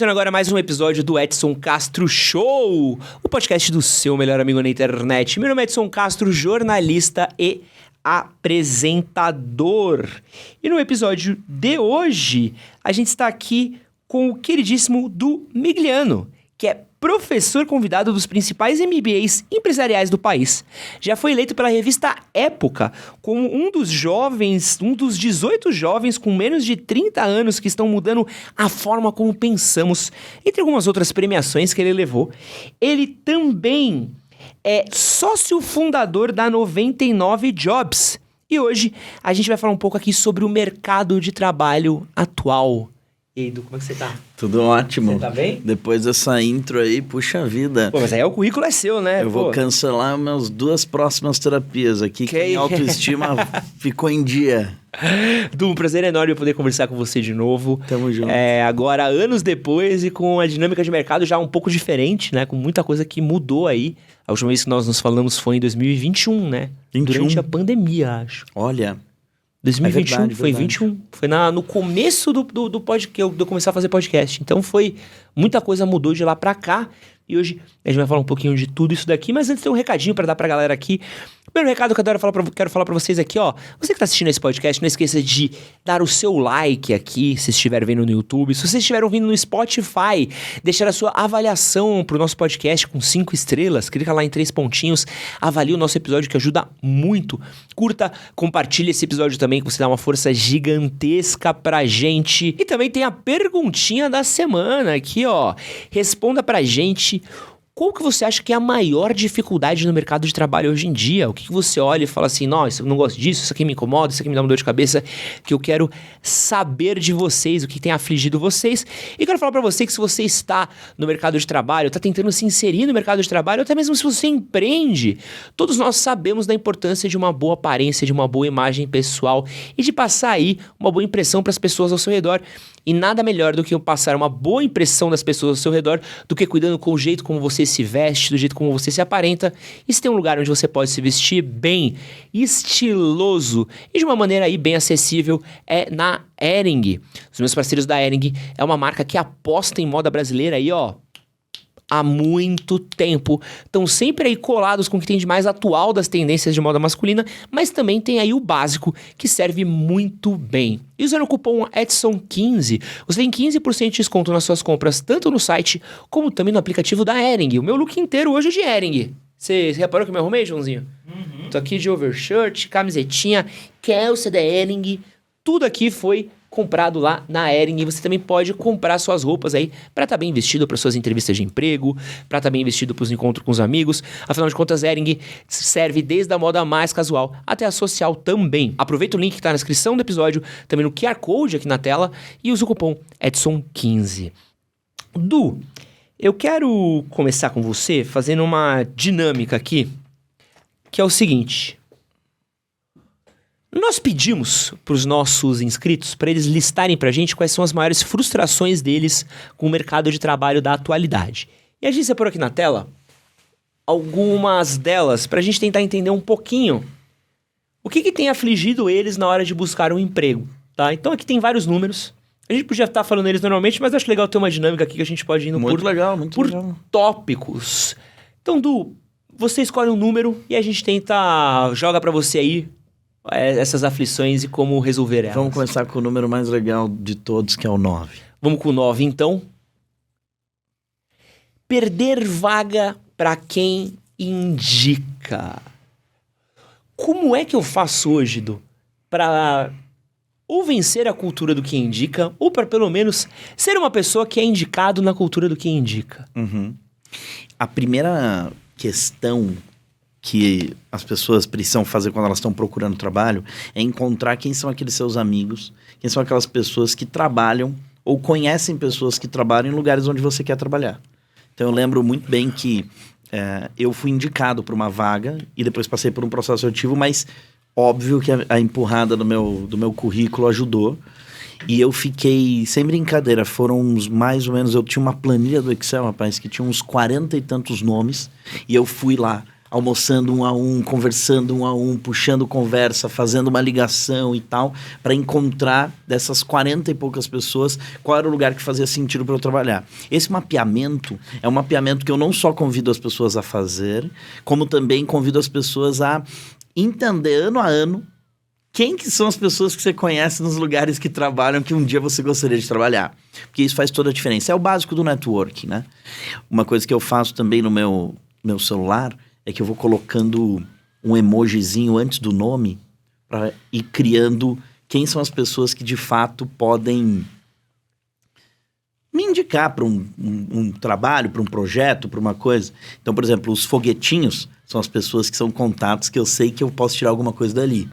Então agora mais um episódio do Edson Castro Show, o podcast do seu melhor amigo na internet. Meu nome é Edson Castro, jornalista e apresentador. E no episódio de hoje, a gente está aqui com o queridíssimo Du Migliano, que é professor convidado dos principais MBAs empresariais do país. Já foi eleito pela revista Época como um dos 18 jovens com menos de 30 anos que estão mudando a forma como pensamos, entre algumas outras premiações que ele levou. Ele também é sócio fundador da 99 Jobs. E hoje a gente vai falar um pouco aqui sobre o mercado de trabalho atual. E aí, Edu, como é que você tá? Tudo ótimo. Você tá bem? Depois dessa intro aí, puxa vida. Pô, mas aí o currículo é seu, né? Eu vou cancelar minhas 2 próximas terapias aqui, que minha autoestima ficou em dia. Du, um prazer enorme poder conversar com você de novo. Tamo junto. Agora, anos depois e com a dinâmica de mercado já um pouco diferente, né? Com muita coisa que mudou aí. A última vez que nós nos falamos foi em 2021, né? 21. Durante a pandemia, acho. Olha... 2021, verdade, foi verdade. 21. Foi no começo do podcast, de eu começar a fazer podcast. Então muita coisa mudou de lá pra cá. E hoje a gente vai falar um pouquinho de tudo isso daqui. Mas antes tem um recadinho pra dar pra galera aqui. O primeiro recado que eu quero falar pra vocês aqui, ó. Você que tá assistindo esse podcast, não esqueça de dar o seu like aqui, se estiver vendo no YouTube. Se você estiver ouvindo no Spotify, deixar a sua avaliação pro nosso podcast com 5 estrelas. Clica lá em 3 pontinhos, avalie o nosso episódio que ajuda muito. Curta, compartilhe esse episódio também, que você dá uma força gigantesca pra gente. E também tem a perguntinha da semana aqui, ó. Responda pra gente... Qual que você acha que é a maior dificuldade no mercado de trabalho hoje em dia? O que você olha e fala assim, nossa, eu não gosto disso, isso aqui me incomoda, isso aqui me dá uma dor de cabeça, que eu quero saber de vocês, o que tem afligido vocês. E quero falar pra você que se você está no mercado de trabalho, está tentando se inserir no mercado de trabalho, ou até mesmo se você empreende, todos nós sabemos da importância de uma boa aparência, de uma boa imagem pessoal e de passar aí uma boa impressão para as pessoas ao seu redor. E nada melhor do que passar uma boa impressão das pessoas ao seu redor do que cuidando com o jeito como você se veste, do jeito como você se aparenta. E se tem um lugar onde você pode se vestir bem, estiloso e de uma maneira aí bem acessível, é na Hering. Os meus parceiros da Hering é uma marca que aposta em moda brasileira aí, ó, há muito tempo. Estão sempre aí colados com o que tem de mais atual das tendências de moda masculina, mas também tem aí o básico, que serve muito bem. E usando o cupom Edson15, você tem 15% de desconto nas suas compras, tanto no site, como também no aplicativo da Hering. O meu look inteiro hoje é de Hering. Você reparou que eu me arrumei, Joãozinho? Uhum. Tô aqui de overshirt, camisetinha, calça da Hering, tudo aqui foi comprado lá na Hering. E você também pode comprar suas roupas aí para estar bem vestido para suas entrevistas de emprego, para estar bem vestido para os encontros com os amigos. Afinal de contas, Hering serve desde a moda mais casual até a social também. Aproveita o link que está na descrição do episódio, também no QR Code aqui na tela, e usa o cupom Edson15. Du, eu quero começar com você fazendo uma dinâmica aqui, que é o seguinte... Nós pedimos para os nossos inscritos para eles listarem para a gente quais são as maiores frustrações deles com o mercado de trabalho da atualidade. E a gente separou aqui na tela algumas delas para a gente tentar entender um pouquinho o que tem afligido eles na hora de buscar um emprego, tá? Então aqui tem vários números. A gente podia estar falando eles normalmente, mas acho legal ter uma dinâmica aqui que a gente pode ir indo muito legal. Tópicos. Então, Du, você escolhe um número e a gente joga para você aí essas aflições e como resolver elas. Vamos começar com o número mais legal de todos, que é o 9. Vamos com o 9, então. Perder vaga para quem indica. Como é que eu faço hoje, Du, para ou vencer a cultura do que indica, ou para pelo menos ser uma pessoa que é indicado na cultura do que indica? Uhum. A primeira questão que as pessoas precisam fazer quando elas estão procurando trabalho é encontrar quem são aqueles seus amigos, quem são aquelas pessoas que trabalham ou conhecem pessoas que trabalham em lugares onde você quer trabalhar. Então eu lembro muito bem que eu fui indicado para uma vaga e depois passei por um processo seletivo, mas óbvio que a empurrada do meu currículo ajudou. E eu fiquei, sem brincadeira, foram mais ou menos, eu tinha uma planilha do Excel, rapaz, que tinha uns 40 e tantos nomes, e eu fui lá almoçando um a um, conversando um a um, puxando conversa, fazendo uma ligação e tal, para encontrar dessas 40 e poucas pessoas qual era o lugar que fazia sentido para eu trabalhar. Esse mapeamento é um mapeamento que eu não só convido as pessoas a fazer, como também convido as pessoas a entender ano a ano quem que são as pessoas que você conhece nos lugares que trabalham que um dia você gostaria de trabalhar. Porque isso faz toda a diferença. É o básico do networking, né? Uma coisa que eu faço também no meu celular é que eu vou colocando um emojizinho antes do nome para ir criando quem são as pessoas que de fato podem me indicar para um trabalho, para um projeto, para uma coisa. Então, por exemplo, os foguetinhos são as pessoas que são contatos que eu sei que eu posso tirar alguma coisa dali.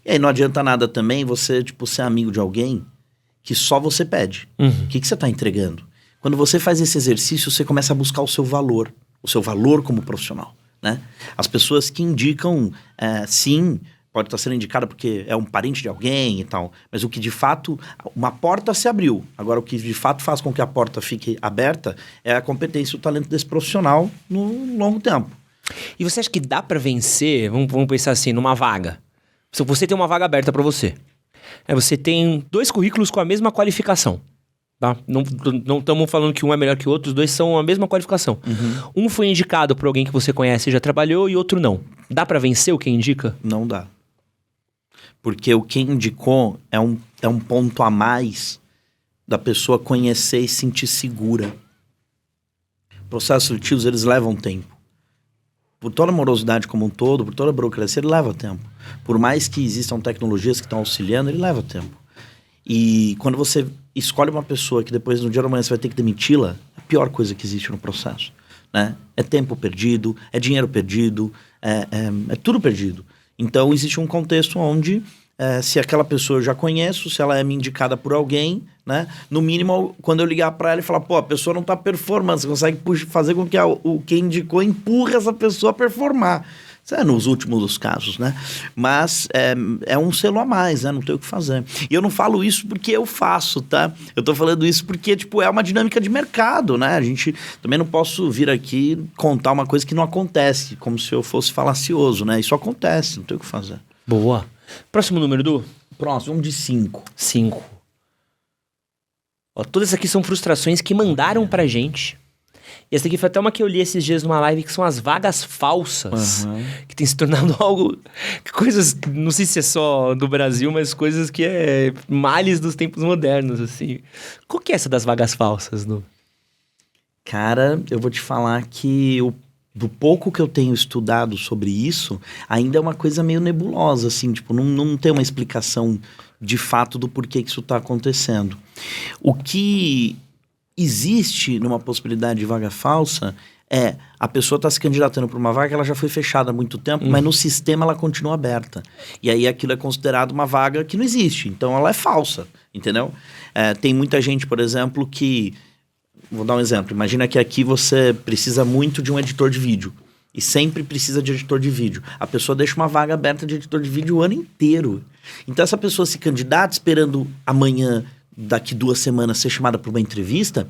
E aí não adianta nada também você, tipo, ser amigo de alguém que só você pede. O que você está entregando? Quando você faz esse exercício, você começa a buscar o seu valor como profissional, né? As pessoas que indicam, sim, pode estar sendo indicada porque é um parente de alguém e tal, mas o que de fato, uma porta se abriu. Agora, o que de fato faz com que a porta fique aberta é a competência e o talento desse profissional no longo tempo. E você acha que dá pra vencer, vamos pensar assim, numa vaga? Se você tem uma vaga aberta pra você, você tem 2 currículos com a mesma qualificação, tá? Não estamos falando que um é melhor que o outro, os 2 são a mesma qualificação. Um foi indicado por alguém que você conhece e já trabalhou e outro não. Dá pra vencer o quem indica? Não dá. Porque o quem indicou é um ponto a mais da pessoa conhecer e sentir segura. Processos seletivos, eles levam tempo. Por toda a morosidade como um todo, por toda a burocracia, ele leva tempo. Por mais que existam tecnologias que estão auxiliando, ele leva tempo. E quando você escolhe uma pessoa que depois, no dia da manhã, você vai ter que demiti-la, é a pior coisa que existe no processo, né? É tempo perdido, é dinheiro perdido, é tudo perdido. Então, existe um contexto onde, se aquela pessoa eu já conheço, se ela é me indicada por alguém, né? No mínimo, quando eu ligar para ela e falar, pô, a pessoa não tá performando, você consegue fazer com que quem indicou empurre essa pessoa a performar. Isso é nos últimos dos casos, né? Mas é um selo a mais, né? Não tem o que fazer. E eu não falo isso porque eu faço, tá? Eu tô falando isso porque, tipo, é uma dinâmica de mercado, né? A gente também não posso vir aqui contar uma coisa que não acontece, como se eu fosse falacioso, né? Isso acontece, não tem o que fazer. Boa. Próximo número, Du? Próximo, vamos de 5. 5. Ó, todas aqui são frustrações que mandaram pra gente. E essa aqui foi até uma que eu li esses dias numa live, que são as vagas falsas. Que tem se tornado algo... Coisas, não sei se é só do Brasil, mas coisas que é males dos tempos modernos, assim. Qual que é essa das vagas falsas, Du? Cara, eu vou te falar que do pouco que eu tenho estudado sobre isso, ainda é uma coisa meio nebulosa, assim. Tipo, não tem uma explicação de fato do porquê que isso está acontecendo. O que existe numa possibilidade de vaga falsa a pessoa está se candidatando para uma vaga que ela já foi fechada há muito tempo, mas no sistema ela continua aberta. E aí aquilo é considerado uma vaga que não existe. Então ela é falsa, entendeu? Tem muita gente, por exemplo, que... Vou dar um exemplo. Imagina que aqui você precisa muito de um editor de vídeo. E sempre precisa de editor de vídeo. A pessoa deixa uma vaga aberta de editor de vídeo o ano inteiro. Então essa pessoa se candidata esperando amanhã, daqui 2 semanas, ser chamada para uma entrevista,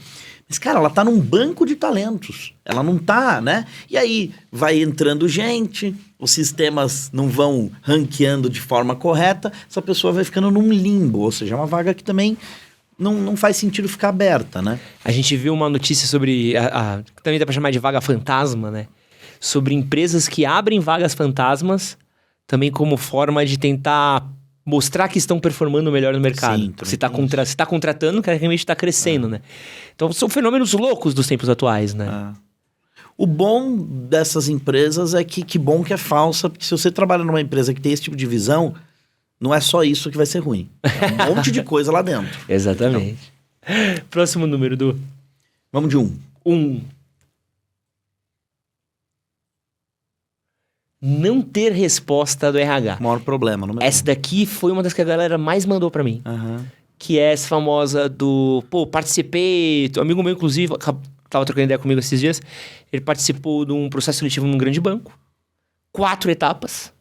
mas, cara, ela tá num banco de talentos. Ela não tá, né? E aí vai entrando gente, os sistemas não vão ranqueando de forma correta, essa pessoa vai ficando num limbo, ou seja, é uma vaga que também não faz sentido ficar aberta, né? A gente viu uma notícia sobre, que também dá para chamar de vaga fantasma, né? Sobre empresas que abrem vagas fantasmas, também como forma de tentar mostrar que estão performando melhor no mercado. Sim, se está contratando, que realmente está crescendo, né? Então, são fenômenos loucos dos tempos atuais, né? O bom dessas empresas é que bom que é falsa, porque se você trabalha numa empresa que tem esse tipo de visão, não é só isso que vai ser ruim. É um monte de coisa lá dentro. Exatamente. Então, próximo número, Du. Vamos de 1. Não ter resposta do RH. O maior problema. Essa daqui foi uma das que a galera mais mandou pra mim. Que é essa famosa do... Pô, participei... Um amigo meu, inclusive, tava trocando ideia comigo esses dias. Ele participou de um processo seletivo num grande banco. 4 etapas.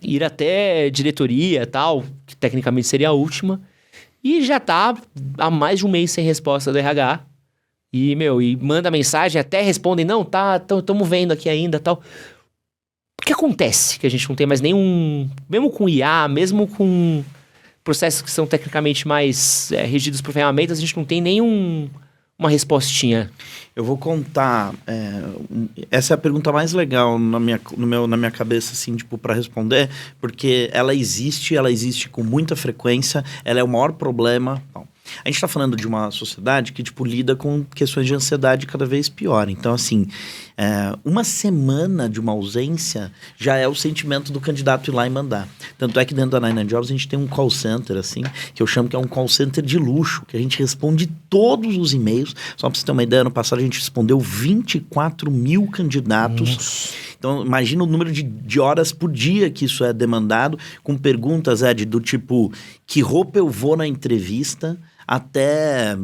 Ir até diretoria e tal, que tecnicamente seria a última. E já tá há mais de um mês sem resposta do RH. E manda mensagem, até respondem, não, tamo vendo aqui ainda, tal. O que acontece que a gente não tem mais nenhum... Mesmo com IA, mesmo com processos que são tecnicamente mais regidos por ferramentas, a gente não tem uma respostinha. Eu vou contar. Essa é a pergunta mais legal na minha cabeça, assim, tipo, para responder, porque ela existe com muita frequência, ela é o maior problema. Bom, a gente está falando de uma sociedade que, tipo, lida com questões de ansiedade cada vez pior. Então, assim, uma semana de uma ausência já é o sentimento do candidato ir lá e mandar. Tanto é que dentro da 99 Jobs a gente tem um call center, assim, que eu chamo que é um call center de luxo, que a gente responde todos os e-mails. Só para você ter uma ideia, ano passado a gente respondeu 24 mil candidatos. Nossa. Então, imagina o número de horas por dia que isso é demandado, com perguntas, Ed, do tipo, que roupa eu vou na entrevista, até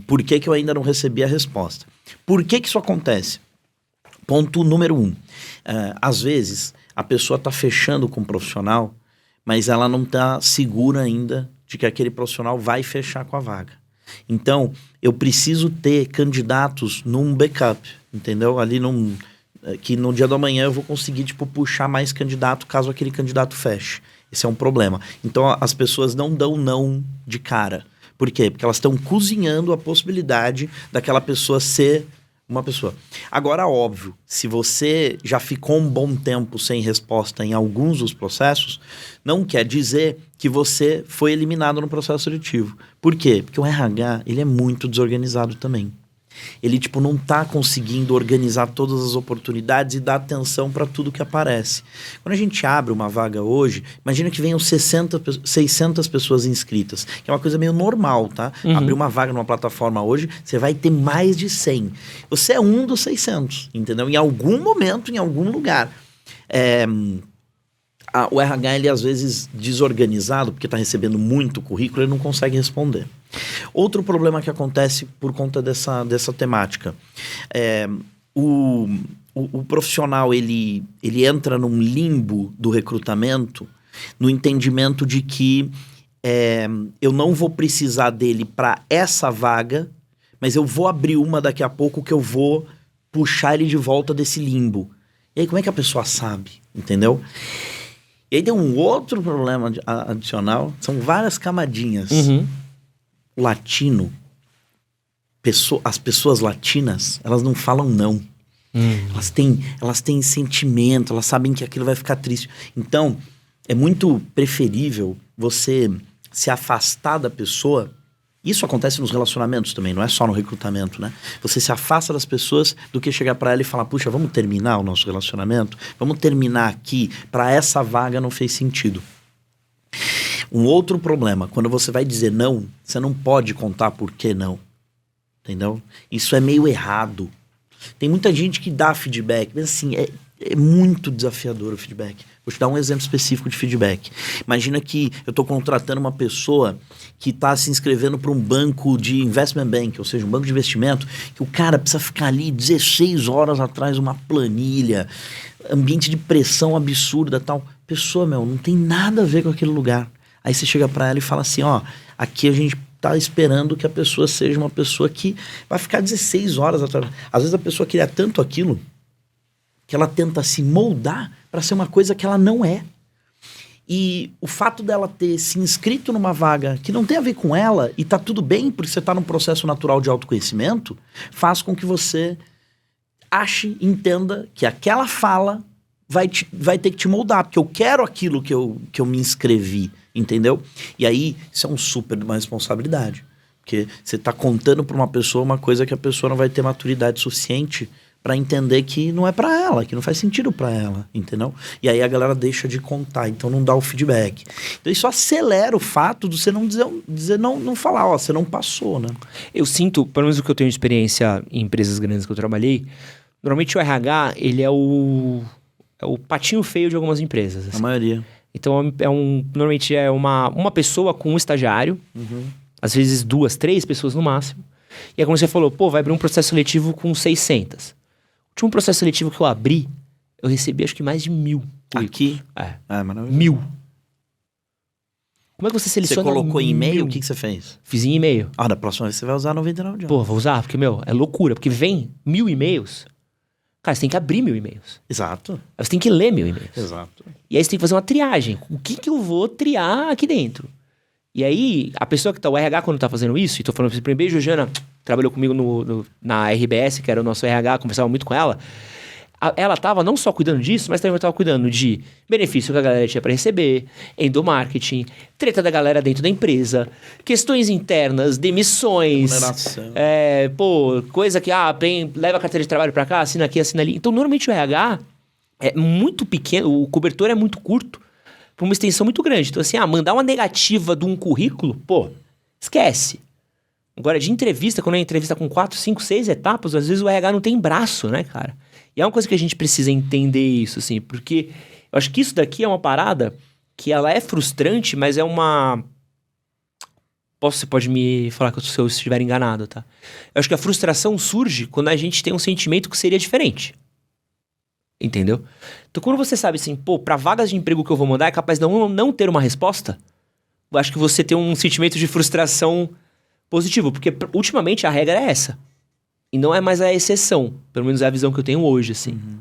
por que eu ainda não recebi a resposta. Por que isso acontece? Ponto número 1. Às vezes, a pessoa está fechando com o profissional, mas ela não está segura ainda de que aquele profissional vai fechar com a vaga. Então, eu preciso ter candidatos num backup, entendeu? Ali que no dia da manhã eu vou conseguir, tipo, puxar mais candidato caso aquele candidato feche. Esse é um problema. Então, as pessoas não dão não de cara. Por quê? Porque elas estão cozinhando a possibilidade daquela pessoa ser uma pessoa. Agora, óbvio, se você já ficou um bom tempo sem resposta em alguns dos processos, não quer dizer que você foi eliminado no processo seletivo. Por quê? Porque o RH, ele é muito desorganizado também. Ele, tipo, não tá conseguindo organizar todas as oportunidades e dar atenção para tudo que aparece. Quando a gente abre uma vaga hoje, imagina que venham 600 pessoas inscritas, que é uma coisa meio normal, tá? Uhum. Abrir uma vaga numa plataforma hoje, você vai ter mais de 100. Você é um dos 600, entendeu? Em algum momento, em algum lugar. O RH, ele às vezes desorganizado, porque está recebendo muito currículo, ele não consegue responder. Outro problema que acontece por conta dessa temática, o profissional ele entra num limbo do recrutamento, no entendimento de que eu não vou precisar dele para essa vaga, mas eu vou abrir uma daqui a pouco que eu vou puxar ele de volta desse limbo. E aí como é que a pessoa sabe, entendeu? E aí tem um outro problema adicional, são várias camadinhas. Uhum. Latino, as pessoas latinas, elas não falam não. Elas têm sentimento, elas sabem que aquilo vai ficar triste. Então, é muito preferível você se afastar da pessoa. Isso acontece nos relacionamentos também, não é só no recrutamento, né? Você se afasta das pessoas do que chegar para ela e falar, puxa, vamos terminar o nosso relacionamento? Vamos terminar aqui, para essa vaga não fez sentido. Um outro problema, quando você vai dizer não, você não pode contar por que não, entendeu? Isso é meio errado. Tem muita gente que dá feedback, mas assim, é muito desafiador o feedback. Vou te dar um exemplo específico de feedback. Imagina que eu estou contratando uma pessoa que está se inscrevendo para um banco de investment bank, ou seja, um banco de investimento, que o cara precisa ficar ali 16 horas atrás de uma planilha, ambiente de pressão absurda e tal. Pessoa, não tem nada a ver com aquele lugar. Aí você chega para ela e fala assim, aqui a gente tá esperando que a pessoa seja uma pessoa que vai ficar 16 horas atrás. Às vezes a pessoa queria tanto aquilo que ela tenta se moldar para ser uma coisa que ela não é. E o fato dela ter se inscrito numa vaga que não tem a ver com ela, e tá tudo bem porque você tá num processo natural de autoconhecimento, faz com que você entenda que aquela fala vai ter que te moldar, porque eu quero aquilo que eu me inscrevi, entendeu? E aí, isso é uma responsabilidade, porque você tá contando para uma pessoa uma coisa que a pessoa não vai ter maturidade suficiente para entender que não é para ela, que não faz sentido para ela, entendeu? E aí a galera deixa de contar, então não dá o feedback. Então isso acelera o fato de você não dizer não falar, você não passou, né? Eu sinto, pelo menos o que eu tenho de experiência em empresas grandes que eu trabalhei, normalmente o RH, ele é o patinho feio de algumas empresas. Assim. A maioria. Então, normalmente é uma pessoa com um estagiário, às vezes 2, 3 pessoas no máximo. E aí, como você falou, vai abrir um processo seletivo com 600. O último processo seletivo que eu abri, eu recebi acho que mais de 1.000. Aqui? Maravilhoso. 1.000. Como é que você seleciona? Você colocou em e-mail? 1.000? O que você fez? Fiz em e-mail. Da próxima vez você vai usar 99 Jobs. Vou usar, porque, é loucura. Porque vem 1.000 e-mails, Cara, você tem que abrir 1000 e-mails. Exato. Aí você tem que ler 1000 e-mails. Exato. E aí você tem que fazer uma triagem. O que eu vou triar aqui dentro? E aí, a pessoa que tá, o RH, quando tá fazendo isso, e tô falando pra você, primeiro, Georgiana trabalhou comigo na RBS, que era o nosso RH, conversava muito com ela. Ela tava não só cuidando disso, mas também tava cuidando de benefício que a galera tinha pra receber, endomarketing, treta da galera dentro da empresa, questões internas, demissões. Remuneração. Coisa que, leva a carteira de trabalho pra cá, assina aqui, assina ali. Então, normalmente o RH é muito pequeno, o cobertor é muito curto, pra uma extensão muito grande. Então, assim, mandar uma negativa de um currículo, esquece. Agora, de entrevista, quando é entrevista com 4, 5, 6 etapas, às vezes o RH não tem braço, né, cara? E é uma coisa que a gente precisa entender isso, assim, porque eu acho que isso daqui é uma parada que ela é frustrante, mas é uma... Você pode me falar se eu estiver enganado, tá? Eu acho que a frustração surge quando a gente tem um sentimento que seria diferente. Entendeu? Então, quando você sabe assim, pra vagas de emprego que eu vou mandar, é capaz de não ter uma resposta, eu acho que você tem um sentimento de frustração positivo, porque ultimamente a regra é essa. E não é mais a exceção. Pelo menos é a visão que eu tenho hoje, assim. Uhum.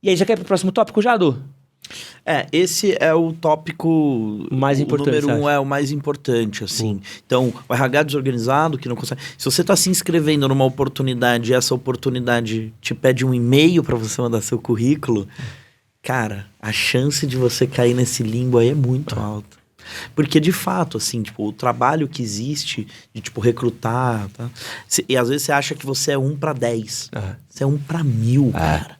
E aí, já quer ir pro próximo tópico, Jadu? Esse é o tópico... Mais importante, o número 1 é o mais importante, assim. Então, o RH desorganizado, que não consegue... Se você está se inscrevendo numa oportunidade e essa oportunidade te pede um e-mail para você mandar seu currículo, cara, a chance de você cair nesse limbo aí é muito alta. Porque, de fato, assim, tipo, o trabalho que existe de, tipo, recrutar, tá? E às vezes você acha que você é 1 para 10. Você é 1 para 1000, cara.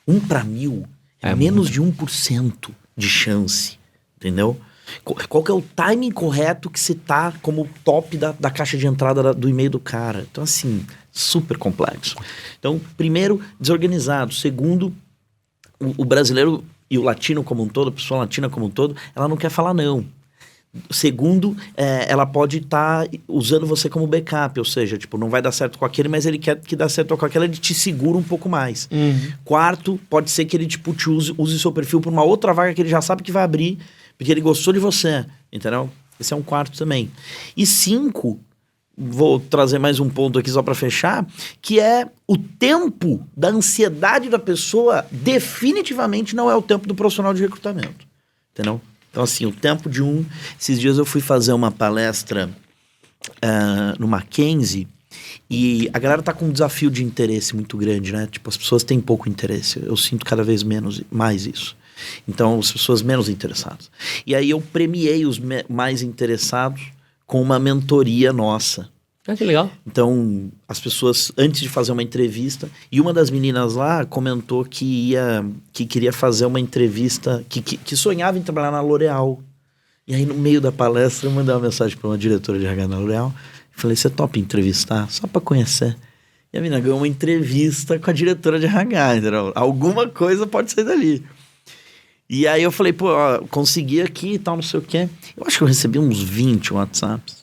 1 para 1000 é menos de 1% de chance, entendeu? Qual que é o timing correto que você tá como top da caixa de entrada do e-mail do cara? Então, assim, super complexo. Então, primeiro, desorganizado. Segundo, o brasileiro e o latino como um todo, a pessoa latina como um todo, ela não quer falar não. Segundo, ela pode estar usando você como backup, ou seja, tipo, não vai dar certo com aquele, mas ele quer que dá certo com aquele, ele te segura um pouco mais. Quarto, pode ser que ele tipo, use seu perfil para uma outra vaga que ele já sabe que vai abrir, porque ele gostou de você, entendeu? Esse é um quarto também. E 5, vou trazer mais um ponto aqui só para fechar, que é o tempo da ansiedade da pessoa definitivamente não é o tempo do profissional de recrutamento, entendeu? Então, assim, o tempo de Esses dias eu fui fazer uma palestra no Mackenzie e a galera tá com um desafio de interesse muito grande, né? Tipo, as pessoas têm pouco interesse. Eu sinto cada vez mais isso. Então, as pessoas menos interessadas. E aí eu premiei os mais interessados com uma mentoria nossa. Que legal. Então, as pessoas, antes de fazer uma entrevista, e uma das meninas lá comentou que queria fazer uma entrevista, que sonhava em trabalhar na L'Oréal. E aí, no meio da palestra, eu mandei uma mensagem para uma diretora de RH na L'Oréal, e falei, você topa entrevistar? Só para conhecer. E a menina ganhou uma entrevista com a diretora de RH, entendeu? Alguma coisa pode sair dali. E aí eu falei, consegui aqui e tal, não sei o quê. Eu acho que eu recebi uns 20 WhatsApps.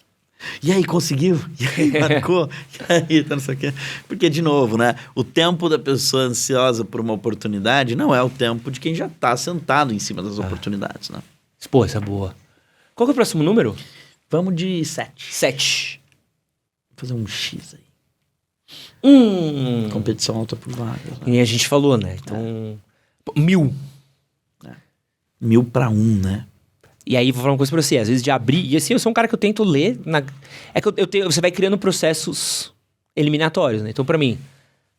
E aí, conseguiu? E aí, marcou? E aí, tá não sei o quê. Porque, de novo, né? O tempo da pessoa ansiosa por uma oportunidade não é o tempo de quem já tá sentado em cima das oportunidades, né? Pô, essa é boa. Qual que é o próximo número? Vamos de 7. 7. Vou fazer um X aí. Competição alta por vagas. Né? E a gente falou, né? Então, 1000. 1000 para 1, né? E aí, vou falar uma coisa pra você. Às vezes de abrir... E assim, eu sou um cara que eu tento ler... É que você vai criando processos eliminatórios, né? Então, pra mim,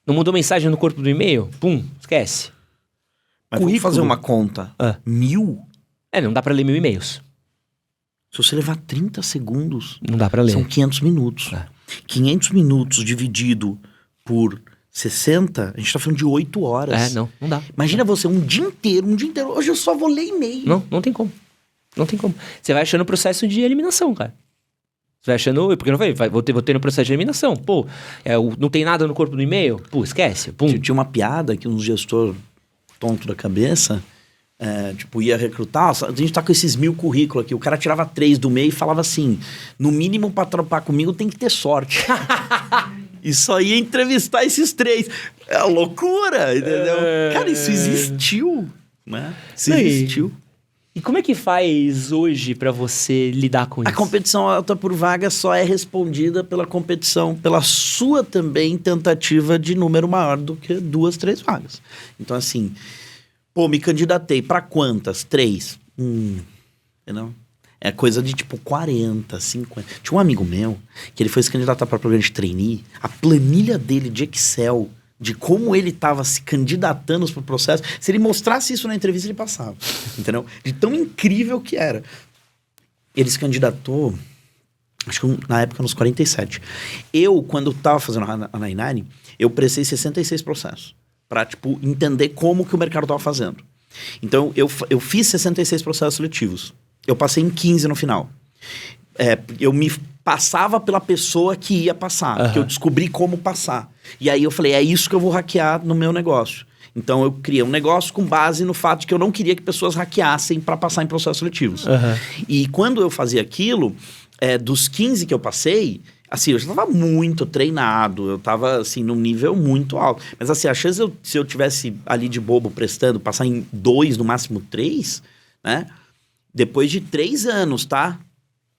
não mandou mensagem no corpo do e-mail? Pum, esquece. Mas vamos fazer uma conta. 1000? Não dá pra ler 1000 e-mails. Se você levar 30 segundos... Não dá pra ler. São 500 minutos. 500 minutos dividido por 60, a gente tá falando de 8 horas. Não dá. Imagina você um dia inteiro. Hoje eu só vou ler e-mail. Não tem como. Não tem como. Você vai achando o processo de eliminação, cara. Você vai achando... Porque não vou ter no processo de eliminação. Pô, não tem nada no corpo do e-mail? Pô, esquece. Pum. Tinha uma piada que um gestor tonto da cabeça, tipo, ia recrutar. A gente tá com esses 1000 currículos aqui. O cara tirava 3 do meio e falava assim, no mínimo pra trampar comigo tem que ter sorte. E só ia entrevistar esses 3. É loucura, entendeu? Cara, isso existiu, né? Isso existiu. E como é que faz hoje pra você lidar com A isso? competição alta por vaga só é respondida pela competição, pela sua também tentativa de número maior do que 2, 3 vagas. Então, assim, pô, me candidatei pra quantas? 3. Entendeu? É coisa de tipo 40, 50. Tinha um amigo meu que ele foi se candidatar para programa de trainee. A planilha dele de Excel, de como ele estava se candidatando para o processo, se ele mostrasse isso na entrevista, ele passava. Entendeu? De tão incrível que era. Ele se candidatou, acho que na época, nos 47. Eu, quando estava fazendo a 99, eu prestei 66 processos. Para, tipo, entender como que o mercado estava fazendo. Então, eu fiz 66 processos seletivos. Eu passei em 15 no final. Eu me passava pela pessoa que ia passar. Porque eu descobri como passar. E aí eu falei, é isso que eu vou hackear no meu negócio. Então eu criei um negócio com base no fato de que eu não queria que pessoas hackeassem para passar em processos seletivos. E quando eu fazia aquilo, dos 15 que eu passei, assim, eu já estava muito treinado. Eu estava, assim, num nível muito alto. Mas assim, a chance se eu tivesse ali de bobo prestando, passar em 2, no máximo 3, né? Depois de 3 anos, tá?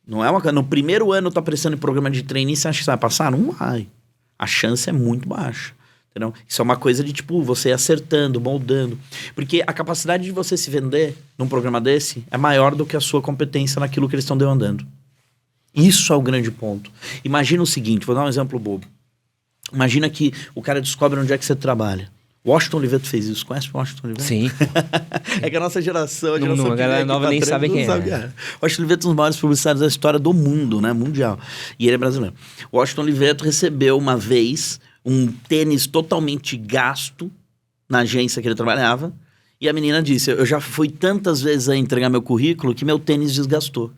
Não é no primeiro ano tá prestando em programa de trainee, você acha que você vai passar? Não vai. A chance é muito baixa. Entendeu? Isso é uma coisa de, tipo, você acertando, moldando. Porque a capacidade de você se vender num programa desse é maior do que a sua competência naquilo que eles estão demandando. Isso é o grande ponto. Imagina o seguinte, vou dar um exemplo bobo. Imagina que o cara descobre onde é que você trabalha. Washington Oliveto fez isso. Conhece o Washington Oliveto? Sim. É que a nossa geração... A galera nova nem sabe quem é. Washington Oliveto é um dos maiores publicitários da história do mundo, né? Mundial. E ele é brasileiro. O Washington Oliveto recebeu uma vez um tênis totalmente gasto na agência que ele trabalhava. E a menina disse, eu já fui tantas vezes a entregar meu currículo que meu tênis desgastou.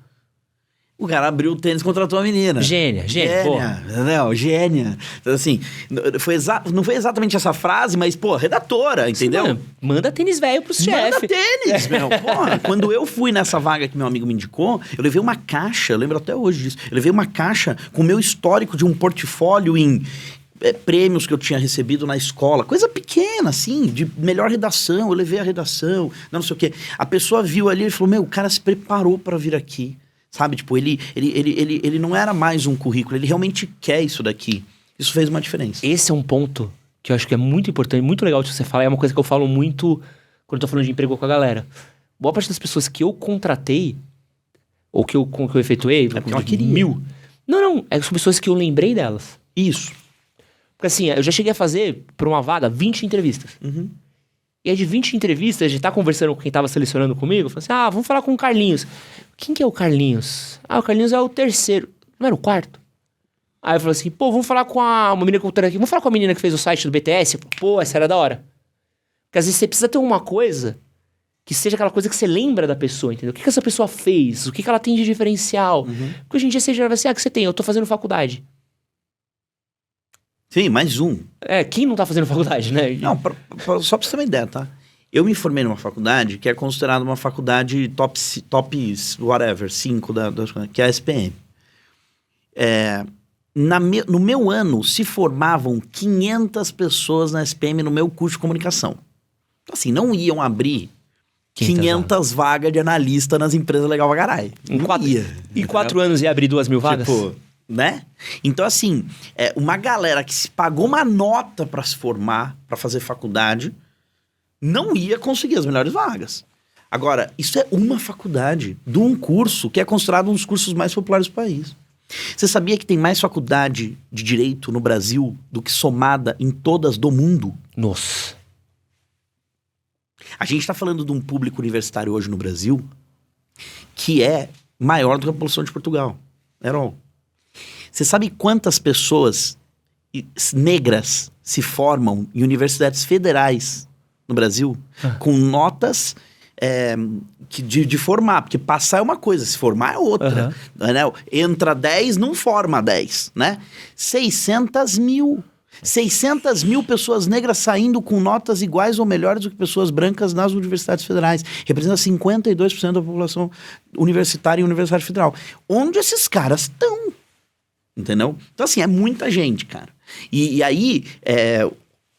O cara abriu o tênis e contratou a menina. Gênia, porra. Não, gênia. Então, assim, não foi exatamente essa frase, mas, pô, redatora, entendeu? Mano, manda tênis velho pros chefes. Manda tênis, meu. Porra, quando eu fui nessa vaga que meu amigo me indicou, eu levei uma caixa, eu lembro até hoje disso, eu levei uma caixa com o meu histórico de um portfólio em prêmios que eu tinha recebido na escola, coisa pequena, assim, de melhor redação, eu levei a redação, não sei o quê. A pessoa viu ali e falou, meu, o cara se preparou pra vir aqui. Sabe, tipo, ele não era mais um currículo, ele realmente quer isso daqui. Isso fez uma diferença. Esse é um ponto que eu acho que é muito importante, muito legal de você falar, é uma coisa que eu falo muito quando eu tô falando de emprego com a galera. Boa parte das pessoas que eu contratei, ou que eu efetuei, porque ela queria. 1000. Não, são pessoas que eu lembrei delas. Isso. Porque assim, eu já cheguei a fazer, por uma vaga, 20 entrevistas. E aí de 20 entrevistas, de estar conversando com quem tava selecionando comigo, eu falei assim, vamos falar com o Carlinhos. Quem que é o Carlinhos? O Carlinhos é o terceiro. Não era o quarto? Aí eu falei assim, pô, vamos falar com uma menina que eu tô aqui. Vamos falar com a menina que fez o site do BTS? Pô, essa era da hora. Porque às vezes você precisa ter uma coisa que seja aquela coisa que você lembra da pessoa, entendeu? O que essa pessoa fez? O que ela tem de diferencial? Porque hoje em dia você já vai assim, que você tem? Eu tô fazendo faculdade. Sim, mais um. Quem não tá fazendo faculdade, né? Não, só pra você ter uma ideia, tá? Eu me formei numa faculdade que é considerada uma faculdade top whatever, 5 que é a SPM. No meu ano, se formavam 500 pessoas na SPM no meu curso de comunicação. Então, assim, não iam abrir 500 vagas de analista nas empresas legal pra caralho. Em 4 anos ia abrir 2.000 vagas? Tipo, né? Então, assim, uma galera que se pagou uma nota pra se formar, pra fazer faculdade, não ia conseguir as melhores vagas. Agora, isso é uma faculdade de um curso que é considerado um dos cursos mais populares do país. Você sabia que tem mais faculdade de direito no Brasil do que somada em todas do mundo? Nossa. A gente está falando de um público universitário hoje no Brasil que é maior do que a população de Portugal. Você sabe quantas pessoas negras se formam em universidades federais no Brasil com notas de formar? Porque passar é uma coisa, se formar é outra. Né? Entra 10, não forma 10, né? 600 mil pessoas negras saindo com notas iguais ou melhores do que pessoas brancas nas universidades federais. Representa 52% da população universitária em universidade federal. Onde esses caras estão? Entendeu? Então, assim, é muita gente, cara. E aí,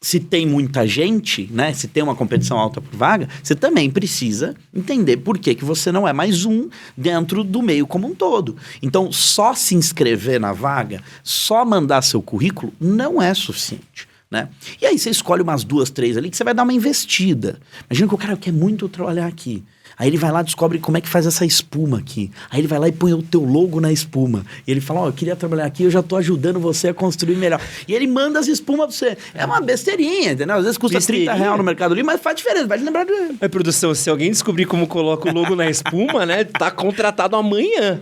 se tem muita gente, né? Se tem uma competição alta por vaga, você também precisa entender por que você não é mais um dentro do meio como um todo. Então, só se inscrever na vaga, só mandar seu currículo, não é suficiente, né? E aí você escolhe umas 2, 3 ali que você vai dar uma investida. Imagina que o cara quer muito trabalhar aqui. Aí ele vai lá e descobre como é que faz essa espuma aqui. Aí ele vai lá e põe o teu logo na espuma. E ele fala, eu queria trabalhar aqui, eu já tô ajudando você a construir melhor. E ele manda as espumas pra você. É uma besteirinha, entendeu? Às vezes custa R$30 no Mercado Livre, mas faz diferença, vai te lembrar de... Mas, produção, se alguém descobrir como coloca o logo na espuma, né, tá contratado amanhã.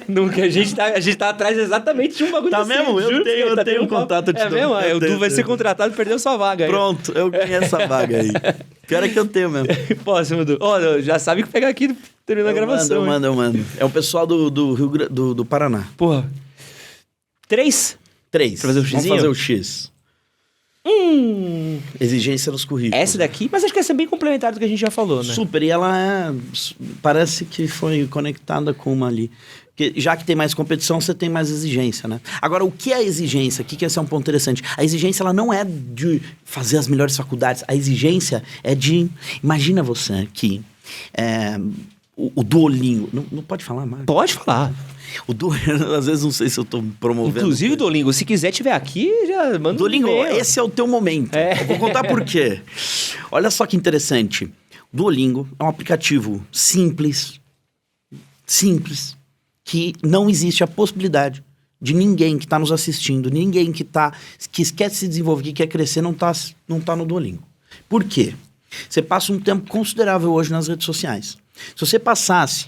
No que a gente tá atrás exatamente de um bagulho assim. Tá mesmo? Eu tenho um contato de mesmo? O Du vai ser contratado e perdeu sua vaga aí. Pronto, eu ganhei essa vaga aí. Pior é que eu tenho mesmo. Próximo, Du. Já sabe que pegar aqui terminando a gravação. Eu mando. É o pessoal do Rio Grande do Paraná. Porra. 3? Pra fazer o xizinho? Vamos fazer o X. Exigência nos currículos. Essa daqui, mas acho que essa é bem complementar do que a gente já falou, né? Super, e ela parece que foi conectada com uma ali. Porque já que tem mais competição, você tem mais exigência, né? Agora, o que é a exigência? Que esse é um ponto interessante. A exigência, ela não é de fazer as melhores faculdades. A exigência é de... Imagina você que o Duolingo... Não pode falar mais? Pode falar. O Duolingo, às vezes não sei se eu tô promovendo. Inclusive, Duolingo, se quiser tiver aqui, já manda Duolingo, um e-mail. esse é o teu momento. Eu vou contar por quê. Olha só que interessante. Duolingo é um aplicativo simples, que não existe a possibilidade de ninguém que está nos assistindo, ninguém que quer se desenvolver, que quer crescer, não tá no Duolingo. Por quê? Você passa um tempo considerável hoje nas redes sociais. Se você passasse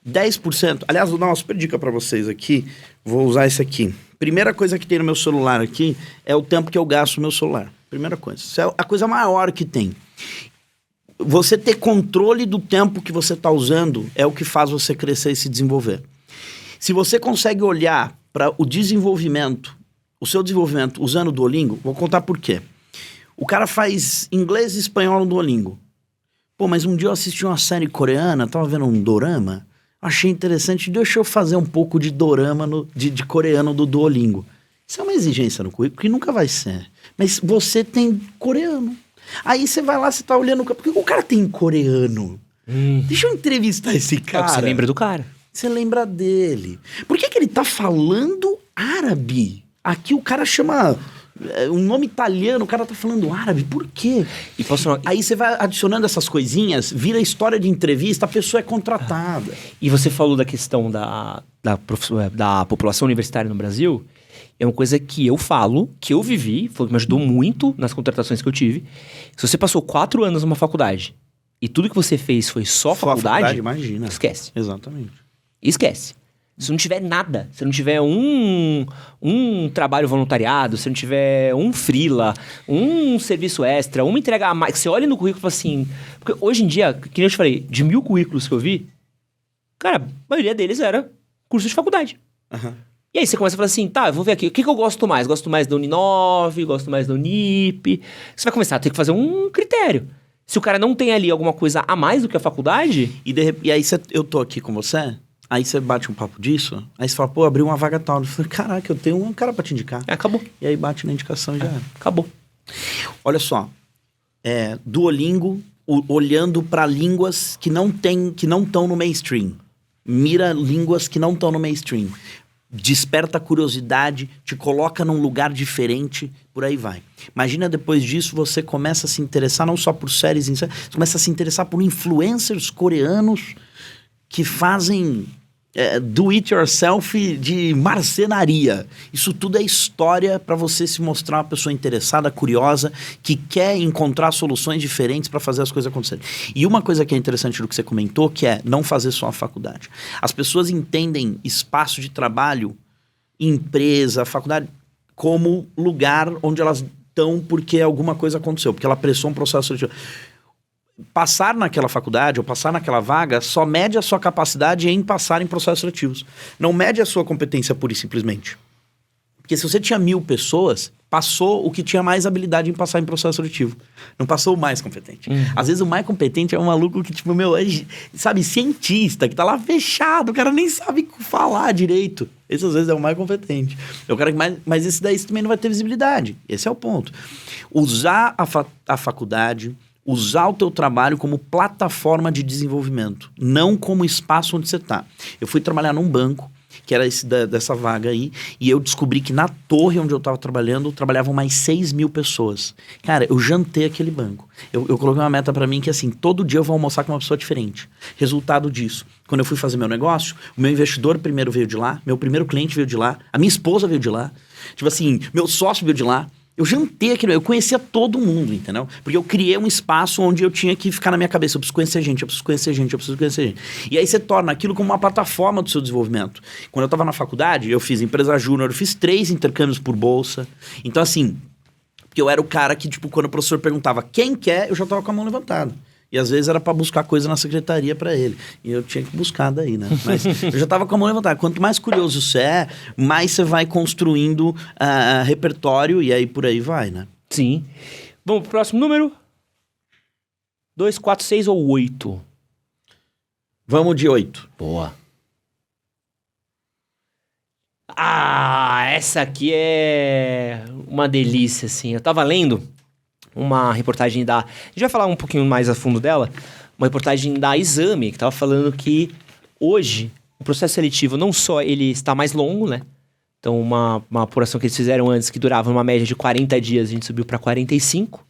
10%... Aliás, vou dar uma super dica para vocês aqui. Vou usar esse aqui. Primeira coisa que tem no meu celular aqui é o tempo que eu gasto no meu celular. Primeira coisa. Isso é a coisa maior que tem. Você ter controle do tempo que você está usando é o que faz você crescer e se desenvolver. Se você consegue olhar para o seu desenvolvimento usando o Duolingo, vou contar por quê. O cara faz inglês e espanhol no Duolingo. Pô, mas um dia eu assisti uma série coreana, tava vendo um dorama, achei interessante, deixa eu fazer um pouco de dorama de coreano do Duolingo. Isso é uma exigência no currículo, que nunca vai ser. Mas você tem coreano. Aí você vai lá, você tá olhando... Por que o cara tem coreano? Deixa eu entrevistar esse cara. Você lembra do cara. Você lembra dele. Por que ele tá falando árabe? Aqui o cara chama... um nome italiano, o cara tá falando árabe. Por quê? Aí você vai adicionando essas coisinhas, vira história de entrevista, a pessoa é contratada. E você falou da questão da população universitária no Brasil. É uma coisa que eu falo, que eu vivi, foi o que me ajudou muito nas contratações que eu tive. Se você passou 4 anos numa faculdade e tudo que você fez foi só faculdade, imagina. Esquece. Exatamente. Esquece. Se não tiver nada, se não tiver um trabalho voluntariado, se não tiver um freela, um serviço extra, uma entrega a mais, que você olha no currículo e fala assim... Porque hoje em dia, que nem eu te falei, de 1000 currículos que eu vi, cara, a maioria deles era curso de faculdade. Uhum. E aí você começa a falar assim, tá, eu vou ver aqui, o que eu gosto mais? Gosto mais da Uninove, gosto mais da Unip. Você vai começar a ter que fazer um critério. Se o cara não tem ali alguma coisa a mais do que a faculdade... E aí eu tô aqui com você... Aí você bate um papo disso, aí você fala, pô, abriu uma vaga tal. Eu falo, caraca, eu tenho um cara pra te indicar. Acabou. E aí bate na indicação e já era. Acabou. Olha só, Duolingo, olhando pra línguas que não estão no mainstream. Mira línguas que não estão no mainstream. Desperta curiosidade, te coloca num lugar diferente, por aí vai. Imagina depois disso, você começa a se interessar não só por séries, você começa a se interessar por influencers coreanos que fazem do-it-yourself de marcenaria. Isso tudo é história para você se mostrar uma pessoa interessada, curiosa, que quer encontrar soluções diferentes para fazer as coisas acontecerem. E uma coisa que é interessante do que você comentou, que é não fazer só a faculdade. As pessoas entendem espaço de trabalho, empresa, faculdade, como lugar onde elas estão porque alguma coisa aconteceu, porque ela pressou um processo seletivo. Passar naquela faculdade ou passar naquela vaga só mede a sua capacidade em passar em processos seletivos. Não mede a sua competência pura e simplesmente. Porque se você tinha 1000 pessoas, passou o que tinha mais habilidade em passar em processo seletivo. Não passou o mais competente. Às vezes o mais competente é um maluco que, tipo, sabe, cientista, que tá lá fechado, o cara nem sabe falar direito. Esse às vezes é o mais competente. É o cara que mais... Mas esse daí também não vai ter visibilidade. Esse é o ponto. Usar a faculdade, usar o teu trabalho como plataforma de desenvolvimento, não como espaço onde você tá. Eu fui trabalhar num banco, que era dessa vaga aí, e eu descobri que na torre onde eu tava trabalhando, trabalhavam mais 6 mil pessoas. Cara, eu jantei aquele banco. Eu coloquei uma meta pra mim que, assim, todo dia eu vou almoçar com uma pessoa diferente. Resultado disso, quando eu fui fazer meu negócio, o meu investidor primeiro veio de lá, meu primeiro cliente veio de lá, a minha esposa veio de lá, tipo assim, meu sócio veio de lá. Eu jantei aquilo, eu conhecia todo mundo, entendeu? Porque eu criei um espaço onde eu tinha que ficar na minha cabeça, eu preciso conhecer gente, eu preciso conhecer gente, eu preciso conhecer gente. E aí você torna aquilo como uma plataforma do seu desenvolvimento. Quando eu estava na faculdade, eu fiz empresa júnior, eu fiz 3 intercâmbios por bolsa. Então assim, porque eu era o cara que, tipo, quando o professor perguntava quem quer, eu já tava com a mão levantada. E às vezes era para buscar coisa na secretaria para ele. E eu tinha que buscar daí, né? Mas eu já tava com a mão levantada. Quanto mais curioso você é, mais você vai construindo repertório e aí por aí vai, né? Sim. Vamos pro próximo número? 2, 4, 6 ou 8? Vamos de 8. Boa. Ah, essa aqui é uma delícia, assim. Eu tava lendo uma reportagem da... A gente vai falar um pouquinho mais a fundo dela. Uma reportagem da Exame, que tava falando que hoje o processo seletivo não só ele está mais longo, né? Então, uma apuração que eles fizeram antes, que durava uma média de 40 dias, a gente subiu para 45.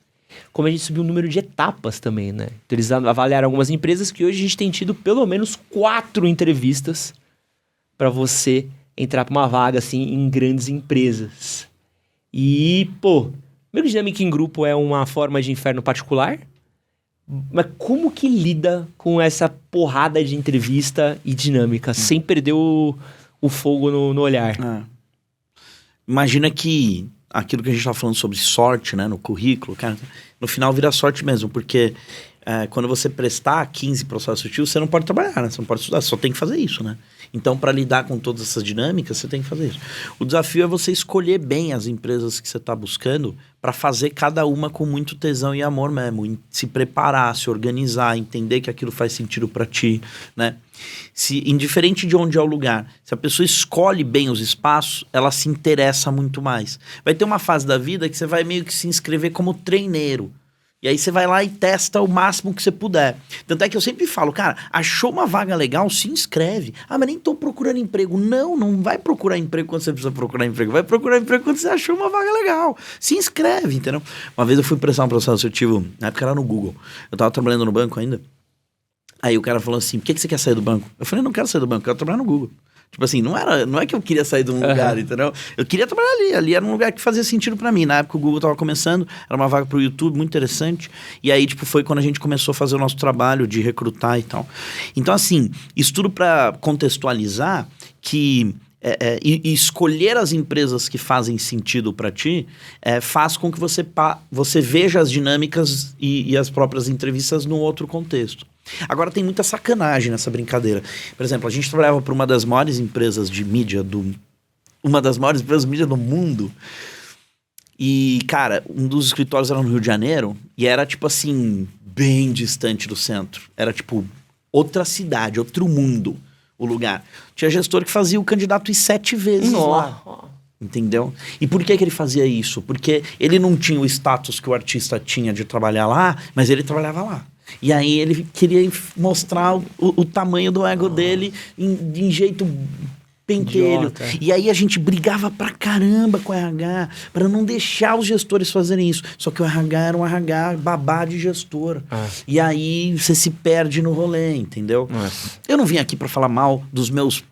Como a gente subiu o número de etapas também, né? Então, eles avaliaram algumas empresas que hoje a gente tem tido pelo menos 4 entrevistas para você entrar para uma vaga, assim, em grandes empresas. E, pô, primeiro, dinâmica em grupo é uma forma de inferno particular. Mas como que lida com essa porrada de entrevista e dinâmica, sem perder o fogo no olhar? Imagina que aquilo que a gente estava falando sobre sorte, né, no currículo, cara, no final vira sorte mesmo, porque quando você prestar 15 processos seletivos, você não pode trabalhar, né? Você não pode estudar, você só tem que fazer isso, né? Então, para lidar com todas essas dinâmicas, você tem que fazer isso. O desafio é você escolher bem as empresas que você está buscando para fazer cada uma com muito tesão e amor mesmo. Se preparar, se organizar, entender que aquilo faz sentido para ti, né? Indiferente de onde é o lugar, se a pessoa escolhe bem os espaços, ela se interessa muito mais. Vai ter uma fase da vida que você vai meio que se inscrever como treineiro. E aí você vai lá e testa o máximo que você puder. Tanto é que eu sempre falo, cara, achou uma vaga legal, se inscreve. Ah, mas nem tô procurando emprego. Não vai procurar emprego quando você precisa procurar emprego. Vai procurar emprego quando você achou uma vaga legal. Se inscreve, entendeu? Uma vez eu fui prestar um processo seletivo, na época era no Google. Eu tava trabalhando no banco ainda. Aí o cara falou assim, por que você quer sair do banco? Eu falei, não quero sair do banco, eu quero trabalhar no Google. Tipo assim, não é que eu queria sair de um lugar, entendeu? Eu queria trabalhar ali. Ali era um lugar que fazia sentido pra mim. Na época o Google tava começando, era uma vaga pro YouTube, muito interessante. E aí, tipo, foi quando a gente começou a fazer o nosso trabalho de recrutar e tal. Então, assim, isso tudo pra contextualizar que... E escolher as empresas que fazem sentido para ti faz com que você veja as dinâmicas e as próprias entrevistas num outro contexto. Agora tem muita sacanagem nessa brincadeira. Por exemplo, a gente trabalhava para uma das maiores empresas de mídia uma das maiores empresas de mídia do mundo. E, cara, um dos escritórios era no Rio de Janeiro e era, tipo assim, bem distante do centro. Era, tipo, outra cidade, outro mundo. O lugar. Tinha gestor que fazia o candidato ir 7 vezes lá. Entendeu? E por que ele fazia isso? Porque ele não tinha o status que o artista tinha de trabalhar lá, mas ele trabalhava lá. E aí ele queria mostrar o tamanho do ego dele em jeito pentelho. Idiota. E aí a gente brigava pra caramba com o RH pra não deixar os gestores fazerem isso. Só que o RH era um RH babá de gestor. E aí você se perde no rolê, entendeu? Eu não vim aqui pra falar mal dos meus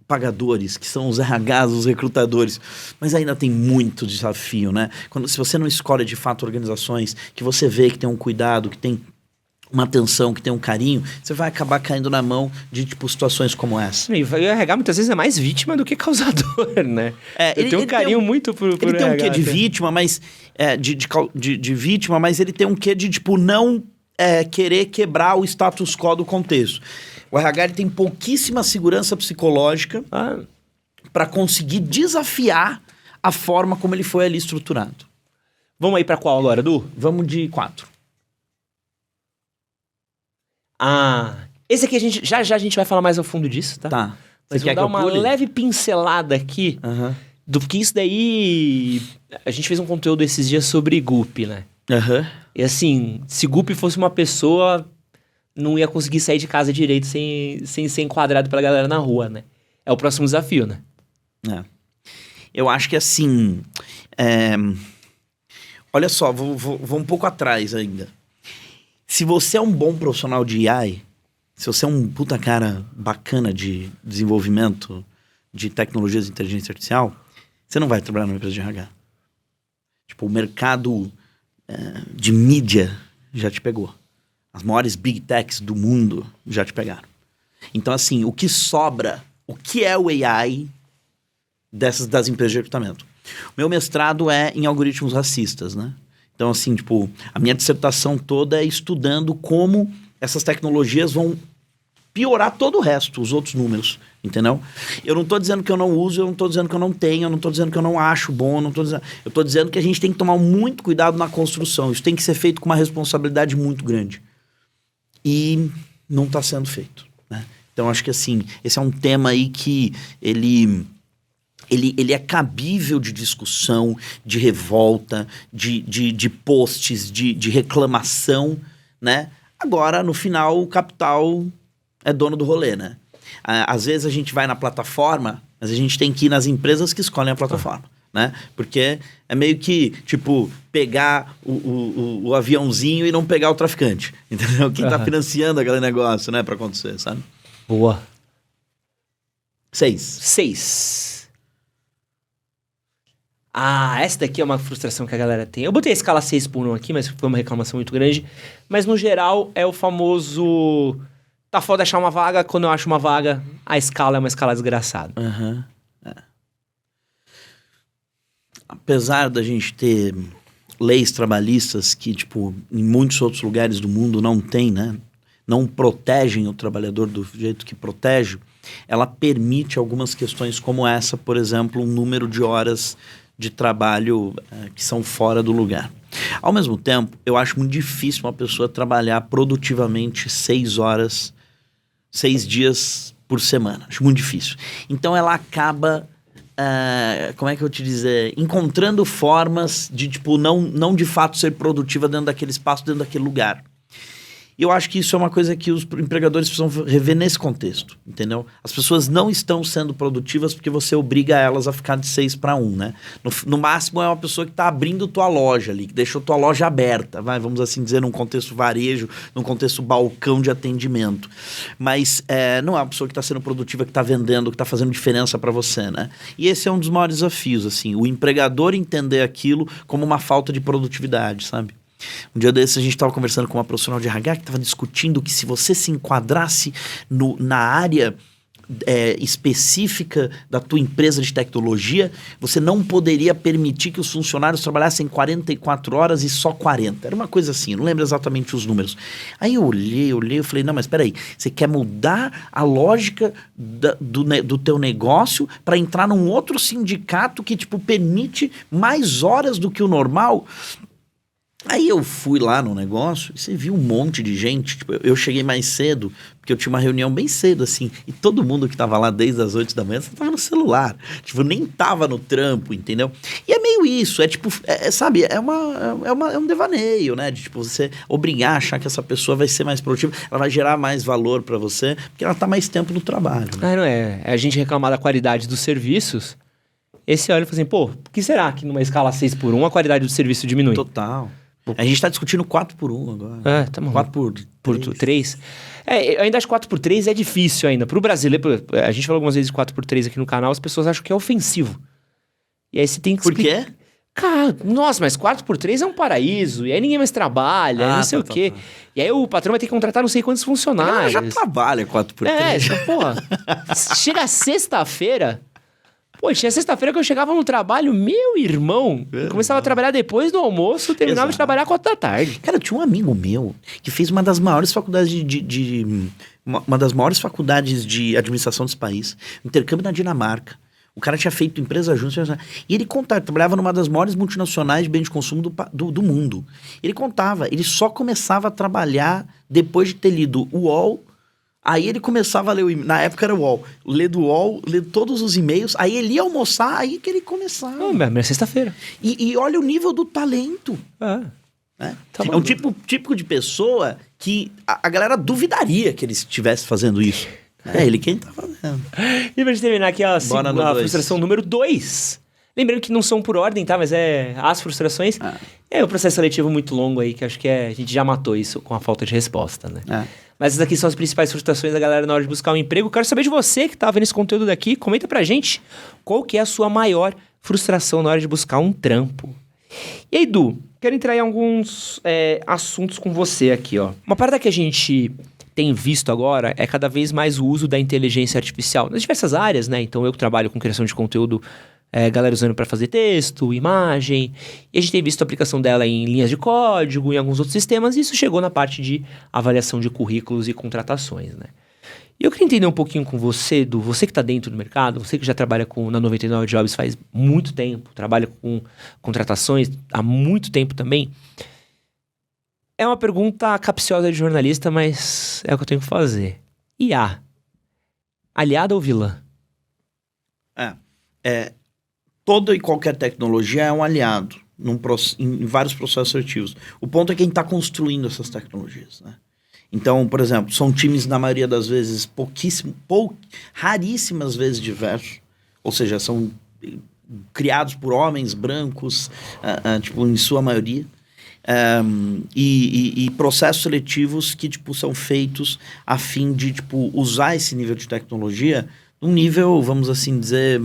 pagadores, que são os RHs, os recrutadores, mas ainda tem muito desafio, né? Se você não escolhe de fato organizações que você vê que tem um cuidado, que tem uma atenção, que tem um carinho, você vai acabar caindo na mão de, tipo, situações como essa. E o RH muitas vezes é mais vítima do que causador, né? Ele tem um carinho muito por ele tem um quê de vítima, mas... de vítima, mas ele tem um quê de, tipo, não querer quebrar o status quo do contexto. O RH ele tem pouquíssima segurança psicológica para conseguir desafiar a forma como ele foi ali estruturado. Vamos aí pra qual agora, Du? Vamos de 4. Esse aqui a gente já a gente vai falar mais a fundo disso, tá? Tá. Mas vou dar uma leve pincelada aqui do que isso daí... A gente fez um conteúdo esses dias sobre Gup, né? E assim, se Gup fosse uma pessoa, não ia conseguir sair de casa direito sem ser enquadrado pela galera na rua, né? É o próximo desafio, né? Eu acho que assim... Olha só, vou um pouco atrás ainda. Se você é um bom profissional de AI, se você é um puta cara bacana de desenvolvimento de tecnologias de inteligência artificial, você não vai trabalhar numa empresa de RH. Tipo, o mercado de mídia já te pegou. As maiores big techs do mundo já te pegaram. Então, assim, o que sobra, o que é o AI das empresas de recrutamento? O meu mestrado é em algoritmos racistas, né? Então, assim, tipo, a minha dissertação toda é estudando como essas tecnologias vão piorar todo o resto, os outros números, entendeu? Eu não tô dizendo que eu não uso, eu não tô dizendo que eu não tenho, eu não tô dizendo que eu não acho bom, eu tô dizendo que a gente tem que tomar muito cuidado na construção. Isso tem que ser feito com uma responsabilidade muito grande. E não tá sendo feito, né? Então, acho que, assim, esse é um tema aí que ele é cabível de discussão, de revolta, de posts, de reclamação, né? Agora, no final, o capital é dono do rolê, né? Às vezes a gente vai na plataforma, mas a gente tem que ir nas empresas que escolhem a plataforma, né? Porque é meio que, tipo, pegar o aviãozinho e não pegar o traficante, entendeu? Quem tá financiando aquele negócio, né? Pra acontecer, sabe? Boa. 6. Essa daqui é uma frustração que a galera tem. Eu botei a escala 6/1 aqui, mas foi uma reclamação muito grande. Mas, no geral, é o famoso... Tá foda achar uma vaga, quando eu acho uma vaga, a escala é uma escala desgraçada. Apesar da gente ter leis trabalhistas que, tipo, em muitos outros lugares do mundo não tem, né? Não protegem o trabalhador do jeito que protege, ela permite algumas questões como essa, por exemplo, um número de horas de trabalho que são fora do lugar. Ao mesmo tempo, eu acho muito difícil uma pessoa trabalhar produtivamente 6 horas, 6 dias por semana. Acho muito difícil. Então ela acaba, como é que eu te dizer, encontrando formas de, tipo, não de fato ser produtiva dentro daquele espaço, dentro daquele lugar. E eu acho que isso é uma coisa que os empregadores precisam rever nesse contexto, entendeu? As pessoas não estão sendo produtivas porque você obriga elas a ficar de 6/1, né? No máximo é uma pessoa que está abrindo tua loja ali, que deixou tua loja aberta, vamos assim dizer, num contexto varejo, num contexto balcão de atendimento. Mas não é uma pessoa que está sendo produtiva, que está vendendo, que está fazendo diferença para você, né? E esse é um dos maiores desafios, assim, o empregador entender aquilo como uma falta de produtividade, sabe? Um dia desses a gente estava conversando com uma profissional de RH que estava discutindo que se você se enquadrasse na área específica da tua empresa de tecnologia, você não poderia permitir que os funcionários trabalhassem 44 horas e só 40. Era uma coisa assim, eu não lembro exatamente os números. Aí eu olhei, eu falei, não, mas peraí, você quer mudar a lógica do teu negócio para entrar num outro sindicato que, tipo, permite mais horas do que o normal? Aí eu fui lá no negócio e você viu um monte de gente. Tipo, eu cheguei mais cedo, porque eu tinha uma reunião bem cedo, assim. E todo mundo que tava lá desde as 8 da manhã, você tava no celular. Tipo, nem tava no trampo, entendeu? E é meio isso, tipo, sabe, é um devaneio, né? De, tipo, você obrigar a achar que essa pessoa vai ser mais produtiva, ela vai gerar mais valor pra você, porque ela tá mais tempo no trabalho. Né? Não é a gente reclamar da qualidade dos serviços. Esse olha e fala assim, pô, por que será que numa escala 6/1 a qualidade do serviço diminui? Total. A gente tá discutindo 4/1 agora. Tá bom. 4/3. Eu ainda acho 4/3 é difícil ainda. Pro brasileiro, a gente falou algumas vezes de 4/3 aqui no canal, as pessoas acham que é ofensivo. E aí você tem que explicar. Por quê? Cara, nossa, mas 4/3 é um paraíso. E aí ninguém mais trabalha, não sei o quê. E aí o patrão vai ter que contratar não sei quantos funcionários. Já trabalha 4/3. Porra. Chega sexta-feira... Pô, tinha sexta-feira que eu chegava no trabalho, meu irmão, eu começava a trabalhar depois do almoço, terminava de trabalhar 4 da tarde. Cara, tinha um amigo meu que fez uma das maiores faculdades uma das maiores faculdades de administração desse país, intercâmbio na Dinamarca. O cara tinha feito empresa junto. E ele contava, trabalhava numa das maiores multinacionais de bem de consumo do mundo. Ele contava, ele só começava a trabalhar depois de ter lido o UOL. Aí ele começava a ler na época era o UOL. Ler do UOL, ler todos os e-mails. Aí ele ia almoçar, aí que ele começava. É sexta-feira. E olha o nível do talento. Né? Tá É um típico de pessoa que a galera duvidaria que ele estivesse fazendo isso. É ele quem tá fazendo. E pra gente terminar aqui a frustração número 2. Lembrando que não são por ordem, tá? Mas é as frustrações. É o processo seletivo muito longo aí, que acho que a gente já matou isso com a falta de resposta, né? Mas essas aqui são as principais frustrações da galera na hora de buscar um emprego. Quero saber de você que tá vendo esse conteúdo daqui. Comenta pra gente qual que é a sua maior frustração na hora de buscar um trampo. E aí, Du, quero entrar em alguns assuntos com você aqui, ó. Uma parada que a gente tem visto agora é cada vez mais o uso da inteligência artificial nas diversas áreas, né? Então, eu que trabalho com criação de conteúdo, galera usando para fazer texto, imagem, e a gente tem visto a aplicação dela em linhas de código, em alguns outros sistemas, e isso chegou na parte de avaliação de currículos e contratações, né? E eu queria entender um pouquinho com você, Du, você que está dentro do mercado, você que já trabalha na 99 Jobs faz muito tempo, trabalha com contratações há muito tempo também. É uma pergunta capciosa de jornalista, mas é o que eu tenho que fazer. IA, aliada ou vilã? Toda e qualquer tecnologia é um aliado em vários processos ativos. O ponto é quem está construindo essas tecnologias, né? Então, por exemplo, são times, na maioria das vezes, raríssimas vezes diversos. Ou seja, são criados por homens brancos, em sua maioria. E processos seletivos que, são feitos a fim de, usar esse nível de tecnologia num nível, vamos assim dizer,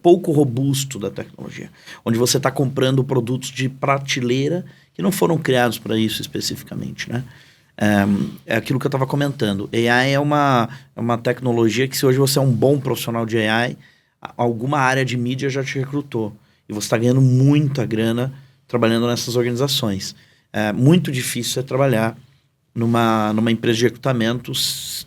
pouco robusto da tecnologia. Onde você está comprando produtos de prateleira que não foram criados para isso especificamente, né? É aquilo que eu estava comentando. AI é uma tecnologia que, se hoje você é um bom profissional de AI, alguma área de mídia já te recrutou. E você está ganhando muita grana trabalhando nessas organizações. É muito difícil trabalhar numa empresa de recrutamento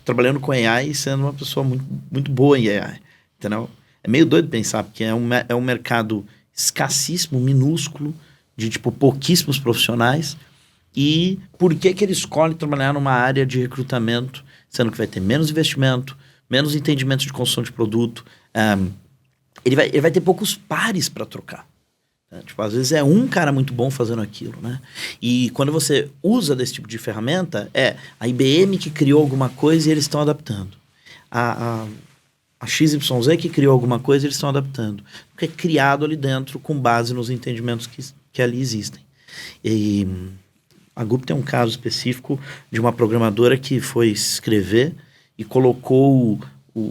trabalhando com AI e sendo uma pessoa muito, muito boa em AI. Entendeu? É meio doido pensar, porque é um mercado escassíssimo, minúsculo, de pouquíssimos profissionais. E por que ele escolhe trabalhar numa área de recrutamento, sendo que vai ter menos investimento, menos entendimento de construção de produto? Ele vai ter poucos pares para trocar. Né? Às vezes é um cara muito bom fazendo aquilo, né? E quando você usa desse tipo de ferramenta, a IBM que criou alguma coisa e eles estão adaptando. A XYZ que criou alguma coisa e eles estão adaptando. Porque é criado ali dentro com base nos entendimentos que ali existem. E a Gup tem um caso específico de uma programadora que foi escrever e colocou...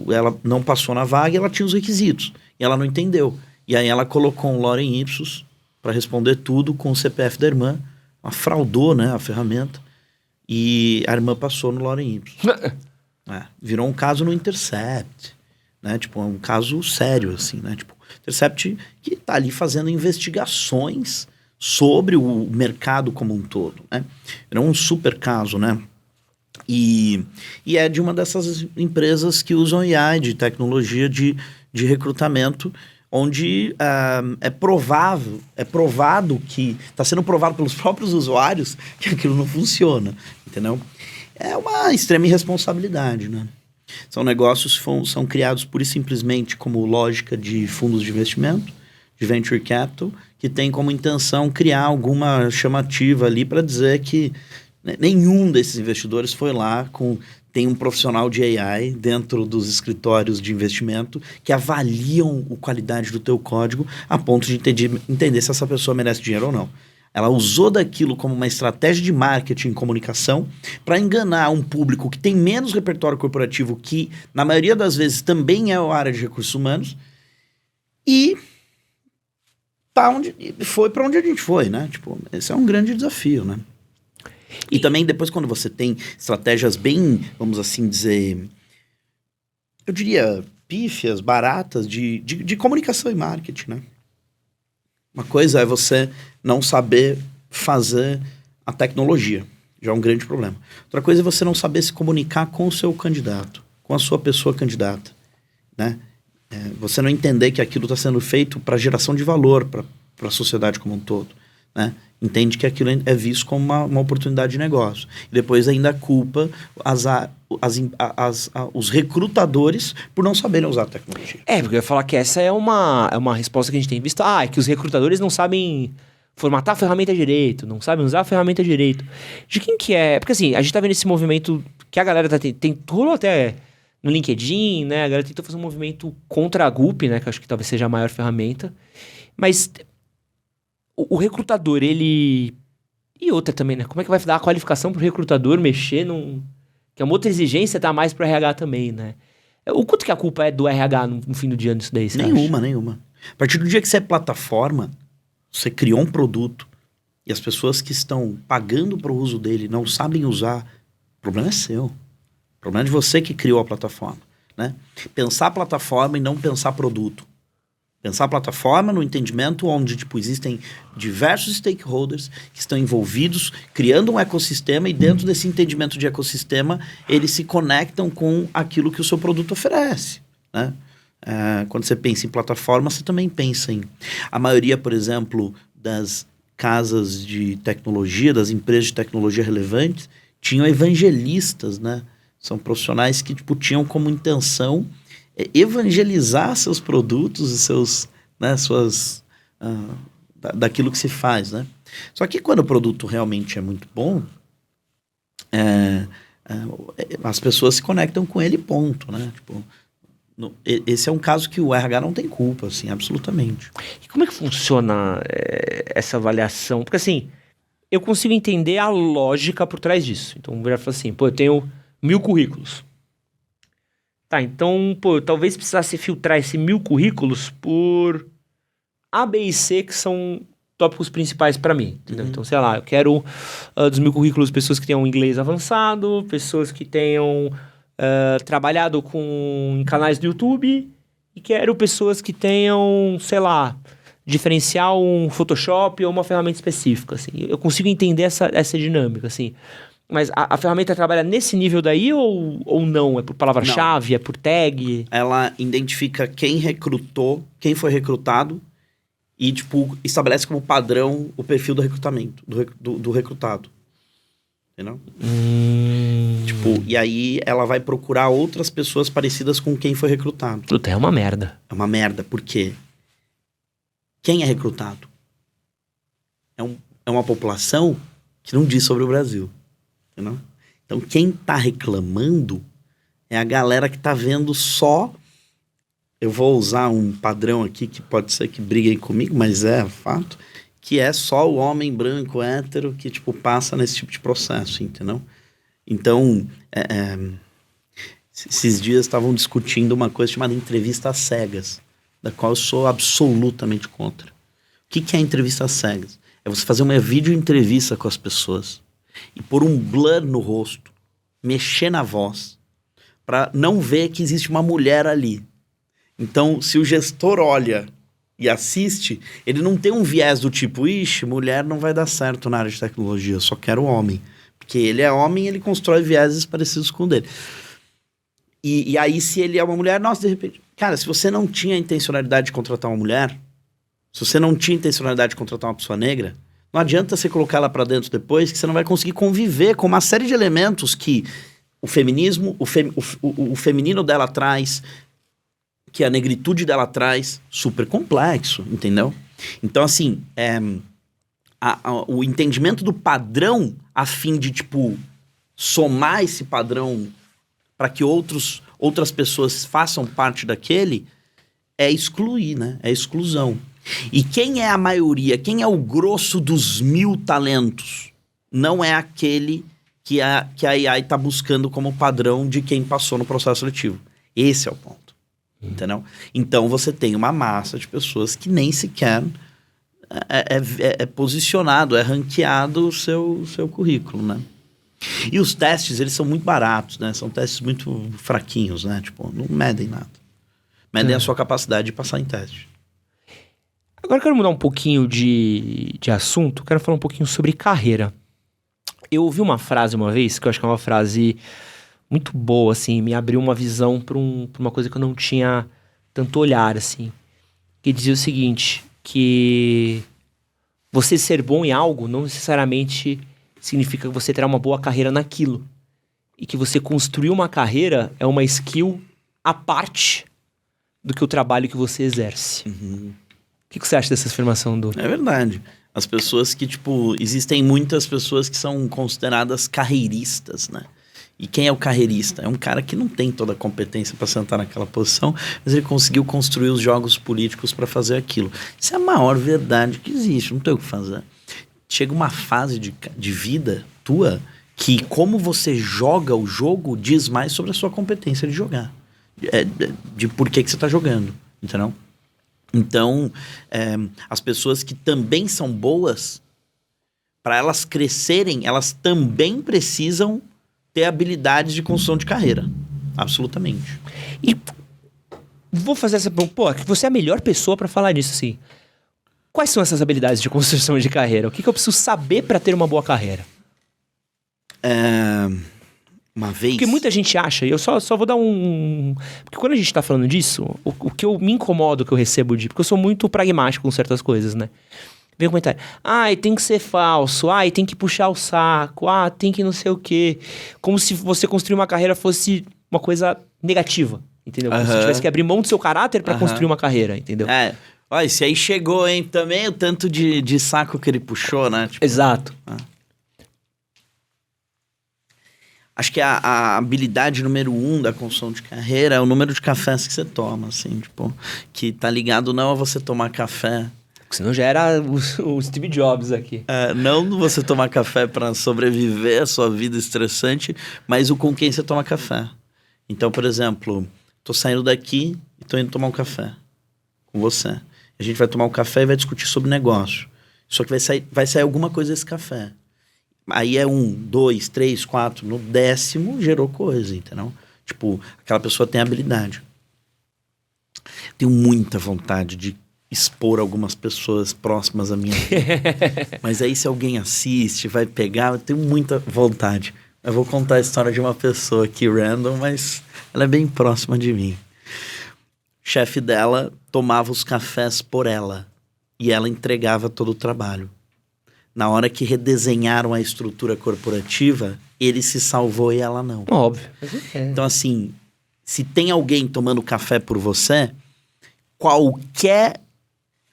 ela não passou na vaga e ela tinha os requisitos. E ela não entendeu. E aí ela colocou um lorem ipsos para responder tudo com o CPF da irmã. Ela fraudou, né, a ferramenta. E a irmã passou no lorem ipsos. Virou um caso no Intercept. Né? Um caso sério, assim, né? Intercept que está ali fazendo investigações sobre o mercado como um todo, né? Era um super caso, né? E é de uma dessas empresas que usam AI, de tecnologia de recrutamento, onde é provado que... Está sendo provado pelos próprios usuários que aquilo não funciona, entendeu? É uma extrema irresponsabilidade, né? São negócios que são criados pura e simplesmente como lógica de fundos de investimento, de venture capital, que tem como intenção criar alguma chamativa ali para dizer que nenhum desses investidores foi lá tem um profissional de AI dentro dos escritórios de investimento que avaliam a qualidade do teu código a ponto de entender se essa pessoa merece dinheiro ou não. Ela usou daquilo como uma estratégia de marketing e comunicação para enganar um público que tem menos repertório corporativo, que na maioria das vezes também é a área de recursos humanos, e foi para onde a gente foi, né? Esse é um grande desafio, né? E também depois, quando você tem estratégias bem, vamos assim dizer, eu diria pífias, baratas de comunicação e marketing, né? Uma coisa é você não saber fazer a tecnologia, já é um grande problema. Outra coisa é você não saber se comunicar com o seu candidato, com a sua pessoa candidata, né? você não entender que aquilo está sendo feito para geração de valor para a sociedade como um todo, né? Entende que aquilo é visto como uma oportunidade de negócio. E depois ainda culpa os recrutadores por não saberem usar a tecnologia. Porque eu ia falar que essa é uma resposta que a gente tem visto. É que os recrutadores não sabem formatar a ferramenta direito, não sabem usar a ferramenta direito. De quem que é? Porque assim, a gente tá vendo esse movimento que a galera rolou até no LinkedIn, né? A galera tentou fazer um movimento contra a Gulp, né? Que eu acho que talvez seja a maior ferramenta. Mas o recrutador, ele... E outra também, né? Como é que vai dar a qualificação pro recrutador mexer num... Que é uma outra exigência, tá mais pro RH também, né? O quanto que a culpa é do RH no fim do dia nisso daí, você Nenhuma. acha? A partir do dia que você é plataforma, você criou um produto e as pessoas que estão pagando pro uso dele não sabem usar, o problema é seu. O problema é de você que criou a plataforma, né? Pensar a plataforma e não pensar produto. Pensar a plataforma no entendimento onde existem diversos stakeholders que estão envolvidos, criando um ecossistema e dentro desse entendimento de ecossistema, eles se conectam com aquilo que o seu produto oferece, né? Quando você pensa em plataforma, você também pensa em... A maioria, por exemplo, das casas de tecnologia, das empresas de tecnologia relevantes, tinham evangelistas, né? São profissionais que tinham como intenção evangelizar seus produtos e seus, né, daquilo que se faz, né? Só que quando o produto realmente é muito bom, as pessoas se conectam com ele, ponto, né? Esse é um caso que o RH não tem culpa, assim, absolutamente. E como é que funciona essa avaliação? Porque assim, eu consigo entender a lógica por trás disso. Então, eu falo assim, eu tenho 1000 currículos. Tá, então, talvez precisasse filtrar esses 1000 currículos por A, B e C, que são tópicos principais para mim, entendeu? Então, sei lá, eu quero dos 1000 currículos pessoas que tenham inglês avançado, pessoas que tenham trabalhado em canais do YouTube, e quero pessoas que tenham, sei lá, diferencial um Photoshop ou uma ferramenta específica, assim. Eu consigo entender essa dinâmica, assim. Mas a ferramenta trabalha nesse nível daí ou não? É por palavra-chave? É por tag? Ela identifica quem recrutou, quem foi recrutado e, estabelece como padrão o perfil do recrutamento, do recrutado. Entendeu? E aí ela vai procurar outras pessoas parecidas com quem foi recrutado. Puta, é uma merda. É uma merda, por quê? Quem é recrutado? É uma população que não diz sobre o Brasil. Entendeu? Então, quem tá reclamando é a galera que tá vendo só... Eu vou usar um padrão aqui que pode ser que briguem comigo, mas é fato, que é só o homem branco, hétero, que, passa nesse tipo de processo, entendeu? Então, esses dias estavam discutindo uma coisa chamada entrevista às cegas, da qual eu sou absolutamente contra. O que é entrevista às cegas? É você fazer uma videoentrevista com as pessoas e pôr um blur no rosto, mexer na voz, para não ver que existe uma mulher ali. Então, se o gestor olha e assiste, ele não tem um viés do tipo, ixi, mulher não vai dar certo na área de tecnologia, eu só quero homem. Porque ele é homem e ele constrói vieses parecidos com o dele. E aí, se ele é uma mulher, nossa, de repente... Cara, se você não tinha a intencionalidade de contratar uma mulher, se você não tinha a intencionalidade de contratar uma pessoa negra, não adianta você colocar ela pra dentro depois, que você não vai conseguir conviver com uma série de elementos que o feminismo, o feminino dela traz, que a negritude dela traz, super complexo, entendeu? Então, assim, o entendimento do padrão, a fim de, somar esse padrão para que outras pessoas façam parte daquele, é excluir, né? É exclusão. E quem é a maioria, quem é o grosso dos 1000 talentos? Não é aquele que a AI está buscando como padrão de quem passou no processo seletivo. Esse é o ponto. Entendeu? Então você tem uma massa de pessoas que nem sequer é posicionado, é ranqueado o seu currículo, né? E os testes, eles são muito baratos, né? São testes muito fraquinhos, né? Não medem nada. Medem a sua capacidade de passar em teste. Agora eu quero mudar um pouquinho de assunto, quero falar um pouquinho sobre carreira. Eu ouvi uma frase uma vez, que eu acho que é uma frase muito boa, assim, me abriu uma visão para uma coisa que eu não tinha tanto olhar, assim, que dizia o seguinte, que você ser bom em algo não necessariamente significa que você terá uma boa carreira naquilo. E que você construir uma carreira é uma skill à parte do que o trabalho que você exerce. Uhum. O que você acha dessa afirmação, Du? É verdade. As pessoas que, tipo, existem muitas pessoas que são consideradas carreiristas, né? E quem é o carreirista? É um cara que não tem toda a competência para sentar naquela posição, mas ele conseguiu construir os jogos políticos para fazer aquilo. Isso é a maior verdade que existe, não tem o que fazer. Chega uma fase de vida tua que como você joga o jogo diz mais sobre a sua competência de jogar. De por que você está jogando, entendeu? Então, as pessoas que também são boas, para elas crescerem, elas também precisam ter habilidades de construção de carreira. Absolutamente. E vou fazer essa pergunta. Pô, você é a melhor pessoa para falar disso, assim. Quais são essas habilidades de construção de carreira? O que eu preciso saber para ter uma boa carreira? Uma vez... Porque muita gente acha, e eu só vou dar Porque quando a gente tá falando disso, o que eu me incomodo, que eu recebo porque eu sou muito pragmático com certas coisas, né? Vem um comentário. Tem que ser falso. Tem que puxar o saco. Tem que não sei o quê. Como se você construir uma carreira fosse uma coisa negativa, entendeu? Como se você tivesse que abrir mão do seu caráter pra construir uma carreira, entendeu? Olha, esse aí chegou, hein? Também o tanto de saco que ele puxou, né? Tipo, exato. Acho que a habilidade número 1 da construção de carreira é o número de cafés que você toma, assim, tipo... Que tá ligado não a você tomar café... Senão já era o Steve Jobs aqui. Não você tomar café para sobreviver a sua vida estressante, mas o com quem você toma café. Então, por exemplo, tô saindo daqui e tô indo tomar um café com você. A gente vai tomar um café e vai discutir sobre negócio. Só que vai sair alguma coisa desse café. Aí é 1, 2, 3, 4. No 10º gerou coisa, entendeu? Tipo, aquela pessoa tem habilidade. Tenho muita vontade de expor algumas pessoas próximas a mim. Mas aí se alguém assiste, vai pegar, eu tenho muita vontade. Eu vou contar a história de uma pessoa aqui random, mas ela é bem próxima de mim. O chefe dela tomava os cafés por ela e ela entregava todo o trabalho. Na hora que redesenharam a estrutura corporativa, ele se salvou e ela não. Óbvio. Então assim, se tem alguém tomando café por você, qualquer...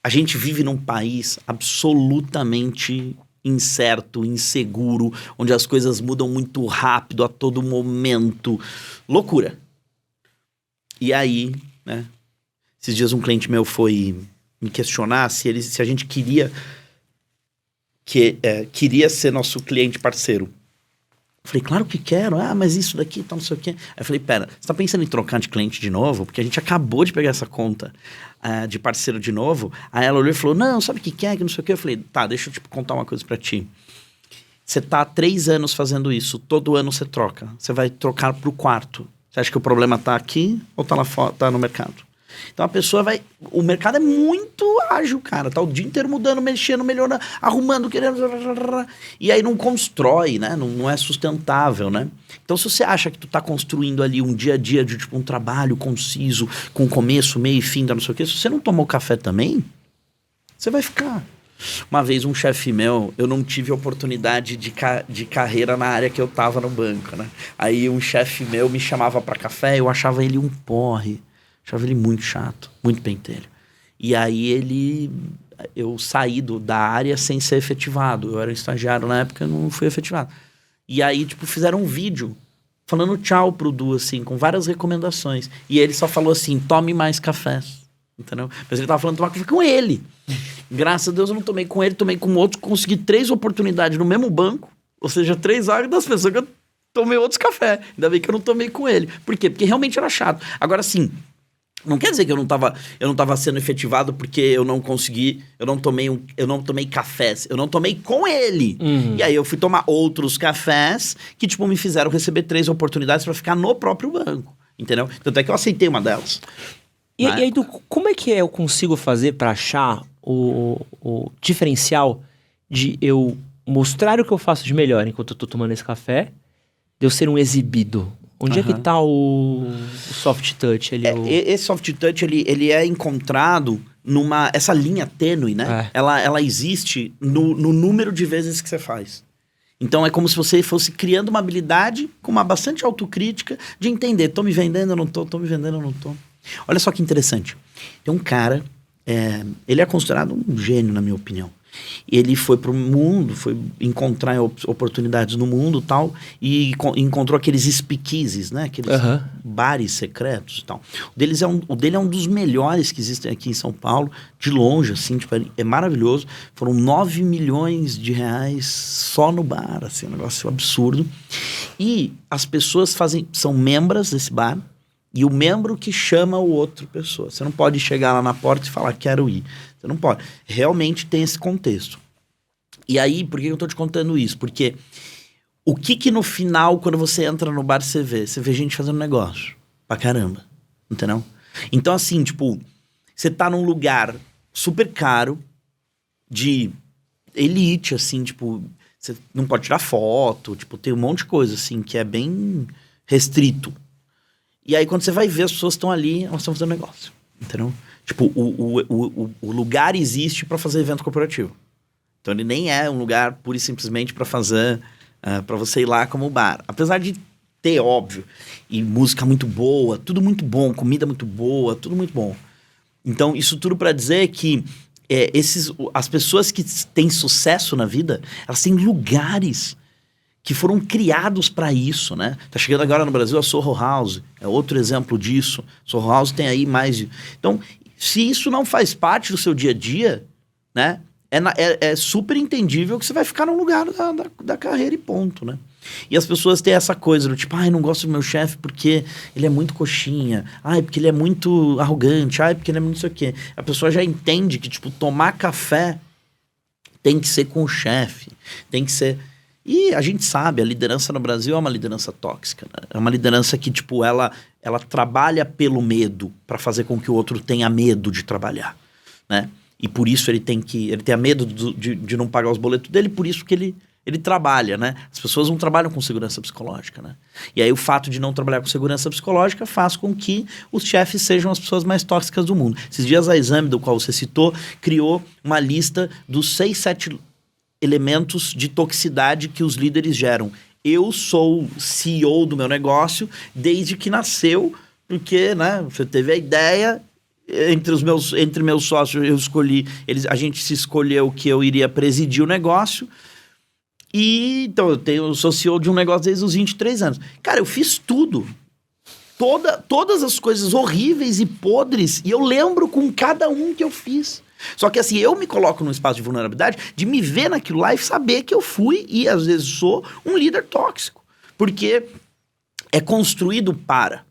A gente vive num país absolutamente incerto, inseguro, onde as coisas mudam muito rápido, a todo momento. Loucura. E aí, né? Esses dias um cliente meu foi me questionar se a gente queria ser nosso cliente parceiro. Eu falei, claro que quero. Mas isso daqui tá não sei o quê. Aí eu falei, pera, você tá pensando em trocar de cliente de novo? Porque a gente acabou de pegar essa conta de parceiro de novo. Aí ela olhou e falou, não, sabe o que quer? Que não sei o quê. Eu falei, tá, deixa eu contar uma coisa pra ti. Você tá há 3 anos fazendo isso. Todo ano você troca. Você vai trocar pro 4º. Você acha que o problema tá aqui ou tá lá fora, tá no mercado? Então a pessoa vai... O mercado é muito ágil, cara. Tá o dia inteiro mudando, mexendo, melhorando, arrumando, querendo... E aí não constrói, né? Não é sustentável, né? Então se você acha que tu tá construindo ali um dia a dia de tipo um trabalho conciso, com começo, meio e fim, não sei o quê, se você não tomou café também, você vai ficar... Uma vez um chefe meu, eu não tive oportunidade de carreira na área que eu tava no banco, né? Aí um chefe meu me chamava pra café, eu achava ele um porre. Achava ele muito chato, muito pentelho. E aí eu saí da área sem ser efetivado. Eu era estagiário na época, não fui efetivado. E aí, tipo, fizeram um vídeo falando tchau pro Du, assim, com várias recomendações. E ele só falou assim, tome mais cafés. Entendeu? Mas ele tava falando de tomar café com ele. Graças a Deus eu não tomei com ele, tomei com outro. Consegui 3 oportunidades no mesmo banco. Ou seja, 3 horas das pessoas que eu tomei outros cafés. Ainda bem que eu não tomei com ele. Por quê? Porque realmente era chato. Agora, sim, não quer dizer que eu não tava sendo efetivado porque eu não consegui, eu não tomei cafés, eu não tomei com ele. E aí eu fui tomar outros cafés que, tipo, me fizeram receber 3 oportunidades para ficar no próprio banco, entendeu? Tanto é que eu aceitei uma delas. E aí, como é que eu consigo fazer para achar o diferencial de eu mostrar o que eu faço de melhor enquanto eu tô tomando esse café, de eu ser um exibido? Onde é que tá o soft touch ali? Esse soft touch, ele é encontrado essa linha tênue, né? Ela existe no número de vezes que você faz. Então é como se você fosse criando uma habilidade com uma bastante autocrítica de entender, tô me vendendo ou não tô me vendendo ou não tô. Olha só que interessante. Tem um cara, ele é considerado um gênio, na minha opinião. Ele foi pro mundo, foi encontrar oportunidades no mundo e tal, e encontrou aqueles speakeasies, né? Aqueles bares secretos e tal. O dele é um dos melhores que existem aqui em São Paulo, de longe, assim, tipo, é maravilhoso. Foram 9 milhões de reais só no bar, assim, um negócio absurdo. E as pessoas são membros desse bar, e o membro que chama o outro pessoa. Você não pode chegar lá na porta e falar, quero ir. Você não pode. Realmente tem esse contexto. E aí, por que eu tô te contando isso? Porque o que no final, quando você entra no bar, você vê? Você vê gente fazendo negócio. Pra caramba. Entendeu? Então, assim, tipo, você tá num lugar super caro, de elite, assim, tipo, você não pode tirar foto, tipo, tem um monte de coisa, assim, que é bem restrito. E aí, quando você vai ver, as pessoas estão ali, elas estão fazendo negócio, entendeu? Tipo, o lugar existe para fazer evento corporativo. Então, ele nem é um lugar pura e simplesmente para fazer, para você ir lá como bar. Apesar de ter, óbvio, e música muito boa, tudo muito bom, comida muito boa, tudo muito bom. Então, isso tudo para dizer que as pessoas que têm sucesso na vida, elas têm lugares que foram criados para isso, né? Tá chegando agora no Brasil a Soho House, é outro exemplo disso. Soho House tem aí mais de... Então, se isso não faz parte do seu dia a dia, né? É super entendível que você vai ficar no lugar da carreira e ponto, né? E as pessoas têm essa coisa do tipo, não gosto do meu chefe porque ele é muito coxinha, porque ele é muito arrogante, porque ele é muito não sei o quê. A pessoa já entende que, tipo, tomar café tem que ser com o chefe, tem que ser... E a gente sabe, a liderança no Brasil é uma liderança tóxica, né? É uma liderança que, tipo, ela trabalha pelo medo para fazer com que o outro tenha medo de trabalhar, né? E por isso ele tem medo de não pagar os boletos dele, por isso que ele trabalha, né? As pessoas não trabalham com segurança psicológica, né? E aí o fato de não trabalhar com segurança psicológica faz com que os chefes sejam as pessoas mais tóxicas do mundo. Esses dias a Exame, do qual você citou, criou uma lista dos 6, 7... elementos de toxicidade que os líderes geram. Eu sou CEO do meu negócio desde que nasceu, porque, né, você teve a ideia, entre meus sócios eu escolhi, a gente se escolheu que eu iria presidir o negócio, e então eu sou CEO de um negócio desde os 23 anos. Cara, eu fiz tudo. Todas as coisas horríveis e podres, e eu lembro com cada um que eu fiz. Só que assim, eu me coloco num espaço de vulnerabilidade de me ver naquilo lá e saber que eu fui e às vezes sou um líder tóxico. Porque é construído para.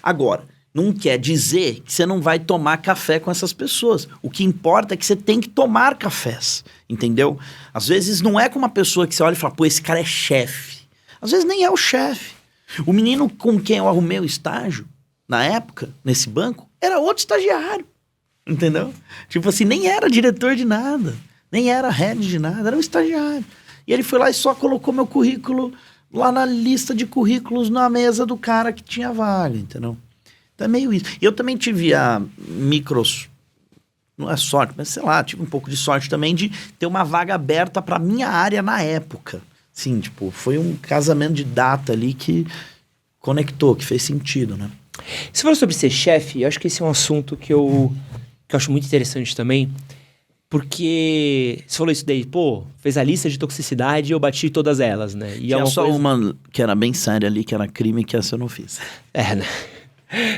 Agora, não quer dizer que você não vai tomar café com essas pessoas. O que importa é que você tem que tomar cafés, entendeu? Às vezes não é com uma pessoa que você olha e fala, pô, esse cara é chefe. Às vezes nem é o chefe. O menino com quem eu arrumei o estágio, na época, nesse banco, era outro estagiário. Entendeu? Tipo assim, nem era diretor de nada, nem era head de nada, era um estagiário. E ele foi lá e só colocou meu currículo lá na lista de currículos na mesa do cara que tinha vaga, entendeu? Então é meio isso. E eu também tive não é sorte, mas sei lá, tive um pouco de sorte também de ter uma vaga aberta pra minha área na época. Sim, tipo, foi um casamento de data ali que conectou, que fez sentido, né? Você falou sobre ser chefe, eu acho que esse é um assunto que eu acho muito interessante também, porque você falou isso daí, pô, fez a lista de toxicidade e eu bati todas elas, né? E tinha só uma que era bem séria ali, que era crime, que essa eu não fiz. Né?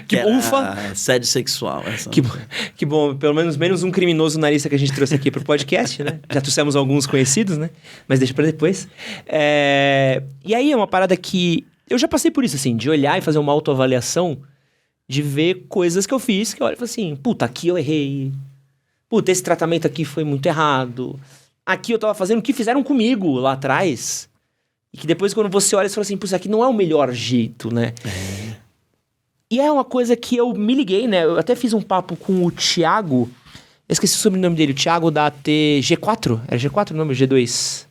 Que ufa! Assédio sexual. Essa que bom, pelo menos um criminoso na lista que a gente trouxe aqui pro podcast, né? Já trouxemos alguns conhecidos, né? Mas deixa pra depois. E aí é uma parada que eu já passei por isso, assim, de olhar e fazer uma autoavaliação, de ver coisas que eu fiz, que eu olho e falo assim, puta, aqui eu errei. Puta, esse tratamento aqui foi muito errado. Aqui eu tava fazendo o que fizeram comigo lá atrás. E que depois quando você olha, você fala assim, puta, isso aqui não é o melhor jeito, né? E é uma coisa que eu me liguei, né? Eu até fiz um papo com o Thiago, eu esqueci o sobrenome dele, o Thiago da G4? Era G4 o nome? G2?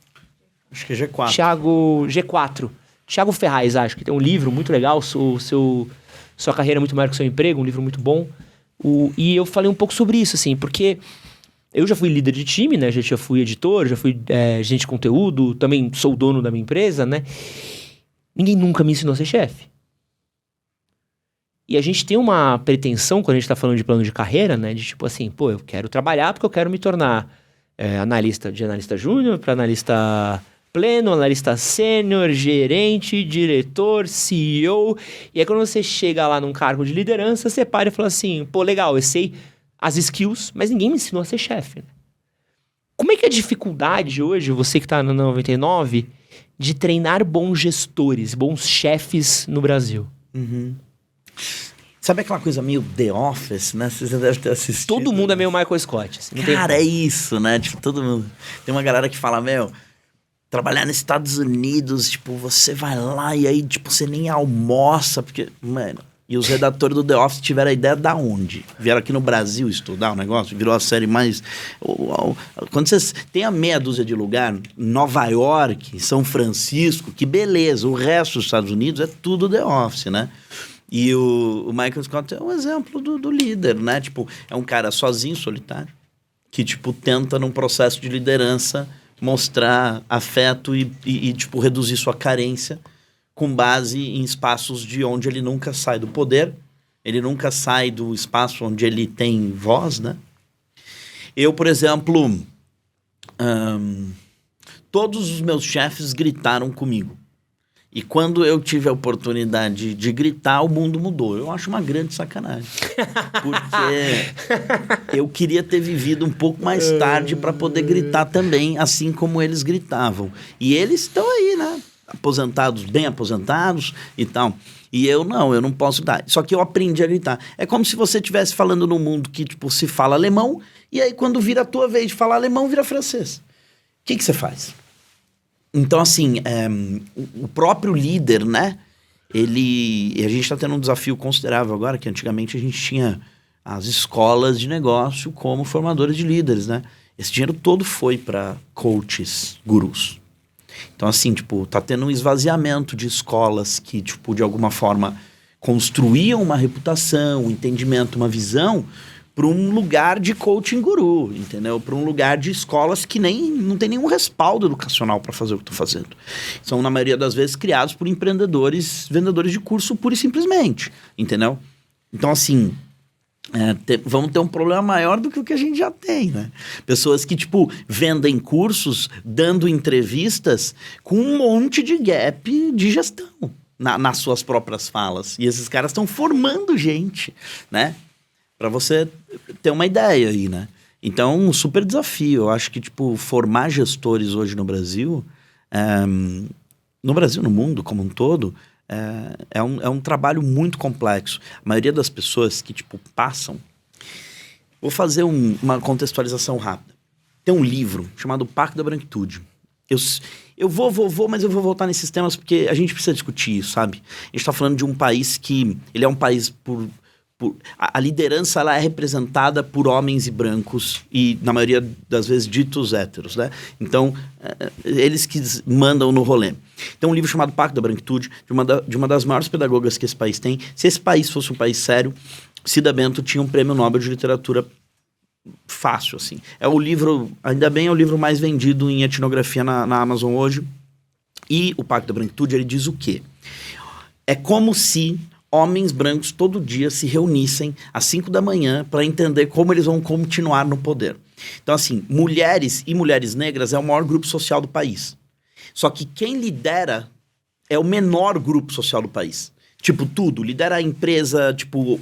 Acho que é G4. Thiago G4. Thiago Ferraz, acho que tem um livro muito legal, Sua Carreira é Muito Maior que o Seu Emprego, um livro muito bom. E eu falei um pouco sobre isso, assim, porque eu já fui líder de time, né? Já fui editor, já fui agente de conteúdo, também sou o dono da minha empresa, né? Ninguém nunca me ensinou a ser chefe. E a gente tem uma pretensão, quando a gente tá falando de plano de carreira, né? De tipo assim, pô, eu quero trabalhar porque eu quero me tornar analista júnior para analista pleno, analista sênior, gerente, diretor, CEO. E aí quando você chega lá num cargo de liderança, você para e fala assim, pô, legal, eu sei as skills, mas ninguém me ensinou a ser chefe, né? Como é que é a dificuldade hoje, você que tá na 99, de treinar bons gestores, bons chefes no Brasil? Sabe aquela coisa meio The Office, né? Você deve ter assistido. Todo mundo é meio Michael Scott. Assim, Cara, é isso, né? Tipo, todo mundo... Tem uma galera que fala, trabalhar nos Estados Unidos, tipo, você vai lá e aí, tipo, você nem almoça, porque, mano... E os redatores do The Office tiveram a ideia da onde? Vieram aqui no Brasil estudar o negócio, virou a série mais... Quando você tem a meia dúzia de lugar, Nova York, São Francisco, que beleza, o resto dos Estados Unidos é tudo The Office, né? E o Michael Scott é um exemplo do líder, né? Tipo, é um cara sozinho, solitário, que, tipo, tenta num processo de liderança mostrar afeto e tipo, reduzir sua carência com base em espaços de onde ele nunca sai do poder, ele nunca sai do espaço onde ele tem voz, né? Eu, por exemplo, todos os meus chefes gritaram comigo. E quando eu tive a oportunidade de gritar, o mundo mudou. Eu acho uma grande sacanagem. Porque eu queria ter vivido um pouco mais tarde para poder gritar também, assim como eles gritavam. E eles estão aí, né? Aposentados, bem aposentados e tal. E eu não posso dar. Só que eu aprendi a gritar. É como se você estivesse falando num mundo que, tipo, se fala alemão, e aí quando vira a tua vez de falar alemão, vira francês. O que você faz? Então, assim, o próprio líder, né? A gente está tendo um desafio considerável agora, que antigamente a gente tinha as escolas de negócio como formadores de líderes, né? Esse dinheiro todo foi para coaches, gurus. Então, assim, tipo, tá tendo um esvaziamento de escolas que, tipo, de alguma forma construíam uma reputação, um entendimento, uma visão para um lugar de coaching guru, entendeu? Para um lugar de escolas que não tem nenhum respaldo educacional para fazer o que estou fazendo. São, na maioria das vezes, criados por empreendedores, vendedores de curso, pura e simplesmente, entendeu? Então, assim, vamos ter um problema maior do que o que a gente já tem, né? Pessoas que, tipo, vendem cursos, dando entrevistas com um monte de gap de gestão nas suas próprias falas. E esses caras estão formando gente, né? Para você ter uma ideia aí, né? Então, um super desafio. Eu acho que, tipo, formar gestores hoje no Brasil, no mundo como um todo, é um trabalho muito complexo. A maioria das pessoas que, tipo, passam... Vou fazer uma contextualização rápida. Tem um livro chamado Pacto da Branquitude. Eu vou, mas eu vou voltar nesses temas porque a gente precisa discutir isso, sabe? A gente tá falando de um país que... Ele é um país a liderança, ela é representada por homens e brancos e, na maioria das vezes, ditos héteros, né? Então, eles que mandam no rolê. Tem um livro chamado Pacto da Branquitude, de uma das maiores pedagogas que esse país tem. Se esse país fosse um país sério, Cida Bento tinha um prêmio Nobel de literatura fácil, assim. É o livro, ainda bem, é o livro mais vendido em etnografia na Amazon hoje. E o Pacto da Branquitude, ele diz o quê? É como se homens brancos todo dia se reunissem às 5 da manhã para entender como eles vão continuar no poder. Então, assim, mulheres e mulheres negras é o maior grupo social do país. Só que quem lidera é o menor grupo social do país. Tipo, tudo. Lidera a empresa, tipo,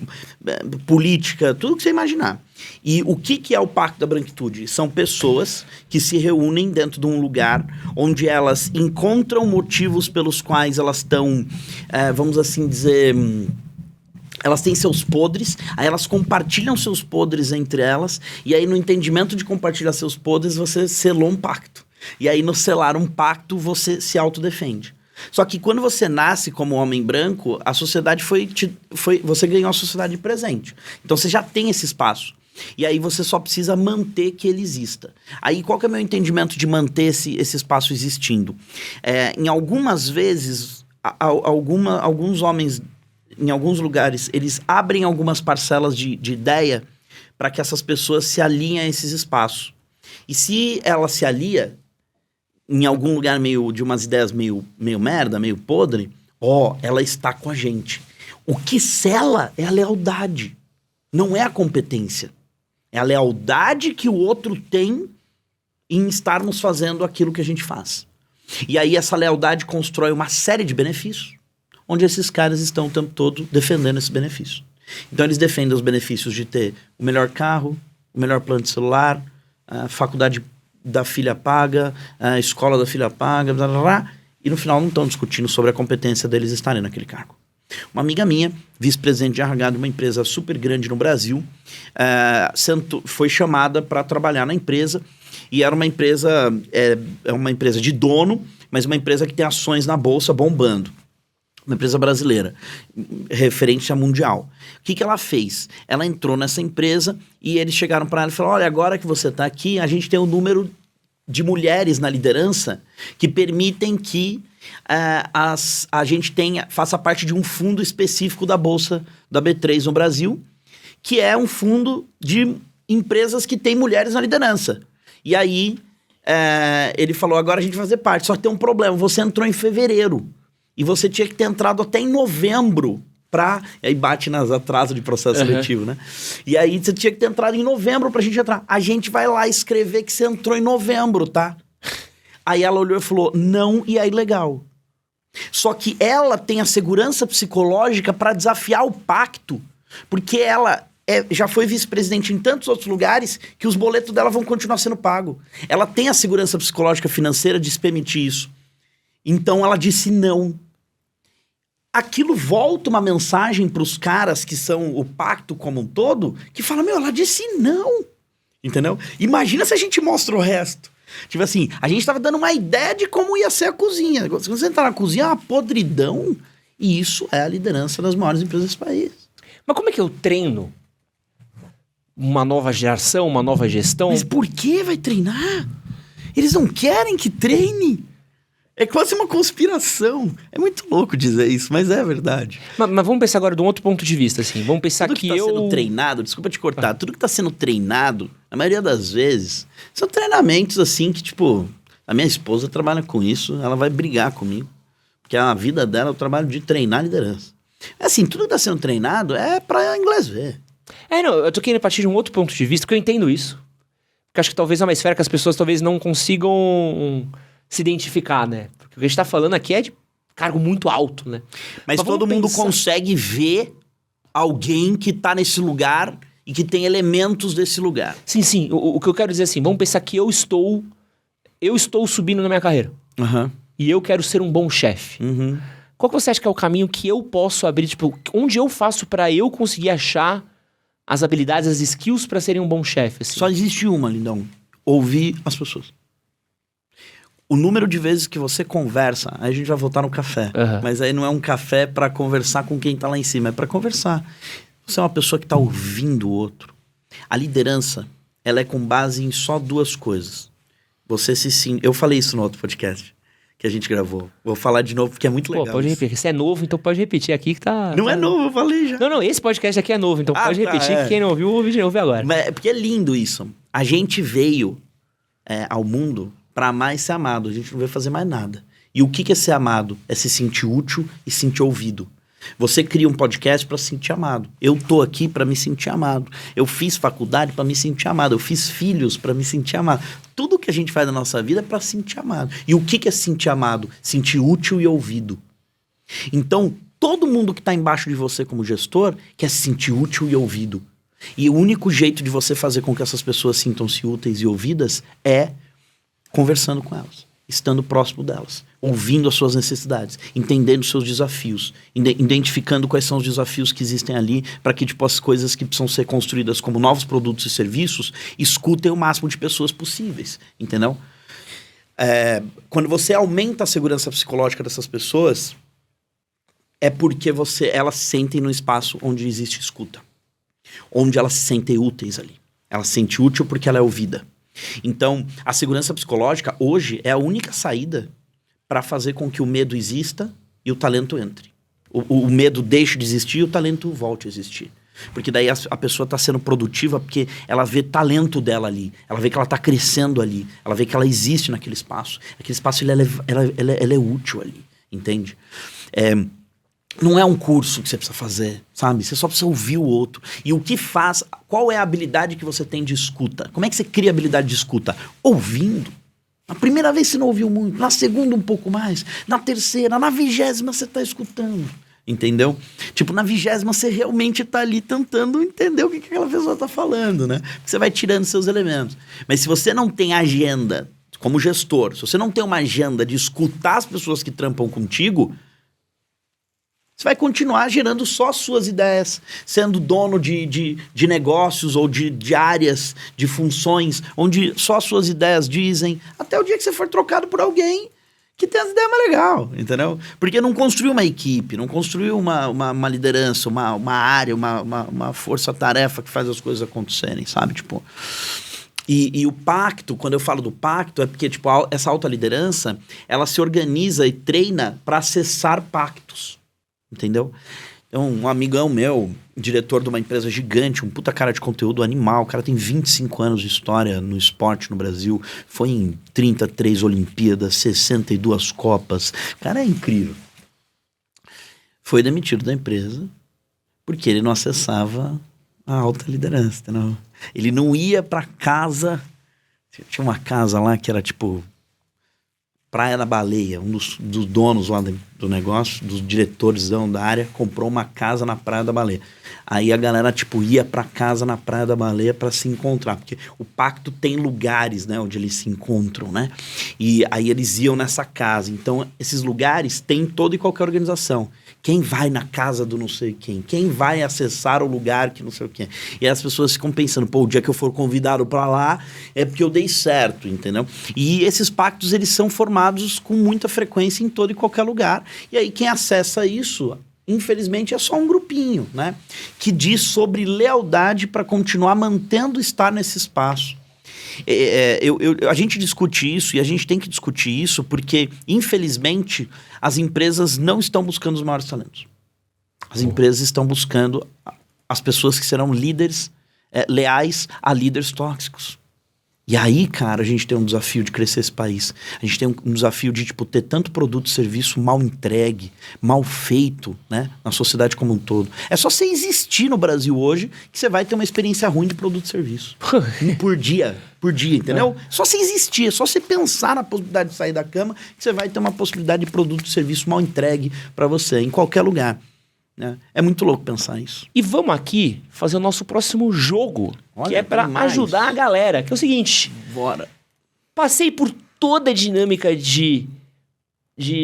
política, tudo que você imaginar. E o que é o Pacto da Branquitude? São pessoas que se reúnem dentro de um lugar onde elas encontram motivos pelos quais elas estão, vamos assim dizer... Elas têm seus podres, aí elas compartilham seus podres entre elas, e aí no entendimento de compartilhar seus podres, você selou um pacto. E aí no selar um pacto, você se autodefende. Só que quando você nasce como homem branco, a sociedade você ganhou a sociedade de presente. Então você já tem esse espaço. E aí você só precisa manter que ele exista. Aí qual que é o meu entendimento de manter esse espaço existindo? Em algumas vezes, alguns homens, em alguns lugares, eles abrem algumas parcelas de ideia para que essas pessoas se alinhem a esses espaços. E se ela se alia em algum lugar de umas ideias meio merda, meio podre, ela está com a gente. O que sela é a lealdade, não é a competência. É a lealdade que o outro tem em estarmos fazendo aquilo que a gente faz. E aí essa lealdade constrói uma série de benefícios, onde esses caras estão o tempo todo defendendo esses benefícios. Então eles defendem os benefícios de ter o melhor carro, o melhor plano de celular, a faculdade da filha paga, a escola da filha paga, blá, blá, blá, e no final não estão discutindo sobre a competência deles estarem naquele cargo. Uma amiga minha, vice-presidente de RH de uma empresa super grande no Brasil, foi chamada para trabalhar na empresa, e era uma empresa, uma empresa de dono, mas uma empresa que tem ações na bolsa bombando. Uma empresa brasileira, referente a mundial. O que ela fez? Ela entrou nessa empresa e eles chegaram para ela e falaram, olha, agora que você está aqui, a gente tem um número de mulheres na liderança que permitem que a gente faça parte de um fundo específico da Bolsa da B3 no Brasil, que é um fundo de empresas que têm mulheres na liderança. E aí, ele falou, agora a gente vai fazer parte, só que tem um problema, você entrou em fevereiro. E você tinha que ter entrado até em novembro aí bate nas atrasos de processo seletivo, né? E aí você tinha que ter entrado em novembro pra gente entrar. A gente vai lá escrever que você entrou em novembro, tá? Aí ela olhou e falou, não, e aí legal. Só que ela tem a segurança psicológica pra desafiar o pacto, porque ela já foi vice-presidente em tantos outros lugares que os boletos dela vão continuar sendo pagos. Ela tem a segurança psicológica financeira de se permitir isso. Então ela disse não. Aquilo volta uma mensagem para os caras que são o pacto como um todo, que fala, ela disse não. Entendeu? Imagina se a gente mostra o resto. Tipo assim, a gente estava dando uma ideia de como ia ser a cozinha. Quando você entrar na cozinha, é uma podridão. E isso é a liderança das maiores empresas desse país. Mas como é que eu treino uma nova geração, uma nova gestão? Mas por que vai treinar? Eles não querem que treine. É quase uma conspiração. É muito louco dizer isso, mas é verdade. Mas vamos pensar agora de um outro ponto de vista, assim. Vamos pensar tudo que tá sendo treinado, desculpa te cortar, tudo que tá sendo treinado, na maioria das vezes, são treinamentos assim que, tipo, a minha esposa trabalha com isso, ela vai brigar comigo. Porque a vida dela é o trabalho de treinar liderança. Assim, tudo que tá sendo treinado é pra inglês ver. Não, eu tô querendo partir de um outro ponto de vista, porque eu entendo isso. Porque acho que talvez é uma esfera que as pessoas talvez não consigam se identificar, né? Porque o que a gente tá falando aqui é de cargo muito alto, né? Mas todo mundo consegue ver alguém que tá nesse lugar e que tem elementos desse lugar. Sim. O que eu quero dizer assim, vamos pensar que eu estou subindo na minha carreira. E eu quero ser um bom chefe. Qual que você acha que é o caminho que eu posso abrir? Tipo, onde eu faço pra eu conseguir achar as habilidades, as skills pra serem um bom chefe? Assim? Só existe uma, lindão. Ouvir as pessoas. O número de vezes que você conversa, aí a gente vai voltar no café. Mas aí não é um café pra conversar com quem tá lá em cima, é pra conversar. Você é uma pessoa que tá ouvindo o outro. A liderança, ela é com base em só duas coisas. Eu falei isso no outro podcast que a gente gravou. Vou falar de novo porque é muito legal. Pode repetir. Se é novo, então pode repetir aqui que tá... Não é novo, eu falei já. Não, esse podcast aqui é novo, então pode repetir que quem não ouviu, ouve de novo agora. Mas é porque é lindo isso. A gente veio ao mundo pra amar e ser amado. A gente não veio fazer mais nada. E o que é ser amado? É se sentir útil e se sentir ouvido. Você cria um podcast pra se sentir amado. Eu tô aqui pra me sentir amado. Eu fiz faculdade pra me sentir amado. Eu fiz filhos pra me sentir amado. Tudo que a gente faz na nossa vida é pra se sentir amado. E o que é se sentir amado? Sentir útil e ouvido. Então, todo mundo que tá embaixo de você como gestor quer se sentir útil e ouvido. E o único jeito de você fazer com que essas pessoas sintam-se úteis e ouvidas é conversando com elas, estando próximo delas, ouvindo as suas necessidades, entendendo os seus desafios, identificando quais são os desafios que existem ali para que tipo, as coisas que precisam ser construídas como novos produtos e serviços escutem o máximo de pessoas possíveis, entendeu? Quando você aumenta a segurança psicológica dessas pessoas, é porque elas se sentem num espaço onde existe escuta, onde elas se sentem úteis ali. Ela se sente útil porque ela é ouvida. Então, a segurança psicológica hoje é a única saída para fazer com que o medo exista e o talento entre. O medo deixe de existir e o talento volte a existir. Porque daí a pessoa está sendo produtiva porque ela vê talento dela ali. Ela vê que ela está crescendo ali. Ela vê que ela existe naquele espaço. Aquele espaço ela é útil ali. Entende? Não é um curso que você precisa fazer, sabe? Você só precisa ouvir o outro. E o que faz... Qual é a habilidade que você tem de escuta? Como é que você cria habilidade de escuta? Ouvindo. Na primeira vez você não ouviu muito. Na segunda um pouco mais. Na terceira, na 20ª você está escutando. Entendeu? Tipo, na 20ª você realmente tá ali tentando entender o que aquela pessoa tá falando, né? Porque você vai tirando seus elementos. Mas se você não tem agenda, como gestor, se você não tem uma agenda de escutar as pessoas que trampam contigo, você vai continuar gerando só as suas ideias, sendo dono de negócios ou de áreas, de funções, onde só as suas ideias dizem, até o dia que você for trocado por alguém que tem as ideias mais legais, entendeu? Porque não construiu uma equipe, não construiu uma liderança, uma área, uma força-tarefa que faz as coisas acontecerem, sabe? Tipo, e o pacto, quando eu falo do pacto, é porque tipo, essa alta liderança, ela se organiza e treina para acessar pactos, entendeu? Então, um amigão meu, diretor de uma empresa gigante, um puta cara de conteúdo animal, o cara tem 25 anos de história no esporte no Brasil, foi em 33 Olimpíadas, 62 Copas, o cara é incrível. Foi demitido da empresa porque ele não acessava a alta liderança, entendeu? Ele não ia pra casa, tinha uma casa lá que era tipo... Praia da Baleia, um dos donos lá do negócio, dos diretores da área, comprou uma casa na Praia da Baleia. Aí a galera, tipo, ia pra casa na Praia da Baleia pra se encontrar, porque o pacto tem lugares, né, onde eles se encontram, né? E aí eles iam nessa casa. Então, esses lugares tem em toda e qualquer organização. Quem vai na casa do não sei quem? Quem vai acessar o lugar que não sei o quê? E aí as pessoas ficam pensando, pô, o dia que eu for convidado pra lá é porque eu dei certo, entendeu? E esses pactos, eles são formados com muita frequência em todo e qualquer lugar. E aí quem acessa isso, infelizmente, é só um grupinho, né? Que diz sobre lealdade para continuar mantendo estar nesse espaço. A gente discute isso e a gente tem que discutir isso porque, infelizmente, as empresas não estão buscando os maiores talentos. As empresas estão buscando as pessoas que serão líderes leais a líderes tóxicos. E aí, cara, a gente tem um desafio de crescer esse país. A gente tem um desafio de, tipo, ter tanto produto e serviço mal entregue, mal feito, né? Na sociedade como um todo. É só você existir no Brasil hoje que você vai ter uma experiência ruim de produto e serviço. Por dia, entendeu? Só você existir, é só você pensar na possibilidade de sair da cama que você vai ter uma possibilidade de produto e serviço mal entregue pra você, em qualquer lugar. Né? É muito louco pensar isso. E vamos aqui fazer o nosso próximo jogo, Olha, que é pra ajudar a galera. Que é o seguinte... Bora. Passei por toda a dinâmica de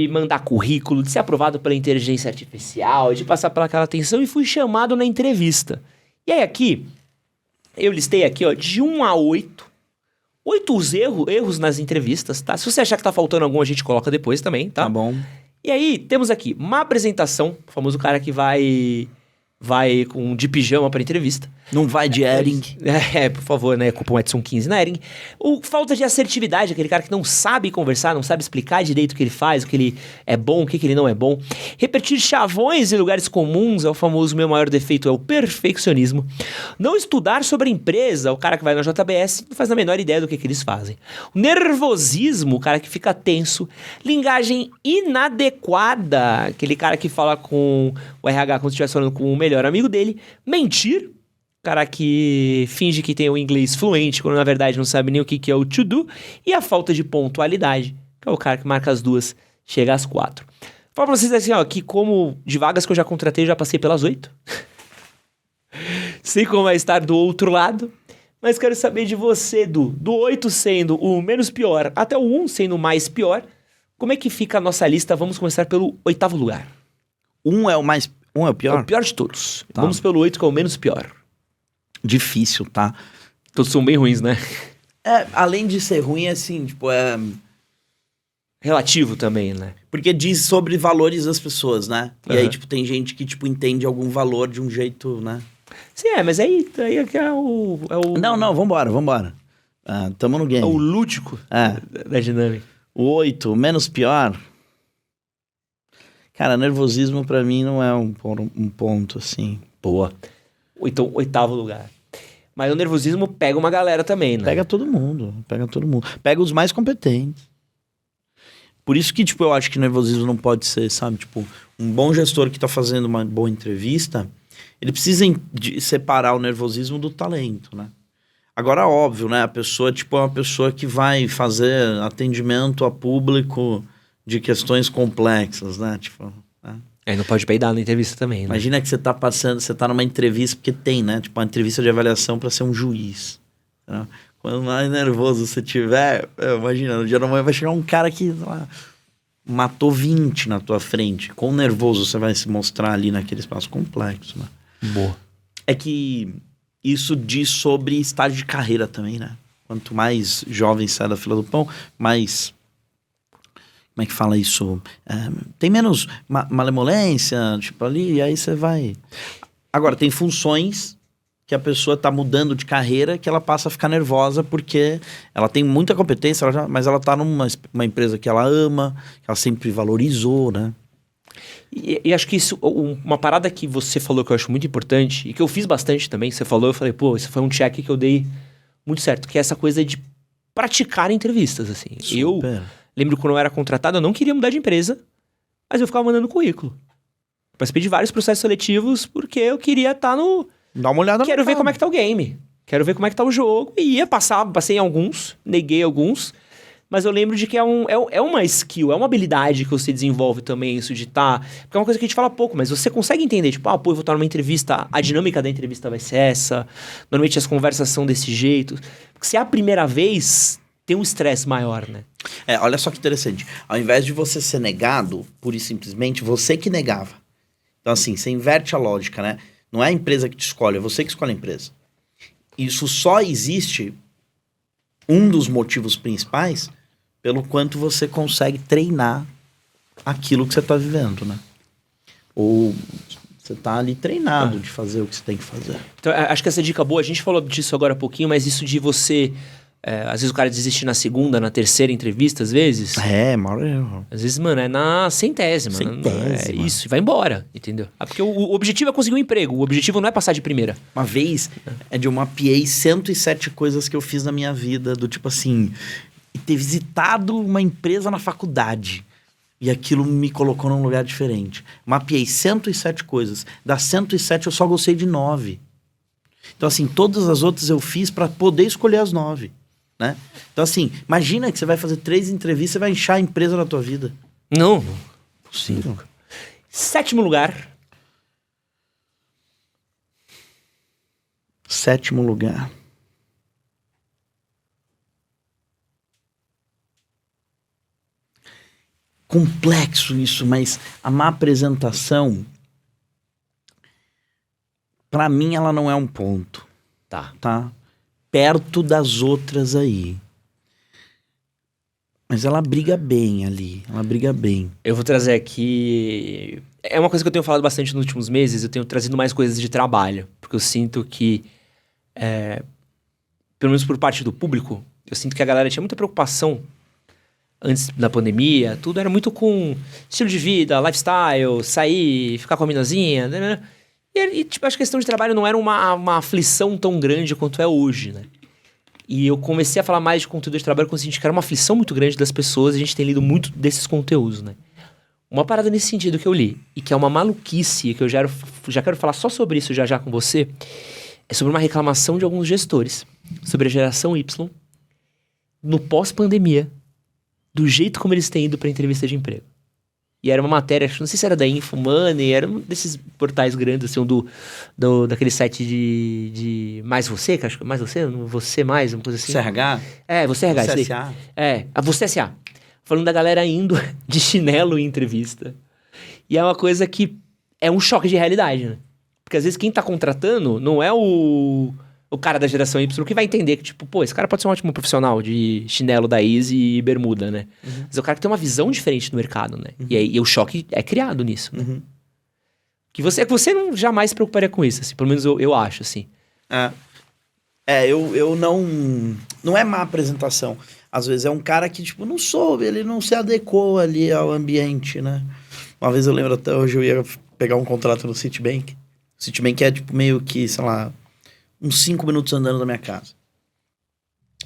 mandar currículo, de ser aprovado pela inteligência artificial, de passar pelaquela atenção e fui chamado na entrevista. E aí aqui, eu listei aqui, ó, de 1 a 8. 8 os erros nas entrevistas, tá? Se você achar que tá faltando algum, a gente coloca depois também, tá? Tá bom. E aí, temos aqui, má apresentação, o famoso cara que vai de pijama pra entrevista. Não vai de Ering. Por favor, né? Cupom Edson 15 na Ering. Falta de assertividade, aquele cara que não sabe conversar, não sabe explicar direito o que ele faz, o que ele é bom, o que ele não é bom. Repetir chavões em lugares comuns é o famoso meu maior defeito, é o perfeccionismo. Não estudar sobre a empresa, o cara que vai na JBS não faz a menor ideia do que eles fazem. O nervosismo, o cara que fica tenso. Linguagem inadequada, aquele cara que fala com o RH como se estivesse falando com o melhor amigo dele. Mentir, cara que finge que tem o inglês fluente, quando na verdade não sabe nem o que é o to do. E a falta de pontualidade, que é o cara que marca as 2, chega às 4. Falo pra vocês assim, ó, que como de vagas que eu já contratei, já passei pelas 8. Sei como vai estar do outro lado. Mas quero saber de você, Edu. Do 8 sendo o menos pior até o 1 sendo o mais pior. Como é que fica a nossa lista? Vamos começar pelo 8º lugar. 1 é o mais... 1 é o pior? É o pior de todos. Tá. Vamos pelo 8, que é o menos pior. Difícil, tá? Todos são bem ruins, né? Além de ser ruim, assim, tipo, Relativo também, né? Porque diz sobre valores das pessoas, né? E aí, tipo, tem gente que, tipo, entende algum valor de um jeito, né? Sim, mas aí é o... Não, vambora. Tamo no game. É o lúdico da dinâmica. O 8, menos pior... Cara, nervosismo pra mim não é um ponto, assim. Boa. Então, 8º lugar. Mas o nervosismo pega uma galera também, né? Pega todo mundo. Pega os mais competentes. Por isso que, tipo, eu acho que nervosismo não pode ser, sabe? Tipo, um bom gestor que tá fazendo uma boa entrevista, ele precisa separar o nervosismo do talento, né? Agora, óbvio, né? A pessoa, tipo, é uma pessoa que vai fazer atendimento a público de questões complexas, né? Tipo, né? Não pode peidar na entrevista também, né? Imagina que você tá numa entrevista, porque tem, né? Tipo, uma entrevista de avaliação para ser um juiz. Né? Quanto mais nervoso você tiver, imagina, no dia da manhã vai chegar um cara que matou 20 na tua frente. Quão nervoso você vai se mostrar ali naquele espaço complexo, né? Boa. É que isso diz sobre estágio de carreira também, né? Quanto mais jovem sai da fila do pão, mais... Como é que fala isso? Tem menos malemolência, tipo, ali, e aí você vai... Agora, tem funções que a pessoa tá mudando de carreira que ela passa a ficar nervosa porque ela tem muita competência, mas ela tá numa empresa que ela ama, que ela sempre valorizou, né? E acho que isso, uma parada que você falou que eu acho muito importante, e que eu fiz bastante também, você falou, eu falei, pô, isso foi um check que eu dei muito certo, que é essa coisa de praticar entrevistas, assim. Super. Eu lembro quando eu era contratado, eu não queria mudar de empresa, mas eu ficava mandando currículo. Participei de vários processos seletivos porque eu queria estar no... Dá uma olhada. Quero ver como é que tá o game. Quero ver como é que tá o jogo. E passei em alguns, neguei alguns. Mas eu lembro de que é uma skill, é uma habilidade que você desenvolve também, isso de estar... Porque é uma coisa que a gente fala pouco, mas você consegue entender, tipo, pô, eu vou estar numa entrevista, a dinâmica da entrevista vai ser essa, normalmente as conversas são desse jeito. Porque se é a primeira vez, tem um estresse maior, né? Olha só que interessante. Ao invés de você ser negado, pura e simplesmente, você que negava. Então, assim, você inverte a lógica, né? Não é a empresa que te escolhe, é você que escolhe a empresa. Isso só existe, um dos motivos principais, pelo quanto você consegue treinar aquilo que você está vivendo, né? Ou você está ali treinado de fazer o que você tem que fazer. Então, acho que essa dica boa, a gente falou disso agora há pouquinho, mas isso de você... às vezes o cara desiste na segunda, na terceira entrevista, às vezes. Maior erro. Às vezes, mano, é na centésima. É isso, e vai embora, entendeu? Porque o objetivo é conseguir um emprego, o objetivo não é passar de primeira. Uma vez, eu mapeei 107 coisas que eu fiz na minha vida, do tipo assim, ter visitado uma empresa na faculdade. E aquilo me colocou num lugar diferente. Mapeei 107 coisas. Das 107, eu só gostei de 9. Então, assim, todas as outras eu fiz para poder escolher as 9. Né? Então, assim, imagina que você vai fazer 3 entrevistas e vai inchar a empresa na tua vida. Não. Possível. 7º lugar. 7º lugar. Complexo isso, mas a má apresentação, pra mim, ela não é um ponto. Tá? Perto das outras aí. Mas ela briga bem ali. Ela briga bem. Eu vou trazer aqui... É uma coisa que eu tenho falado bastante nos últimos meses. Eu tenho trazido mais coisas de trabalho. Porque eu sinto que... pelo menos por parte do público, eu sinto que a galera tinha muita preocupação antes da pandemia. Tudo era muito com estilo de vida, lifestyle, sair, ficar com a minazinha, né? E tipo, acho que a questão de trabalho não era uma aflição tão grande quanto é hoje, né? E eu comecei a falar mais de conteúdo de trabalho quando eu senti que era uma aflição muito grande das pessoas e a gente tem lido muito desses conteúdos, né? Uma parada nesse sentido que eu li, e que é uma maluquice, que eu já quero falar só sobre isso já com você, é sobre uma reclamação de alguns gestores sobre a geração Y no pós-pandemia, do jeito como eles têm ido pra entrevista de emprego. E era uma matéria, não sei se era da InfoMoney, era um desses portais grandes, assim, daquele site de Mais Você, que acho que Mais Você, Você Mais, uma coisa assim. CRH? Você RH. Você SA? A Você SA. Falando da galera indo de chinelo em entrevista. E é uma coisa que é um choque de realidade, né? Porque às vezes quem tá contratando não é o cara da geração Y que vai entender que, tipo, pô, esse cara pode ser um ótimo profissional de chinelo da Easy e bermuda, né? Uhum. Mas é o cara que tem uma visão diferente do mercado, né? Uhum. E o choque é criado nisso, né? Uhum. Que você não jamais se preocuparia com isso, assim, pelo menos eu acho, assim. Eu não... Não é má apresentação. Às vezes é um cara que, tipo, não soube, ele não se adequou ali ao ambiente, né? Uma vez eu lembro até hoje, eu ia pegar um contrato no Citibank. O Citibank é tipo meio que, sei lá, uns 5 minutos andando da minha casa.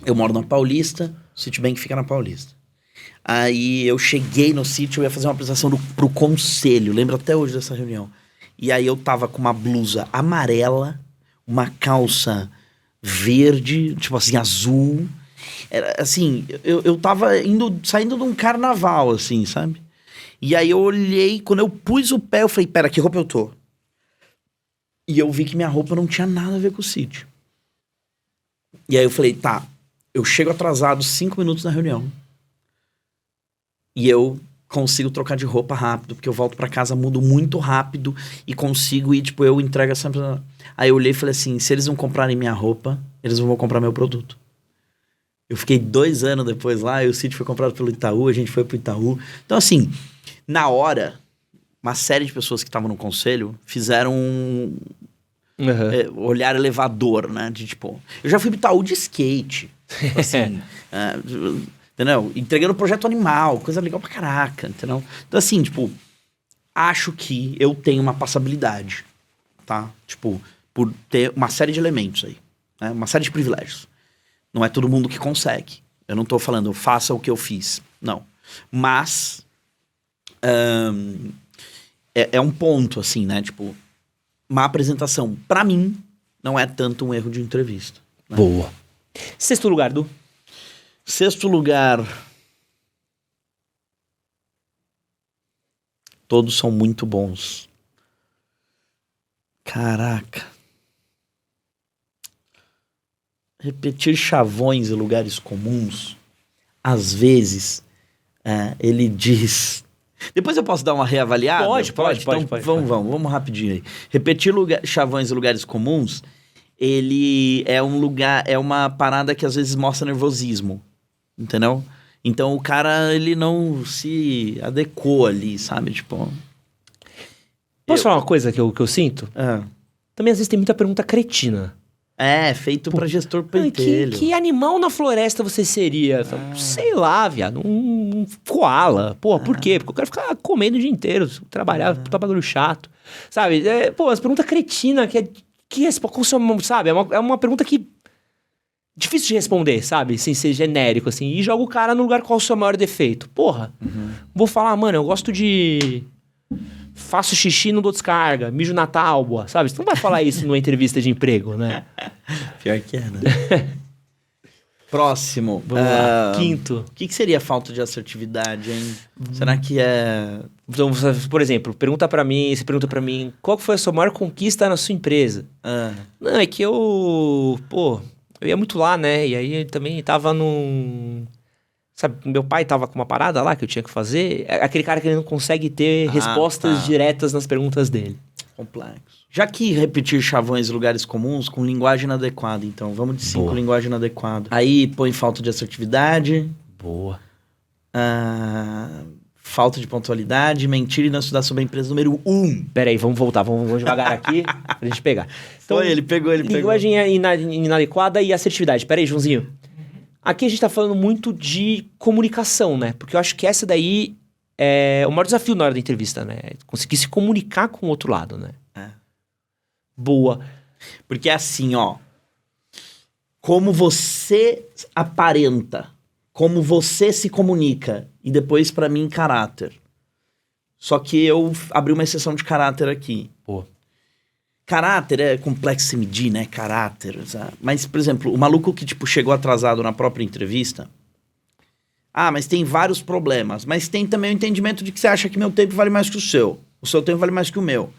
Eu moro na Paulista, o Citibank fica na Paulista. Aí eu cheguei no Citi, eu ia fazer uma apresentação pro conselho, lembro até hoje dessa reunião. E aí eu tava com uma blusa amarela, uma calça verde, tipo assim, azul. Era assim, eu tava saindo de um carnaval, assim, sabe? E aí eu olhei, quando eu pus o pé, eu falei, pera, que roupa eu tô? E eu vi que minha roupa não tinha nada a ver com o Citi. E aí eu falei, tá, eu chego atrasado 5 minutos na reunião. E eu consigo trocar de roupa rápido, porque eu volto pra casa, mudo muito rápido e consigo ir, tipo, eu entrego essa... Aí eu olhei e falei assim, se eles não comprarem minha roupa, eles não vão comprar meu produto. Eu fiquei 2 anos depois lá, e o Citi foi comprado pelo Itaú, a gente foi pro Itaú. Então, assim, na hora, uma série de pessoas que estavam no conselho fizeram um olhar elevador, né? De tipo, eu já fui pro Itaú de skate, tipo assim, entendeu? Entregando projeto animal, coisa legal pra caraca, entendeu? Então, assim, tipo, acho que eu tenho uma passabilidade, tá? Tipo, por ter uma série de elementos aí, né? Uma série de privilégios. Não é todo mundo que consegue. Eu não tô falando, faça o que eu fiz. Não. Mas, é um ponto, assim, né? Tipo, uma apresentação, pra mim, não é tanto um erro de entrevista. Né? Boa. 6º lugar, Du? 6º lugar. Todos são muito bons. Caraca. Repetir chavões em lugares comuns, às vezes, ele diz... Depois eu posso dar uma reavaliada? Pode. Então, vamos rapidinho aí. Repetir chavões em lugares comuns, ele é um lugar, é uma parada que às vezes mostra nervosismo, entendeu? Então o cara, ele não se adequou ali, sabe? Tipo... Posso falar uma coisa que eu sinto? Também às vezes tem muita pergunta cretina. Feito pra gestor pentelho. Que animal na floresta você seria? Sei lá, viado, um koala. Pô, por quê? Porque eu quero ficar comendo o dia inteiro, trabalhar, puta bagulho chato. Sabe? As perguntas cretinas, sabe? É uma pergunta que... Difícil de responder, sabe? Sem ser genérico, assim. E joga o cara no lugar qual é o seu maior defeito. Porra, vou falar, mano, eu gosto de... Faço xixi, não dou descarga, mijo na tábua, sabe? Você não vai falar isso numa entrevista de emprego, né? Pior que é, né? Próximo. Vamos lá. 5º. O que seria falta de assertividade, hein? Será que é... Então, por exemplo, você pergunta pra mim, qual foi a sua maior conquista na sua empresa? Não, é que eu ia muito lá, né? E aí eu também tava num... Sabe, meu pai tava com uma parada lá que eu tinha que fazer. É aquele cara que ele não consegue ter respostas diretas nas perguntas dele. Complexo. Já que repetir chavões em lugares comuns com linguagem inadequada, então vamos de 5, linguagem inadequada. Aí põe falta de assertividade. Boa. Falta de pontualidade, mentir e não estudar sobre a empresa número 1. Peraí, vamos voltar, vamos devagar aqui pra gente pegar. Então, ele pegou. Linguagem inadequada e assertividade. Peraí, Joãozinho. Aqui a gente tá falando muito de comunicação, né? Porque eu acho que essa daí é o maior desafio na hora da entrevista, né? Conseguir se comunicar com o outro lado, né? Boa. Porque é assim, ó. Como você aparenta, como você se comunica. E depois, pra mim, caráter. Só que eu abri uma exceção de caráter aqui. Pô. Caráter é complexo se medir, né? Caráter, sabe? Mas, por exemplo, o maluco que, tipo, chegou atrasado na própria entrevista... mas tem vários problemas. Mas tem também o entendimento de que você acha que meu tempo vale mais que o seu. O seu tempo vale mais que o meu.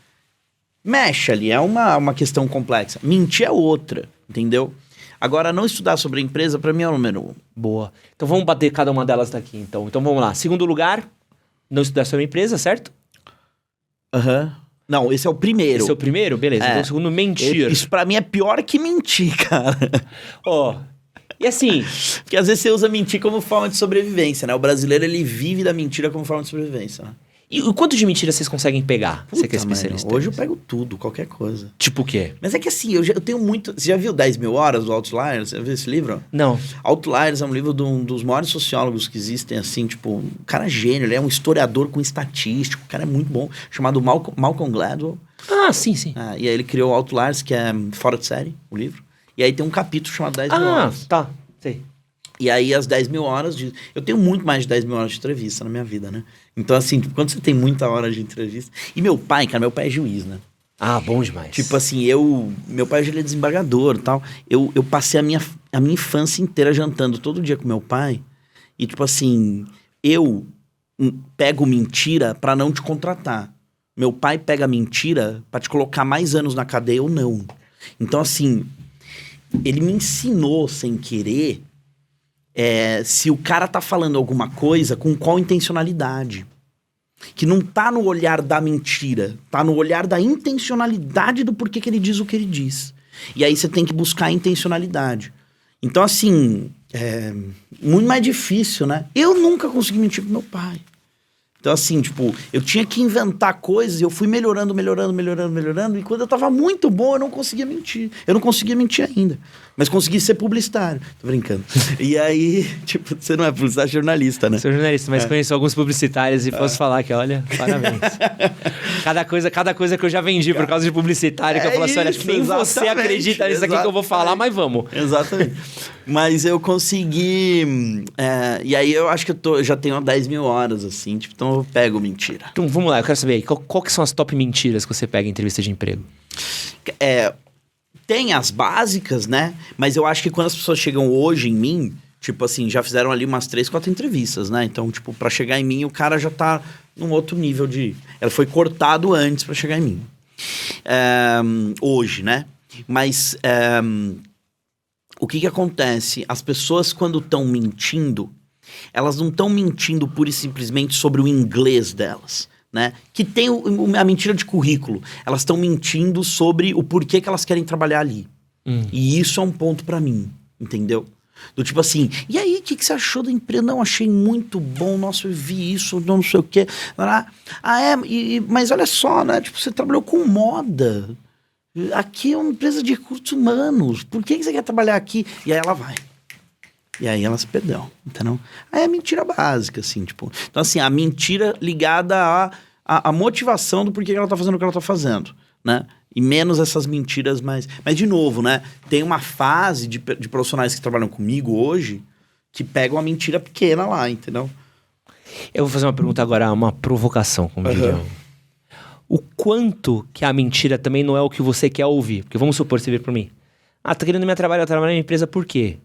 Mexe ali, é uma questão complexa. Mentir é outra, entendeu? Agora, não estudar sobre a empresa, pra mim, é o número 1. Boa. Então, vamos bater cada uma delas daqui, então. Então, vamos lá. 2º lugar, não estudar sobre a empresa, certo? Não, esse é o primeiro. Esse é o primeiro? Beleza. Então, o segundo, mentir. Isso pra mim é pior que mentir, cara. E assim... Porque às vezes você usa mentir como forma de sobrevivência, né? O brasileiro, ele vive da mentira como forma de sobrevivência, né? E o quanto de mentira vocês conseguem pegar? Você que é Puta, especialista. mano, hoje eu pego tudo, qualquer coisa. Tipo o quê? Mas é que assim, eu tenho muito... Você já viu 10 mil horas do Outliers? Você já viu esse livro? Não. Outliers é um livro de um dos maiores sociólogos que existem, assim, tipo... Um cara gênio, ele é um historiador com estatístico. O cara é muito bom. Chamado Malcolm Gladwell. Ah, sim, sim. E aí ele criou o Outliers, que é fora de série, o livro. E aí tem um capítulo chamado 10 mil horas. Tá. Sei. E aí as 10 mil horas de... Eu tenho muito mais de 10 mil horas de entrevista na minha vida, né? Então, assim, tipo, quando você tem muita hora de entrevista... E meu pai é juiz, né? Ah, bom demais. Tipo assim, meu pai ele é desembargador e tal. Eu passei a minha infância inteira jantando todo dia com meu pai. E tipo assim, eu pego mentira pra não te contratar. Meu pai pega mentira pra te colocar mais anos na cadeia ou não. Então assim, ele me ensinou sem querer se o cara tá falando alguma coisa, com qual intencionalidade. Que não tá no olhar da mentira, tá no olhar da intencionalidade do porquê que ele diz o que ele diz. E aí você tem que buscar a intencionalidade. Então, assim, muito mais difícil, né? Eu nunca consegui mentir pro meu pai. Então, assim, tipo, eu tinha que inventar coisas e eu fui melhorando. E quando eu tava muito bom, eu não conseguia mentir. Eu não conseguia mentir ainda. Mas consegui ser publicitário. Tô brincando. E aí, tipo, você não é publicitário, é jornalista, né? Sou jornalista, mas conheço alguns publicitários e posso falar que, olha, parabéns. cada coisa que eu já vendi por causa de publicitário, que eu falo assim, olha, acho que nem você acredita nisso aqui que eu vou falar, mas vamos. Exatamente. Mas eu consegui... e aí eu acho que eu já tenho 10 mil horas, assim, tipo, então eu pego mentira. Então, vamos lá, eu quero saber aí, qual que são as top mentiras que você pega em entrevista de emprego? Tem as básicas, né? Mas eu acho que quando as pessoas chegam hoje em mim, tipo assim, já fizeram ali umas 3, 4 entrevistas, né? Então, tipo, pra chegar em mim, o cara já tá num outro nível de... Ela foi cortado antes pra chegar em mim. Hoje, né? Mas o que acontece? As pessoas, quando estão mentindo, elas não estão mentindo pura e simplesmente sobre o inglês delas. Né? Que tem a mentira de currículo. Elas estão mentindo sobre o porquê que elas querem trabalhar ali. E isso é um ponto pra mim, entendeu? Do tipo assim, e aí, o que você achou da empresa? Não, achei muito bom, nossa, eu vi isso, não sei o quê. Mas olha só, né? Tipo, você trabalhou com moda. Aqui é uma empresa de recursos humanos. Por que você quer trabalhar aqui? E aí ela vai. E aí ela se perdeu, entendeu? Aí é mentira básica, assim, tipo... Então, assim, a mentira ligada à motivação do porquê que ela tá fazendo o que ela tá fazendo, né? E menos essas mentiras mais... Mas, de novo, né? Tem uma fase de profissionais que trabalham comigo hoje que pegam a mentira pequena lá, entendeu? Eu vou fazer uma pergunta agora, uma provocação, como diriam. O quanto que a mentira também não é o que você quer ouvir? Porque vamos supor, você vir pra mim. Tá querendo eu trabalhar na minha empresa por quê?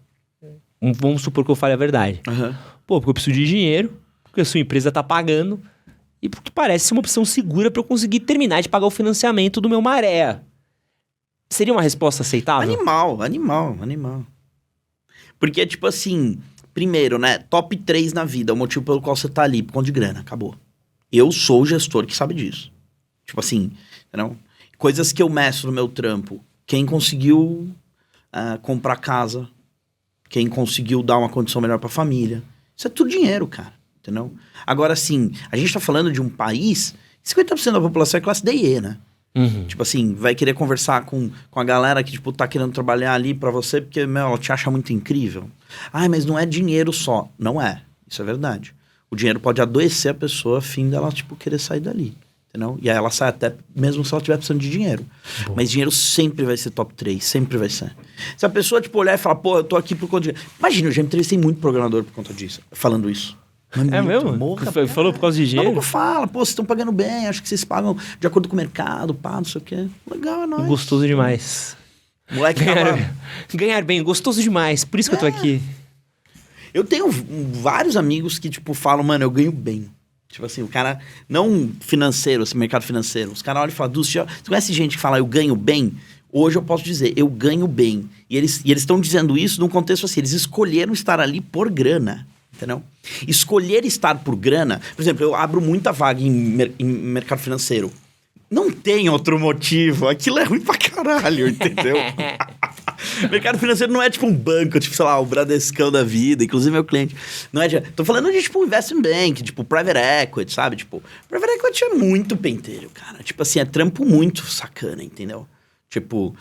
Vamos supor que eu fale a verdade. Pô, porque eu preciso de dinheiro, porque a sua empresa tá pagando, e porque parece ser uma opção segura pra eu conseguir terminar de pagar o financiamento do meu Maré. Seria uma resposta aceitável? Animal. Porque, tipo assim, primeiro, né? Top 3 na vida, o motivo pelo qual você tá ali, por conta de grana, acabou. Eu sou o gestor que sabe disso. Tipo assim, entendeu? Coisas que eu meço no meu trampo. Quem conseguiu comprar casa, quem conseguiu dar uma condição melhor pra família. Isso é tudo dinheiro, cara, entendeu? Agora, assim, a gente tá falando de um país, 50% da população é classe D e E, né? Tipo assim, vai querer conversar com a galera que, tipo, tá querendo trabalhar ali pra você porque, ela te acha muito incrível. Mas não é dinheiro só. Não é. Isso é verdade. O dinheiro pode adoecer a pessoa a fim dela, tipo, querer sair dali. Entendeu? E aí ela sai até, mesmo se ela estiver precisando de dinheiro. Bom. Mas dinheiro sempre vai ser top 3, sempre vai ser. Se a pessoa, tipo, olhar e falar, pô, eu tô aqui por conta de... Imagina, eu já entrevistei muito programador por conta disso, falando isso. É mesmo? Falou por causa de dinheiro? Não fala, pô, vocês estão pagando bem, acho que vocês pagam de acordo com o mercado, pá, não sei o quê. Legal, é nóis. Gostoso demais. Moleque ganhar bem, gostoso demais, por isso que eu tô aqui. Eu tenho vários amigos que, tipo, falam, mano, eu ganho bem. Tipo assim, o cara, não financeiro, assim, mercado financeiro. Os caras olham e falam, você conhece gente que fala, eu ganho bem? Hoje eu posso dizer, eu ganho bem. E eles estão dizendo isso num contexto assim, eles escolheram estar ali por grana, entendeu? Escolher estar por grana, por exemplo, eu abro muita vaga em mercado financeiro. Não tem outro motivo, aquilo é ruim pra caralho, entendeu? Mercado financeiro não é tipo um banco, tipo, sei lá, o Bradescão da vida, inclusive meu cliente. Não é tô falando de, tipo, investment bank, tipo, private equity, sabe? Tipo, private equity é muito penteiro, cara. Tipo assim, é trampo muito sacana, entendeu? Tipo,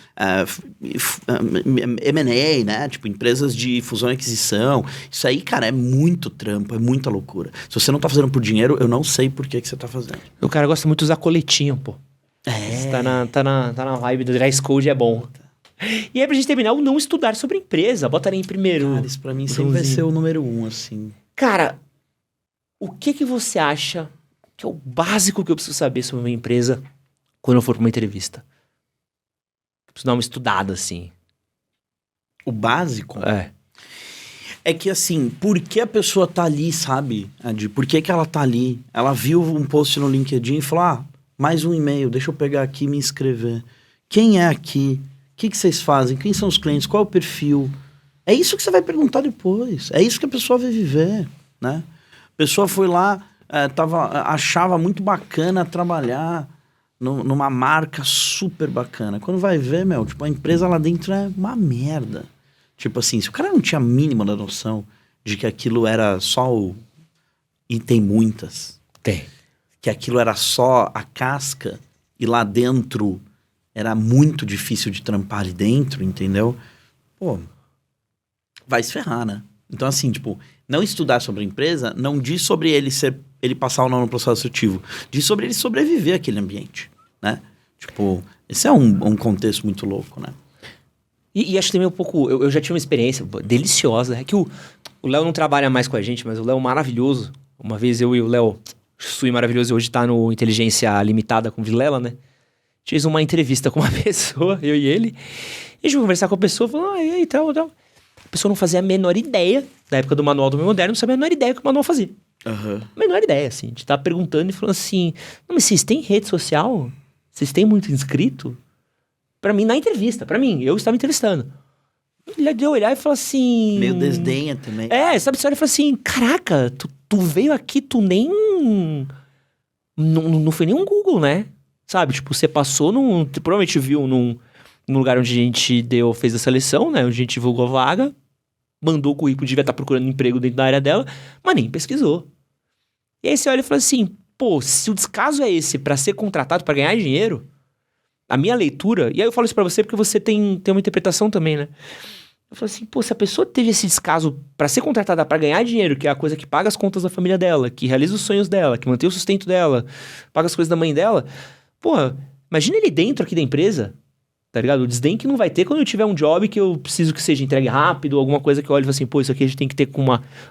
M&A, né? Tipo, empresas de fusão e aquisição. Isso aí, cara, é muito trampo, é muita loucura. Se você não tá fazendo por dinheiro, eu não sei por que você tá fazendo. O cara gosta muito de usar coletinho, pô. É. Tá na vibe do dress code, é bom. E aí, pra gente terminar, o não estudar sobre a empresa. Bota ali em primeiro. Cara, isso pra mim sempre vai ser o número 1, assim. Cara, o que você acha que é o básico que eu preciso saber sobre uma empresa quando eu for pra uma entrevista? Eu preciso dar uma estudada, assim. O básico? É. É que, assim, por que a pessoa tá ali, sabe, Adi? Por que ela tá ali? Ela viu um post no LinkedIn e falou, mais um e-mail, deixa eu pegar aqui e me inscrever. Quem é aqui? O que vocês fazem? Quem são os clientes? Qual é o perfil? É isso que você vai perguntar depois. É isso que a pessoa vai viver, né? A pessoa foi lá, achava muito bacana trabalhar numa marca super bacana. Quando vai ver, tipo, a empresa lá dentro é uma merda. Tipo assim, se o cara não tinha a mínima da noção de que aquilo era só o... E tem muitas. Tem. Que aquilo era só a casca e lá dentro era muito difícil de trampar ali dentro, entendeu? Pô, vai se ferrar, né? Então, assim, tipo, não estudar sobre a empresa não diz sobre ele passar ou não no processo seletivo. Diz sobre ele sobreviver àquele ambiente, né? Tipo, esse é um contexto muito louco, né? E acho também um pouco... Eu já tive uma experiência deliciosa. É que o Léo não trabalha mais com a gente, mas o Léo é maravilhoso. Uma vez eu e o Léo, Sui maravilhoso, hoje tá no Inteligência Limitada com Vilela, né? Fiz uma entrevista com uma pessoa, eu e ele. E a gente foi conversar com a pessoa, falou, e aí, tal. A pessoa não fazia a menor ideia, da época do Manual do Homem Moderno, não sabia a menor ideia que o manual fazia. Uhum. Menor ideia, assim. A gente tava perguntando e falando assim, não, mas vocês têm rede social? Vocês têm muito inscrito? Pra mim, na entrevista, eu estava entrevistando. Ele deu olhar e falou assim... Meio desdenha também. Sabe, você olha e fala assim, caraca, tu veio aqui, tu nem... Não foi nem um Google, né? Sabe, tipo, você passou provavelmente viu num lugar onde a gente fez a seleção, né? Onde a gente divulgou a vaga, mandou o currículo, devia estar procurando emprego dentro da área dela, mas nem pesquisou. E aí você olha e fala assim, pô, se o descaso é esse pra ser contratado, pra ganhar dinheiro, a minha leitura, e aí eu falo isso pra você porque você tem uma interpretação também, né? Eu falo assim, pô, se a pessoa teve esse descaso pra ser contratada pra ganhar dinheiro, que é a coisa que paga as contas da família dela, que realiza os sonhos dela, que mantém o sustento dela, paga as coisas da mãe dela, pô, imagina ele dentro aqui da empresa, tá ligado? O desdém que não vai ter quando eu tiver um job que eu preciso que seja entregue rápido, alguma coisa que eu olho e falo assim, pô, isso aqui a gente tem que ter com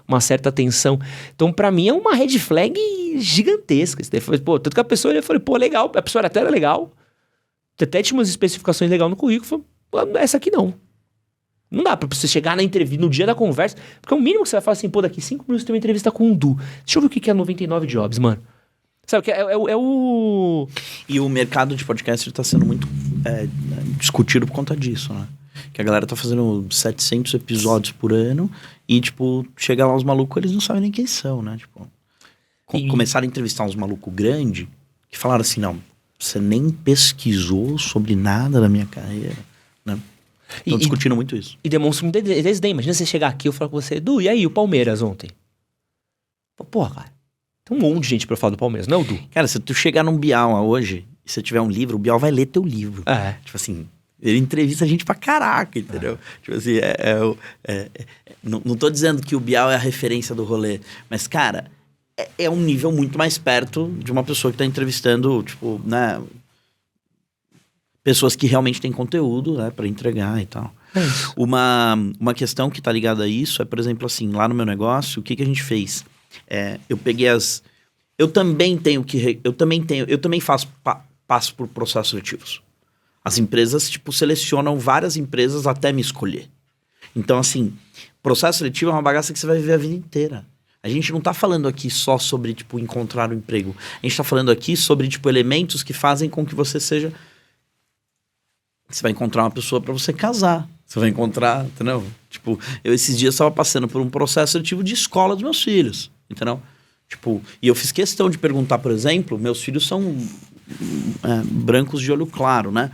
uma certa atenção. Então, pra mim, é uma red flag gigantesca. Pô, tanto que a pessoa, eu falei, pô, legal, a pessoa até era legal, até tinha umas especificações legais no currículo, falei, pô, essa aqui não. Não dá pra você chegar na entrevista, no dia da conversa, porque é o mínimo que você vai falar assim, pô, daqui 5 minutos tem uma entrevista com o Du. Deixa eu ver o que é 99 Jobs, mano. Sabe, que é o... E o mercado de podcast está sendo muito discutido por conta disso, né? Que a galera tá fazendo 700 episódios por ano e, tipo, chega lá os malucos, eles não sabem nem quem são, né? Tipo, começaram a entrevistar uns malucos grandes que falaram assim, não, você nem pesquisou sobre nada da minha carreira, né? Estão discutindo muito isso. E demonstra um desdém. Imagina você chegar aqui e eu falar com você, Edu, e aí, o Palmeiras ontem? Porra, cara, tem um monte de gente pra falar do Palmeiras, não é o Du? Cara, se tu chegar num Bial hoje, e você tiver um livro, o Bial vai ler teu livro. Tipo assim, ele entrevista a gente pra caraca, entendeu? Tipo assim, não tô dizendo que o Bial é a referência do rolê, mas, cara, é um nível muito mais perto de uma pessoa que tá entrevistando, tipo, né... Pessoas que realmente têm conteúdo, né, pra entregar e tal. Uma questão que tá ligada a isso é, por exemplo, assim, lá no meu negócio, o que a gente fez? Eu peguei eu também passo por processos seletivos. As empresas, tipo, selecionam várias empresas até me escolher. Então, assim, processo seletivo é uma bagaça que você vai viver a vida inteira. A gente não tá falando aqui só sobre, tipo, encontrar um emprego. A gente tá falando aqui sobre, tipo, elementos que fazem com que você seja... Você vai encontrar uma pessoa pra você casar. Você vai encontrar, entendeu? Tipo, eu esses dias estava passando por um processo seletivo de escola dos meus filhos, entendeu? Tipo, e eu fiz questão de perguntar, por exemplo, meus filhos são brancos de olho claro, né?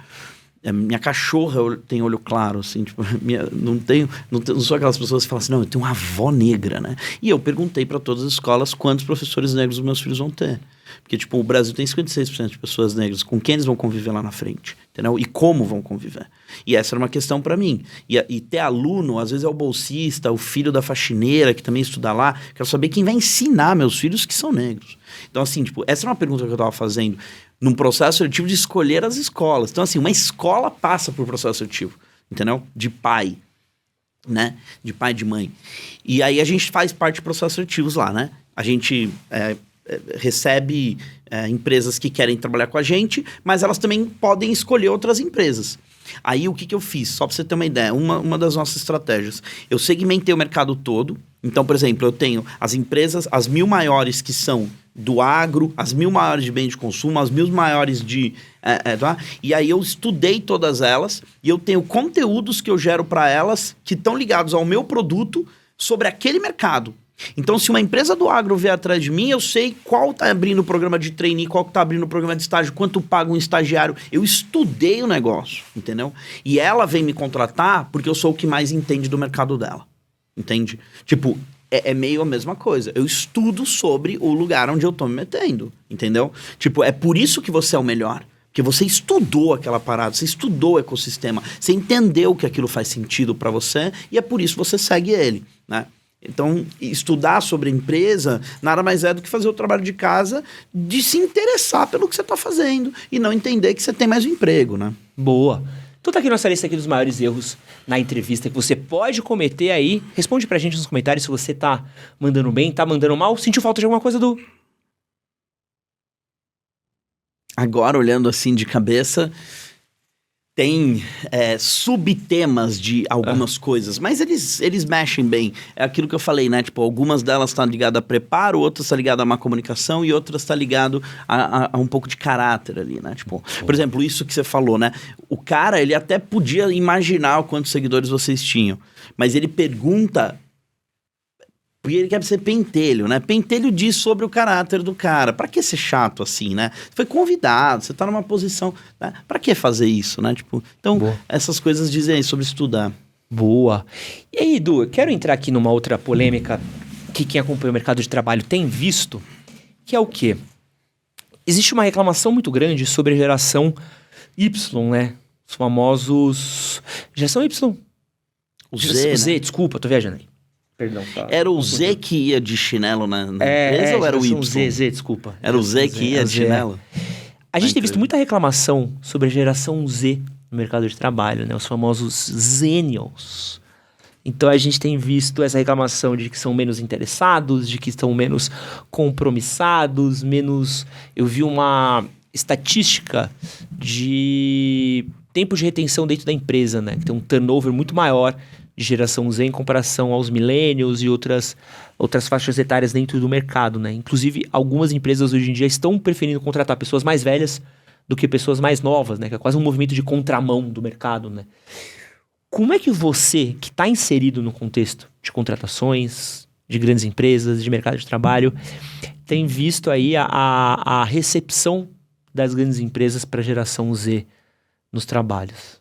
Minha cachorra tem olho claro, assim, tipo, não sou aquelas pessoas que falam assim, não, eu tenho uma avó negra, né? E eu perguntei para todas as escolas quantos professores negros os meus filhos vão ter. Porque, tipo, o Brasil tem 56% de pessoas negras, com quem eles vão conviver lá na frente, entendeu? E como vão conviver. E essa era uma questão para mim. E ter aluno, às vezes é o bolsista, o filho da faxineira, que também estuda lá, quero saber quem vai ensinar meus filhos que são negros. Então, assim, tipo, essa era uma pergunta que eu tava fazendo num processo seletivo de escolher as escolas. Então, assim, uma escola passa por processo seletivo, entendeu? De pai, né? De pai e de mãe. E aí a gente faz parte de processos seletivos lá, né? A gente recebe empresas que querem trabalhar com a gente, mas elas também podem escolher outras empresas. Aí, o que eu fiz? Só para você ter uma ideia, uma das nossas estratégias. Eu segmentei o mercado todo. Então, por exemplo, eu tenho as empresas, as 1.000 maiores que são do agro, as 1.000 maiores de bem de consumo, as 1.000 maiores de... tá? E aí eu estudei todas elas e eu tenho conteúdos que eu gero para elas que estão ligados ao meu produto sobre aquele mercado. Então, se uma empresa do agro vier atrás de mim, eu sei qual está abrindo o programa de trainee, qual está abrindo o programa de estágio, quanto paga um estagiário. Eu estudei o negócio, entendeu? E ela vem me contratar porque eu sou o que mais entende do mercado dela, entende? Tipo, é meio a mesma coisa. Eu estudo sobre o lugar onde eu tô me metendo, entendeu? Tipo, é por isso que você é o melhor. Porque você estudou aquela parada, você estudou o ecossistema, você entendeu que aquilo faz sentido para você e é por isso que você segue ele, né? Então, estudar sobre a empresa nada mais é do que fazer o trabalho de casa de se interessar pelo que você está fazendo e não entender que você tem mais um emprego, né? Boa. Tu tá aqui nossa lista aqui dos maiores erros na entrevista que você pode cometer aí. Responde pra gente nos comentários se você tá mandando bem, tá mandando mal. Sentiu falta de alguma coisa, Du? Agora, olhando assim de cabeça... Tem subtemas de algumas coisas, mas eles mexem bem. É aquilo que eu falei, né? Tipo, algumas delas estão ligadas a preparo, outras estão ligadas a má comunicação e outras estão ligadas a um pouco de caráter ali, né? Tipo, por exemplo, isso que você falou, né? O cara, ele até podia imaginar quantos seguidores vocês tinham, mas ele pergunta... Porque ele quer ser pentelho, né? Pentelho diz sobre o caráter do cara. Pra que ser chato assim, né? Você foi convidado, você tá numa posição... Né? Pra que fazer isso, né? Tipo, então, boa. Essas coisas dizem aí sobre estudar. Boa. E aí, Edu, eu quero entrar aqui numa outra polêmica que quem acompanha o mercado de trabalho tem visto, que é o quê? Existe uma reclamação muito grande sobre a geração Y, né? Os famosos... Geração Y? O Z, né? Z, desculpa, tô viajando aí. Perdão, tá. Era o Z que ia de chinelo na empresa ou era o Y? Z, desculpa. Era o Z que ia de chinelo? A gente tem visto muita reclamação sobre a geração Z no mercado de trabalho, né? Os famosos Zennials. Então a gente tem visto essa reclamação de que são menos interessados, de que estão menos compromissados, menos... Eu vi uma estatística de tempo de retenção dentro da empresa, né? Que tem um turnover muito maior de geração Z em comparação aos millennials e outras faixas etárias dentro do mercado, né? Inclusive, algumas empresas hoje em dia estão preferindo contratar pessoas mais velhas do que pessoas mais novas, né? Que é quase um movimento de contramão do mercado, né? Como é que você, que está inserido no contexto de contratações, de grandes empresas, de mercado de trabalho, tem visto aí a recepção das grandes empresas para a geração Z nos trabalhos?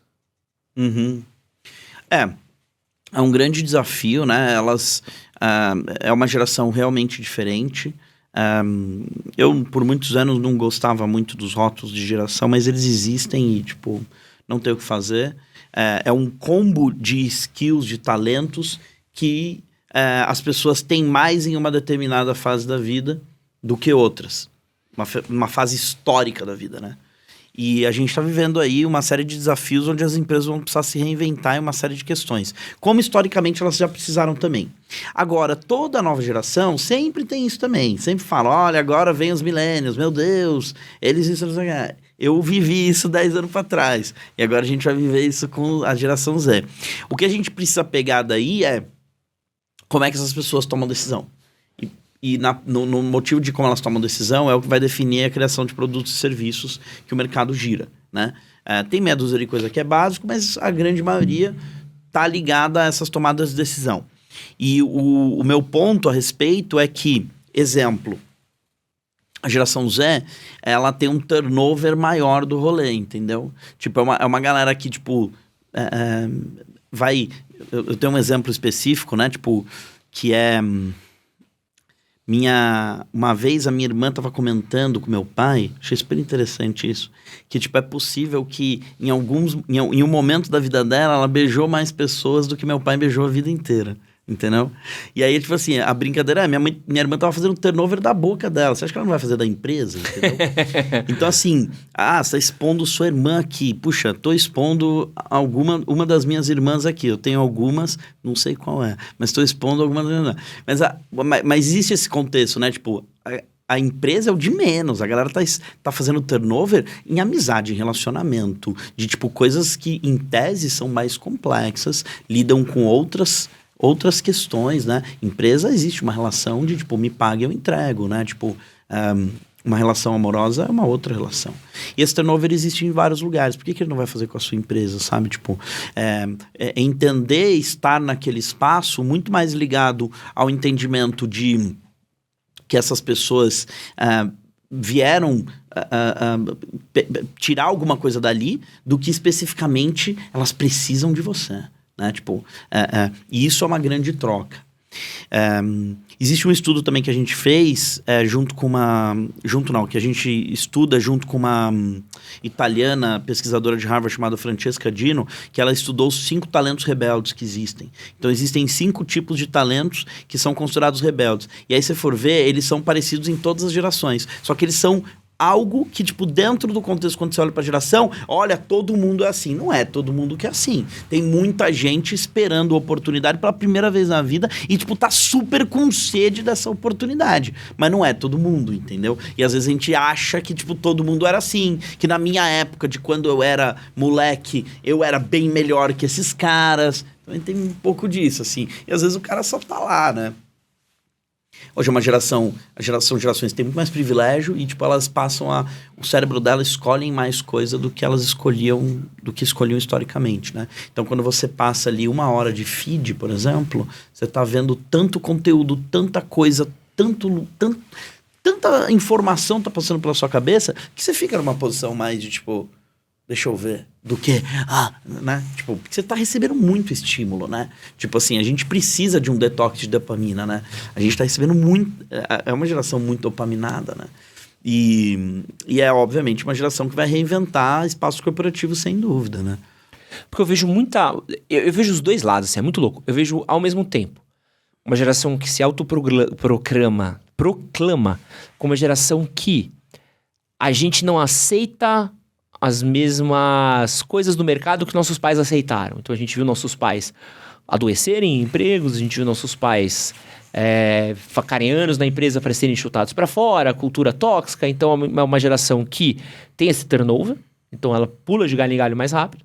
É um grande desafio, né? É uma geração realmente diferente. Eu, por muitos anos, não gostava muito dos rótulos de geração, mas eles existem e, tipo, não tem o que fazer. É um combo de skills, de talentos que as pessoas têm mais em uma determinada fase da vida do que outras. Uma fase histórica da vida, né? E a gente está vivendo aí uma série de desafios onde as empresas vão precisar se reinventar em uma série de questões. Como historicamente elas já precisaram também. Agora, toda a nova geração sempre tem isso também. Sempre fala, olha, agora vem os millennials, meu Deus, eles isso... Eu vivi isso 10 anos para trás. E agora a gente vai viver isso com a geração Z. O que a gente precisa pegar daí é como é que essas pessoas tomam decisão. E no motivo de como elas tomam decisão é o que vai definir a criação de produtos e serviços que o mercado gira, né? Tem meia dúzia de coisa que é básico, mas a grande maioria está ligada a essas tomadas de decisão. E o meu ponto a respeito é que, exemplo, a geração Z, ela tem um turnover maior do rolê, entendeu? Tipo, é uma galera que, tipo, vai... Eu tenho um exemplo específico, né? Tipo, que é... Uma vez a minha irmã estava comentando com meu pai, achei super interessante isso, que, tipo, é possível que em um momento da vida dela, ela beijou mais pessoas do que meu pai beijou a vida inteira. Entendeu? E aí, tipo assim, a brincadeira é... Minha irmã tava fazendo o turnover da boca dela. Você acha que ela não vai fazer da empresa? Entendeu? Então, assim... você tá expondo sua irmã aqui. Puxa, tô expondo uma das minhas irmãs aqui. Eu tenho algumas, não sei qual é. Mas tô expondo algumas... Mas existe esse contexto, né? Tipo... A empresa é o de menos. A galera tá fazendo turnover em amizade, em relacionamento. De, tipo, coisas que, em tese, são mais complexas. Lidam com outras questões, né? Empresa, existe uma relação de, tipo, me paga e eu entrego, né? Tipo, uma relação amorosa é uma outra relação. E esse turnover existe em vários lugares. Por que ele não vai fazer com a sua empresa, sabe? Tipo, entender estar naquele espaço muito mais ligado ao entendimento de que essas pessoas vieram tirar alguma coisa dali do que especificamente elas precisam de você. Né? Tipo, e isso é uma grande troca. Existe um estudo também que a gente fez que a gente estuda junto com uma italiana pesquisadora de Harvard chamada Francesca Dino, que ela estudou os 5 talentos rebeldes que existem. Então existem 5 tipos de talentos que são considerados rebeldes. E aí, se for ver, eles são parecidos em todas as gerações, só que eles são algo que, tipo, dentro do contexto, quando você olha pra geração, olha, todo mundo é assim. Não é todo mundo que é assim. Tem muita gente esperando oportunidade pela primeira vez na vida e, tipo, tá super com sede dessa oportunidade. Mas não é todo mundo, entendeu? E às vezes a gente acha que, tipo, todo mundo era assim. Que na minha época, de quando eu era moleque, eu era bem melhor que esses caras. Então tem um pouco disso, assim. E às vezes o cara só tá lá, né? Hoje é uma gerações têm muito mais privilégio e, tipo, elas passam o cérebro delas escolhem mais coisa do que escolhiam historicamente, né? Então, quando você passa ali 1 hora de feed, por exemplo, você tá vendo tanto conteúdo, tanta coisa, tanta informação tá passando pela sua cabeça, que você fica numa posição mais de, tipo... Deixa eu ver, do que, né? Tipo, porque você tá recebendo muito estímulo, né? Tipo assim, a gente precisa de um detox de dopamina, né? A gente tá recebendo muito, é uma geração muito dopaminada, né? E é, obviamente, uma geração que vai reinventar espaços corporativos, sem dúvida, né? Porque eu vejo eu vejo os dois lados, assim, é muito louco. Eu vejo, ao mesmo tempo, uma geração que se proclama como uma geração que a gente não aceita as mesmas coisas do mercado que nossos pais aceitaram. Então a gente viu nossos pais adoecerem em empregos, a gente viu nossos pais ficarem anos na empresa para serem chutados para fora, cultura tóxica. Então é uma geração que tem esse turnover, então ela pula de galho em galho mais rápido.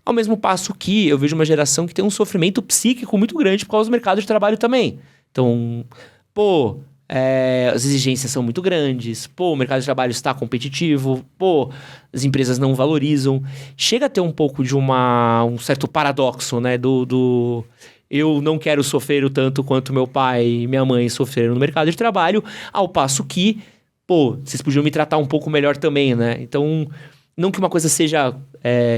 Ao mesmo passo que eu vejo uma geração que tem um sofrimento psíquico muito grande por causa do mercado de trabalho também. Então, as exigências são muito grandes, o mercado de trabalho está competitivo, as empresas não valorizam. Chega a ter um pouco de um certo paradoxo, né, do eu não quero sofrer o tanto quanto meu pai e minha mãe sofreram no mercado de trabalho, ao passo que, vocês podiam me tratar um pouco melhor também, né? Então, não que uma coisa seja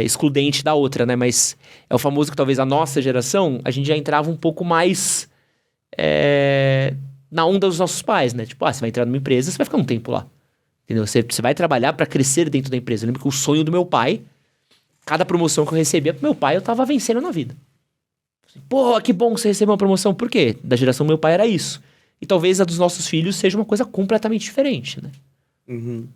excludente da outra, né, mas é o famoso que talvez a nossa geração, a gente já entrava um pouco mais... na onda dos nossos pais, né? Tipo, você vai entrar numa empresa, você vai ficar um tempo lá. Entendeu? Você vai trabalhar pra crescer dentro da empresa. Eu lembro que o sonho do meu pai, cada promoção que eu recebia pro meu pai, eu tava vencendo na vida. Que bom que você recebeu uma promoção. Por quê? Da geração do meu pai era isso. E talvez a dos nossos filhos seja uma coisa completamente diferente, né? Uhum.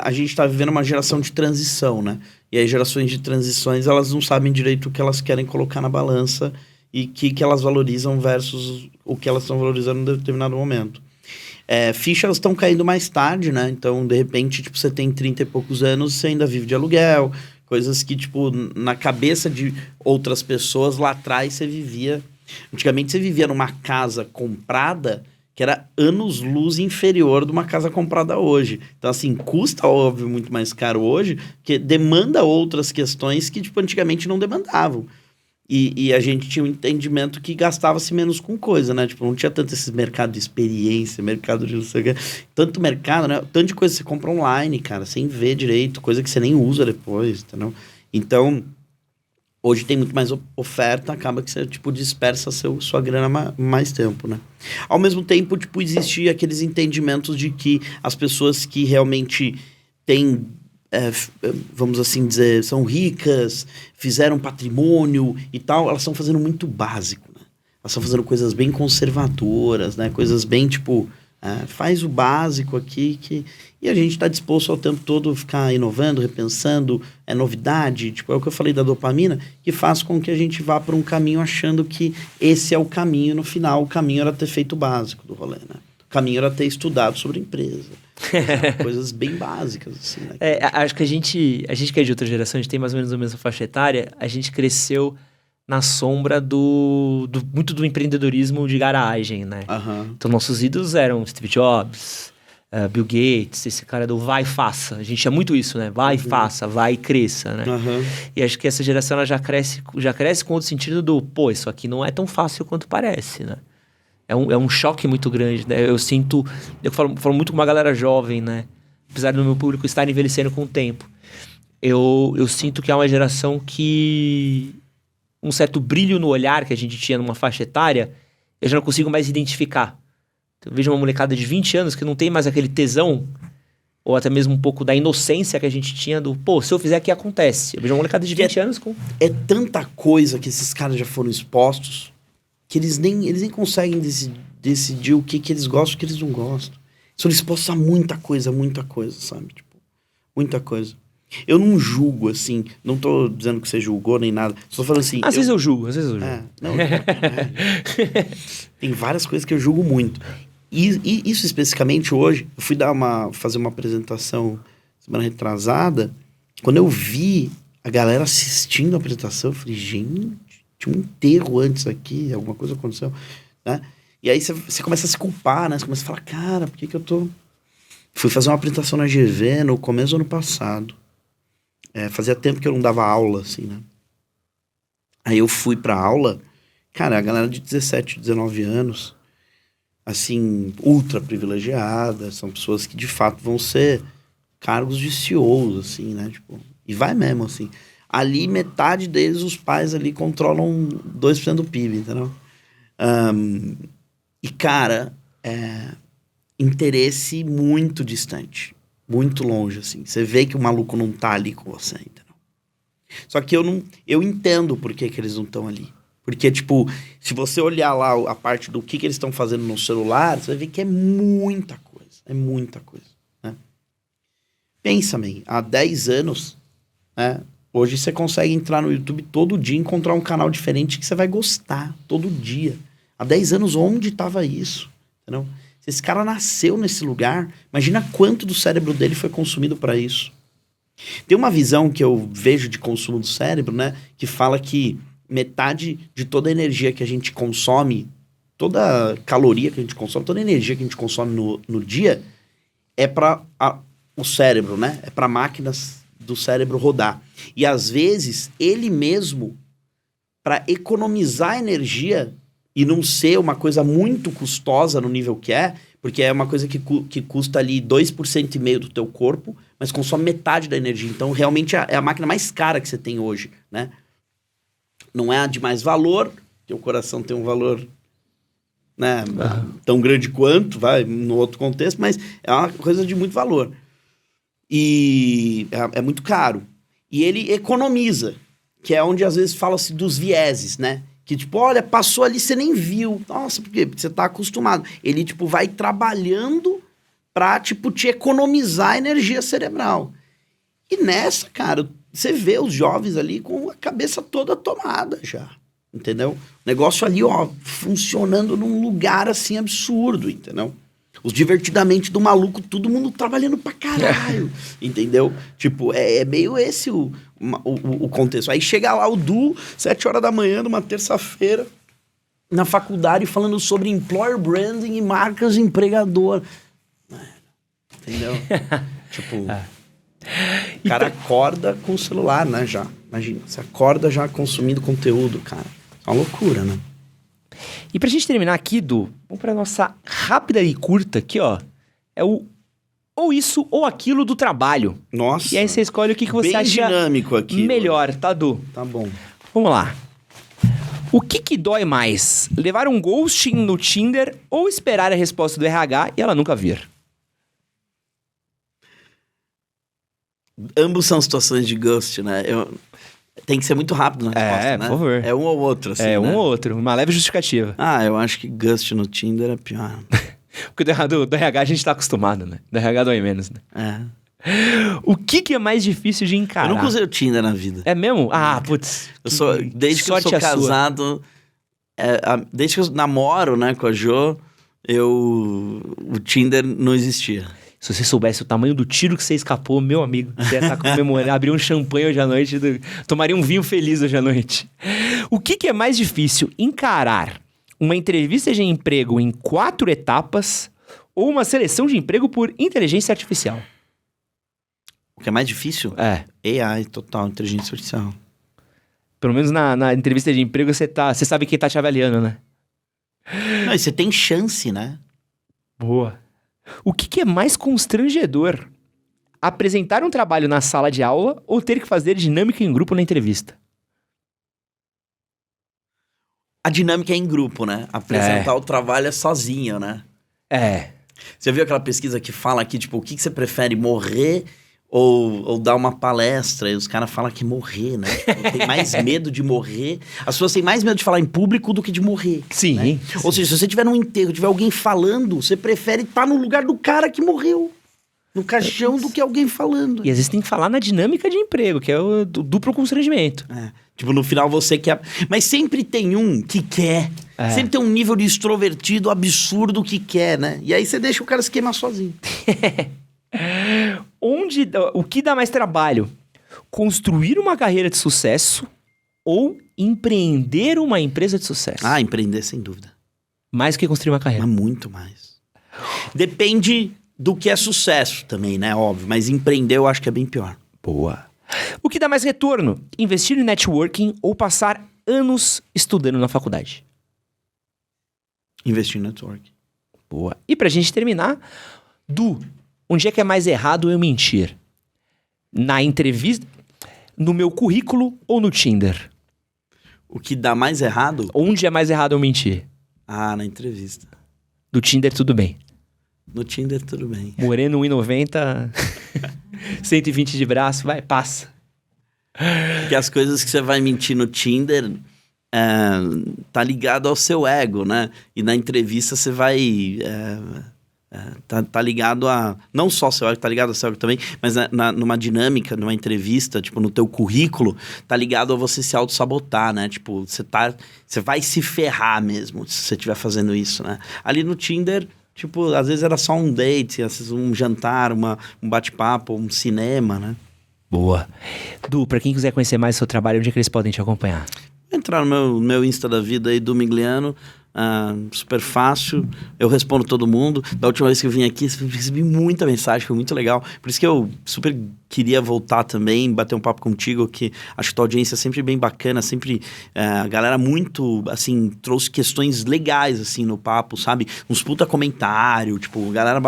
A gente tá vivendo uma geração de transição, né? E aí gerações de transições, elas não sabem direito o que elas querem colocar na balança e que elas valorizam versus o que elas estão valorizando em determinado momento. Fichas estão caindo mais tarde, né? Então, de repente, tipo, você tem 30 e poucos anos, você ainda vive de aluguel, coisas que, tipo, na cabeça de outras pessoas, lá atrás você vivia... Antigamente você vivia numa casa comprada que era anos-luz inferior de uma casa comprada hoje. Então, assim, custa, óbvio, muito mais caro hoje, porque demanda outras questões que, tipo, antigamente não demandavam. E a gente tinha um entendimento que gastava-se menos com coisa, né? Tipo, não tinha tanto esse mercado de experiência, mercado de não sei o quê. Tanto mercado, né? Tanto de coisa que você compra online, cara, sem ver direito, coisa que você nem usa depois, entendeu? Então, hoje tem muito mais oferta, acaba que você, tipo, dispersa sua grana mais tempo, né? Ao mesmo tempo, tipo, existia aqueles entendimentos de que as pessoas que realmente têm... vamos assim dizer, são ricas, fizeram patrimônio e tal, elas estão fazendo muito básico, né? Elas estão fazendo coisas bem conservadoras, né? Coisas bem, tipo, faz o básico aqui, e a gente está disposto ao tempo todo ficar inovando, repensando, novidade, tipo, é o que eu falei da dopamina, que faz com que a gente vá por um caminho achando que esse é o caminho, no final, o caminho era ter feito o básico do rolê, né? O caminho era ter estudado sobre a empresa. Coisas bem básicas, assim, né? Acho que a gente que é de outra geração, a gente tem mais ou menos a mesma faixa etária, a gente cresceu na sombra muito do empreendedorismo de garagem, né? Uhum. Então, nossos ídolos eram Steve Jobs, Bill Gates, esse cara do vai e faça. A gente tinha muito isso, né? Vai e faça, vai e cresça, né? Uhum. E acho que essa geração ela já cresce com o sentido do, pô, isso aqui não é tão fácil quanto parece, né? É um choque muito grande, né? Eu falo muito com uma galera jovem, né? Apesar do meu público estar envelhecendo com o tempo. Eu sinto que é uma geração que... um certo brilho no olhar que a gente tinha numa faixa etária, eu já não consigo mais identificar. Eu vejo uma molecada de 20 anos que não tem mais aquele tesão, ou até mesmo um pouco da inocência que a gente tinha do, pô, se eu fizer aqui acontece. Eu vejo uma molecada de 20 anos com... É tanta coisa que esses caras já foram expostos, que eles nem conseguem decidir o que eles gostam e o que eles não gostam. São expostos a muita coisa, sabe? Tipo, muita coisa. Eu não julgo, assim, não tô dizendo que você julgou nem nada, só falando assim... Às vezes eu julgo. Tem várias coisas que eu julgo muito. E isso especificamente hoje, eu fui fazer uma apresentação semana retrasada, quando eu vi a galera assistindo a apresentação, eu falei, gente, tinha um enterro antes aqui, alguma coisa aconteceu, né? E aí você começa a se culpar, né? Você começa a falar, cara, por que eu tô... Fui fazer uma apresentação na GV no começo do ano passado. Fazia tempo que eu não dava aula, assim, né? Aí eu fui pra aula, cara, a galera de 17, 19 anos, assim, ultra privilegiada, são pessoas que de fato vão ser cargos de CEOs, assim, né? Tipo, e vai mesmo, assim. Ali, metade deles, os pais ali controlam 2% do PIB, entendeu? E, cara, interesse muito distante, muito longe, assim. Você vê que o maluco não tá ali com você, entendeu? Só que eu entendo por que eles não estão ali. Porque, tipo, se você olhar lá a parte do que eles estão fazendo no celular, você vai ver que é muita coisa, né? Pensa, man, há 10 anos, né? Hoje você consegue entrar no YouTube todo dia e encontrar um canal diferente que você vai gostar, todo dia. Há 10 anos, onde estava isso? Entendeu? Se esse cara nasceu nesse lugar, imagina quanto do cérebro dele foi consumido para isso. Tem uma visão que eu vejo de consumo do cérebro, né? Que fala que metade de toda a energia que a gente consome, toda a caloria que a gente consome, toda a energia que a gente consome no dia, é para o cérebro, né? É para máquinas do cérebro rodar. E às vezes, ele mesmo, para economizar energia e não ser uma coisa muito custosa no nível que porque é uma coisa que custa ali 2,5% do teu corpo, mas consome metade da energia. Então, realmente, é a máquina mais cara que você tem hoje, né? Não é a de mais valor, porque o coração tem um valor, né, tão grande quanto, vai, no outro contexto, mas é uma coisa de muito valor. E é muito caro. E ele economiza, que é onde às vezes fala-se dos vieses, né? Que tipo, olha, passou ali, você nem viu. Nossa, por quê? Porque você tá acostumado. Ele, tipo, vai trabalhando pra, tipo, te economizar energia cerebral. E nessa, cara, você vê os jovens ali com a cabeça toda tomada já, entendeu? O negócio ali, ó, funcionando num lugar, assim, absurdo, entendeu? Os divertidamente do maluco, todo mundo trabalhando pra caralho, entendeu? Tipo, é meio esse o contexto. Aí chega lá o Du, 7 horas da manhã, numa terça-feira, na faculdade, falando sobre employer branding e marcas empregador. Entendeu? Tipo, o cara acorda com o celular, né, já. Imagina, você acorda já consumindo conteúdo, cara. É uma loucura, né? E pra gente terminar aqui, Du, vamos pra nossa rápida e curta aqui, ó. É o ou isso ou aquilo do trabalho. Nossa. E aí você escolhe o que você bem acha dinâmico aqui. melhor, tá, Du? Tá bom. Vamos lá. O que dói mais? Levar um ghosting no Tinder ou esperar a resposta do RH e ela nunca vir? Ambos são situações de ghost, né? Tem que ser muito rápido na resposta, né? Por favor. É um ou outro, assim, É, um né? ou outro. Uma leve justificativa. Eu acho que ghost no Tinder é pior. Porque do RH a gente tá acostumado, né? Do RH dói menos, né? É. O que é mais difícil de encarar? Eu nunca usei o Tinder na vida. É mesmo? Ah, putz. Desde que eu sou casado, desde que eu namoro, né, com a Jo, o Tinder não existia. Se você soubesse o tamanho do tiro que você escapou, meu amigo, você ia estar comemorando, abrir um champanhe hoje à noite, tomaria um vinho feliz hoje à noite. O que é mais difícil, encarar uma entrevista de emprego em 4 etapas ou uma seleção de emprego por inteligência artificial? O que é mais difícil? AI, total, inteligência artificial. Pelo menos na entrevista de emprego você sabe quem tá te avaliando, né? Não, e você tem chance, né? Boa. O que é mais constrangedor? Apresentar um trabalho na sala de aula ou ter que fazer dinâmica em grupo na entrevista? A dinâmica é em grupo, né? Apresentar o trabalho é sozinho, né? Você viu aquela pesquisa que fala aqui, tipo, o que você prefere, morrer ou dar uma palestra? E os caras falam que morrer, né? Tem mais medo de morrer. As pessoas têm mais medo de falar em público do que de morrer. Sim. Né? Ou seja, se você tiver num enterro, tiver alguém falando, você prefere estar no lugar do cara que morreu. No caixão do que alguém falando. E às vezes tem que falar na dinâmica de emprego, que é o duplo constrangimento. Tipo, no final você quer... Mas sempre tem um que quer. Sempre tem um nível de extrovertido absurdo que quer, né? E aí você deixa o cara se queimar sozinho. O que dá mais trabalho? Construir uma carreira de sucesso ou empreender uma empresa de sucesso? Empreender sem dúvida. Mais que construir uma carreira. Mas muito mais. Depende do que é sucesso também, né? Óbvio. Mas empreender eu acho que é bem pior. Boa. O que dá mais retorno? Investir em networking ou passar anos estudando na faculdade? Investir em networking. Boa. E pra gente terminar, onde é que é mais errado eu mentir? Na entrevista, no meu currículo ou no Tinder? O que dá mais errado? Onde é mais errado eu mentir? Na entrevista. Do Tinder tudo bem. No Tinder tudo bem. Moreno 1,90, 120 de braço, vai, passa. Porque as coisas que você vai mentir no Tinder tá ligado ao seu ego, né? E na entrevista você vai... tá ligado a... Não só seu ego, tá ligado ao seu ego também, mas numa dinâmica, numa entrevista, tipo, no teu currículo, tá ligado a você se auto-sabotar, né? Tipo, você vai se ferrar mesmo se você estiver fazendo isso, né? Ali no Tinder... Tipo, às vezes era só um date, às vezes um jantar, um bate-papo, um cinema, né? Boa. Pra quem quiser conhecer mais o seu trabalho, onde é que eles podem te acompanhar? Entrar no meu Insta da vida aí, do Migliano, super fácil, eu respondo todo mundo. Da última vez que eu vim aqui, recebi muita mensagem, foi muito legal. Por isso que eu super queria voltar também, bater um papo contigo, que acho que tua audiência é sempre bem bacana, sempre a galera muito, assim, trouxe questões legais, assim, no papo, sabe? Uns puta comentário, tipo, galera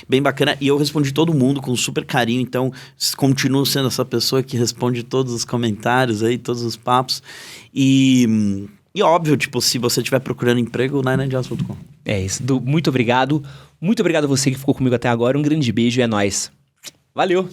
bem bacana, e eu respondi todo mundo com super carinho, então continuo sendo essa pessoa que responde todos os comentários aí, todos os papos, e óbvio, tipo, se você estiver procurando emprego, 99jobs.com. É isso. Muito obrigado. Muito obrigado a você que ficou comigo até agora. Um grande beijo e é nóis. Valeu!